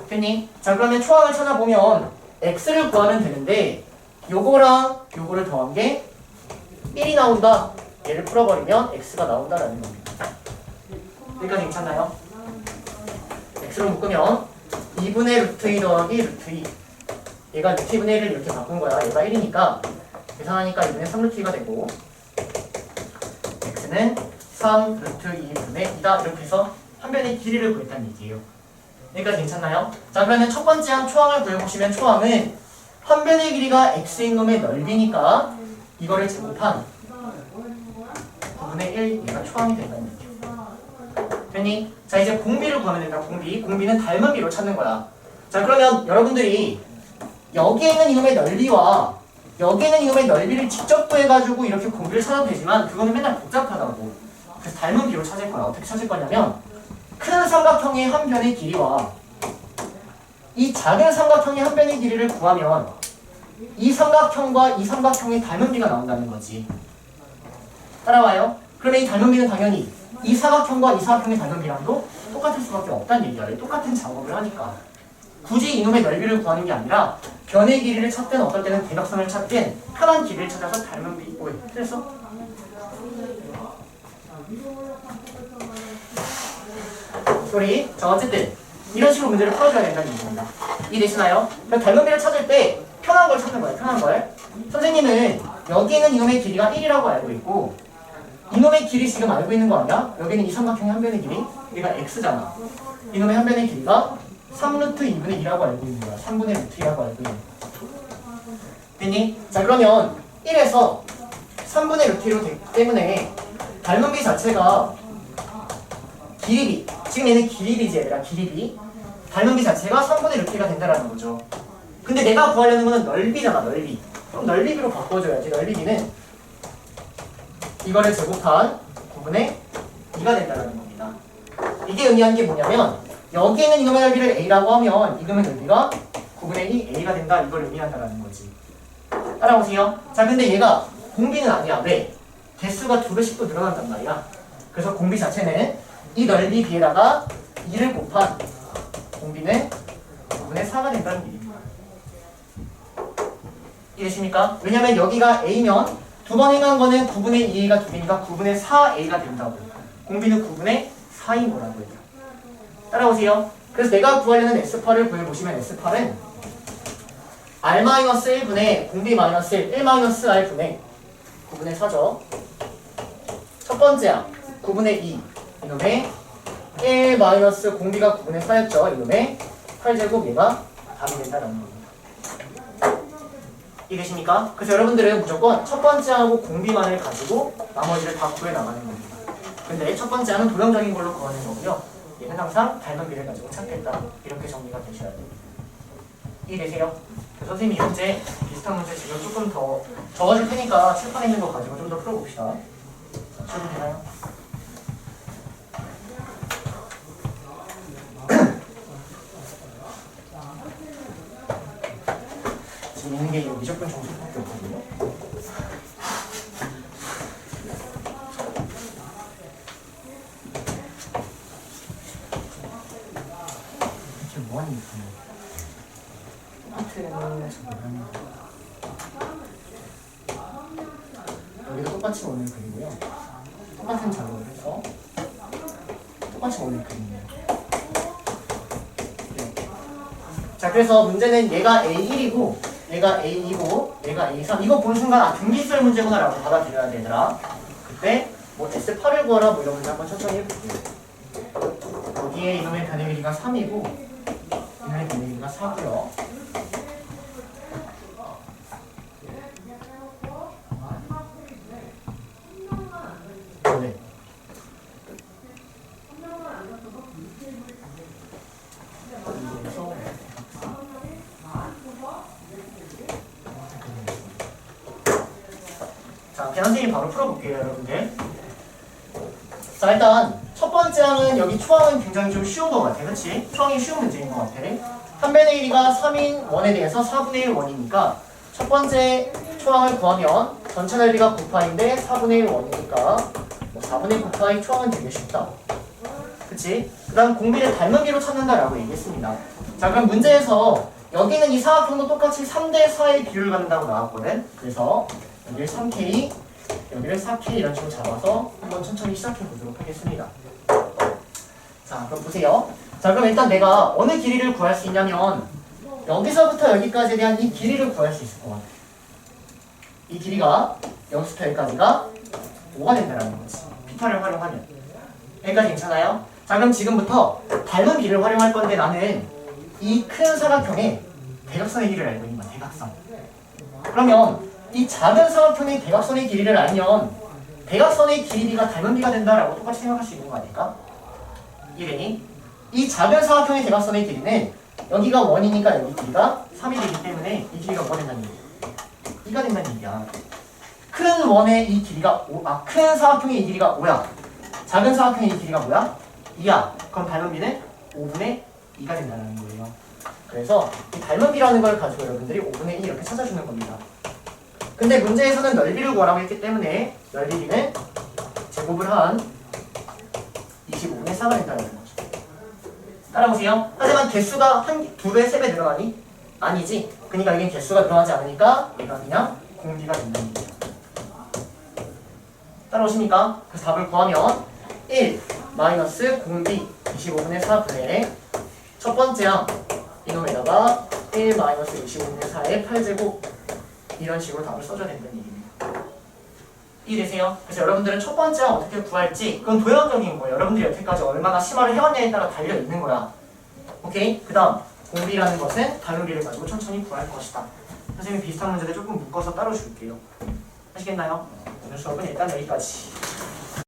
됐니? 자, 그러면 초항을 찾아보면 x를 구하면 되는데 요거랑 요거를 더한 게 1이 나온다. 얘를 풀어버리면 x가 나온다라는 겁니다. 여기까지 괜찮나요? x로 묶으면 2분의 루트 2 더하기 루트 2 얘가 루트 2분의 1을 이렇게 바꾼 거야. 얘가 1이니까 계산하니까 2분의 3 루트 2가 되고 x는 3 루트 2분의 2다. 이렇게 해서 한 변의 길이를 구했다는 얘기예요. 여기까지 괜찮나요? 자, 그러면 첫 번째 항 초항을 구해보시면 초항은 한 변의 길이가 x인 놈의 넓이니까 이거를 제곱한 9분의 1 얘가 초항이 된다는 얘기죠. 됐니? 자 이제 공비를 구하면 된다. 공비는 닮은 비로 찾는 거야. 자 그러면 여러분들이 여기에 있는 이놈의 넓이와 여기에 있는 이놈의 넓이를 직접 구해가지고 이렇게 공비를 찾아도 되지만 그거는 맨날 복잡하다고. 그래서 닮은 비로 찾을 거야. 어떻게 찾을 거냐면 큰 삼각형의 한 변의 길이와 이 작은 삼각형의 한 변의 길이를 구하면 이 삼각형과 이 삼각형의 닮은 비가 나온다는 거지. 따라와요? 그러면 이 닮은 비는 당연히 이 사각형과 이 사각형의 닮은 비랑도 똑같을 수밖에 없다는 얘기야. 똑같은 작업을 하니까. 굳이 이놈의 넓이를 구하는 게 아니라 변의 길이를 찾든 어떨 때는 대각선을 찾든 편한 길이를 찾아서 닮은 비. 왜? 그래서 소리. 자 어쨌든 이런 식으로 문제를 풀어줘야 된다는 얘기입니다. 이해되시나요? 그럼 닮은 비를 찾을 때 편한 걸 찾는 거예요. 편한 걸. 선생님은 여기 있는 이놈의 길이가 1이라고 알고 있고 이놈의 길이 지금 알고 있는 거 아니야? 여기는 이 삼각형의 한 변의 길이 얘가 x잖아. 이놈의 한 변의 길이가 3루트 2분의 2라고 알고 있는 거야. 3분의 루트 2라고 알고 있는 거야. 됐니? 자 그러면 1에서 3분의 루트 2로 되기 때문에 닮은 비 자체가 길이비. 지금 얘는 길이비지 얘들아. 길이비. 닮은 비 자체가 3분의 루트 2가 된다라는 거죠. 근데 내가 구하려는 거는 넓이잖아. 넓이. 그럼 넓이비로 바꿔줘야지. 넓이비는 이거를 제곱한 9분의 2가 된다는 겁니다. 이게 의미하는 게 뭐냐면 여기에 있는 이놈의 넓이를 a라고 하면 이놈의 넓이가 9분의 2 a가 된다. 이걸 의미한다는 거지. 따라오세요. 자 근데 얘가 공비는 아니야. 왜? 개수가 2배씩 늘어난단 말이야. 그래서 공비 자체는 이 넓이 b에다가 2를 곱한 공비는 9분의 4가 된다는 얘기입니다. 이해되십니까? 왜냐면 여기가 a면 두 번 행한 거는 9분의 2a가 2개니까 9분의 4a가 된다고. 공비는 9분의 4인 거라고요. 따라오세요. 그래서 내가 구하려는 S8을 구해보시면 S8은 R-1분의 공비 -1, 1 -r분의 9분의 4죠. 첫 번째야 9분의 2 이놈의 1 마이너스 공비가 9분의 4였죠. 이놈의 8제곱 얘가 답이 된다는 겁니다. 이해되십니까? 그래서 여러분들은 무조건 첫 번째 하고 공비만을 가지고 나머지를 다 구해 나가는 겁니다. 근데 첫 번째 하는 도형적인 걸로 구하는 거고요. 얘는 항상 닮은 비를 가지고 찾겠다. 이렇게 정리가 되셔야 돼요. 이해되세요? 그래서 선생님이 현재 비슷한 문제 지금 조금 더 적어줄 테니까 칠판에 있는 거 가지고 좀 더 풀어봅시다. 풀어보시나요? 지금 있는 게 미적분 정수밖에 없거든요. 지금 뭐하는 거예요? 여기도 똑같이 오는 그림이고요. 똑같은 작업을 해서 똑같이 오는 그림이에요. 네. 자, 그래서 문제는 얘가 A1이고 얘가 A2고 얘가 A3. 이거 본 순간 아 등기술 문제구나 라고 받아들여야 되더라. 그때 뭐 S8을 구하라 뭐 이런 문제 한번 천천히 해볼게요. 여기에 이놈의 변의 길이가 3이고 이놈의 변의 길이가 4고요. 네. 자, 그냥 선생님이 바로 풀어볼게요, 여러분들. 자, 일단 첫 번째 항은 여기 초항은 굉장히 좀 쉬운 것 같아, 그렇지? 초항이 쉬운 문제인 것 같아. 한 변의 1이가 3인 원에 대해서 4분의 1 원이니까 첫 번째 초항을 구하면 전체 넓이가 9파인데 4분의 1 원이니까 뭐 4분의 9파이 초항은 되게 쉽다. 그치? 그 다음 공비를 닮은 비로 찾는다라고 얘기했습니다. 자, 그럼 문제에서 여기는 이 사각형도 똑같이 3대 4의 비율을 갖는다고 나왔거든. 그래서 여기를 3K, 여기를 4K 이런 식으로 잡아서 한번 천천히 시작해 보도록 하겠습니다. 자, 그럼 보세요. 자, 그럼 일단 내가 어느 길이를 구할 수 있냐면 여기서부터 여기까지에 대한 이 길이를 구할 수 있을 것 같아. 이 길이가 여기서부터 여기까지가 5가 된다는 거지. 비타를 활용하면. 여기까지 괜찮아요? 자, 그럼 지금부터 닮은 비를 활용할 건데 나는 이 큰 사각형의 대각선의 길이를 알고 있는 거야. 대각선. 그러면 이 작은 사각형의 대각선의 길이를 알면 대각선의 길이가 닮은 비가 된다라고 똑같이 생각할 수 있는 거 아닐까? 이래니 이 작은 사각형의 대각선의 길이는 여기가 1이니까 여기 길이가 3이 되기 때문에 이 길이가 뭐가 된다는 얘기야? 2가 된다는 얘기야. 큰 원의 이 길이가 큰 사각형의 이 길이가 5야. 작은 사각형의 이 길이가 뭐야? 2야. 그럼 닮은 비는 5분의 2가 된다는 거예요. 그래서 이 닮은 비라는 걸 가지고 여러분들이 5분의 2 이렇게 찾아주는 겁니다. 근데 문제에서는 넓이를 구하라고 했기 때문에 넓이 비는 제곱을 한 25분의 4가 된다는 거죠. 따라보세요. 하지만 개수가 한 2배, 3배 늘어나니? 아니지. 그러니까 여긴 개수가 늘어나지 않으니까 얘가 그냥 공비가 된다는 얘기예요. 따라오십니까? 그래서 답을 구하면 1 마이너스 공비 25분의 4분의 첫 번째 항 이놈에다가 1 마이너스 25분의 4의 8제곱 이런 식으로 답을 써줘야 된다는 얘기입니다. 이해되세요? 그래서 여러분들은 첫 번째 항 어떻게 구할지 그건 도형적인 거예요. 여러분들이 여태까지 얼마나 심화를 해왔냐에 따라 달려있는 거야. 오케이? 그 다음 공비라는 것은 다른 비를 가지고 천천히 구할 것이다. 선생님이 비슷한 문제를 조금 묶어서 따로 줄게요. 하시겠나요? 오늘 수업은 일단 여기까지.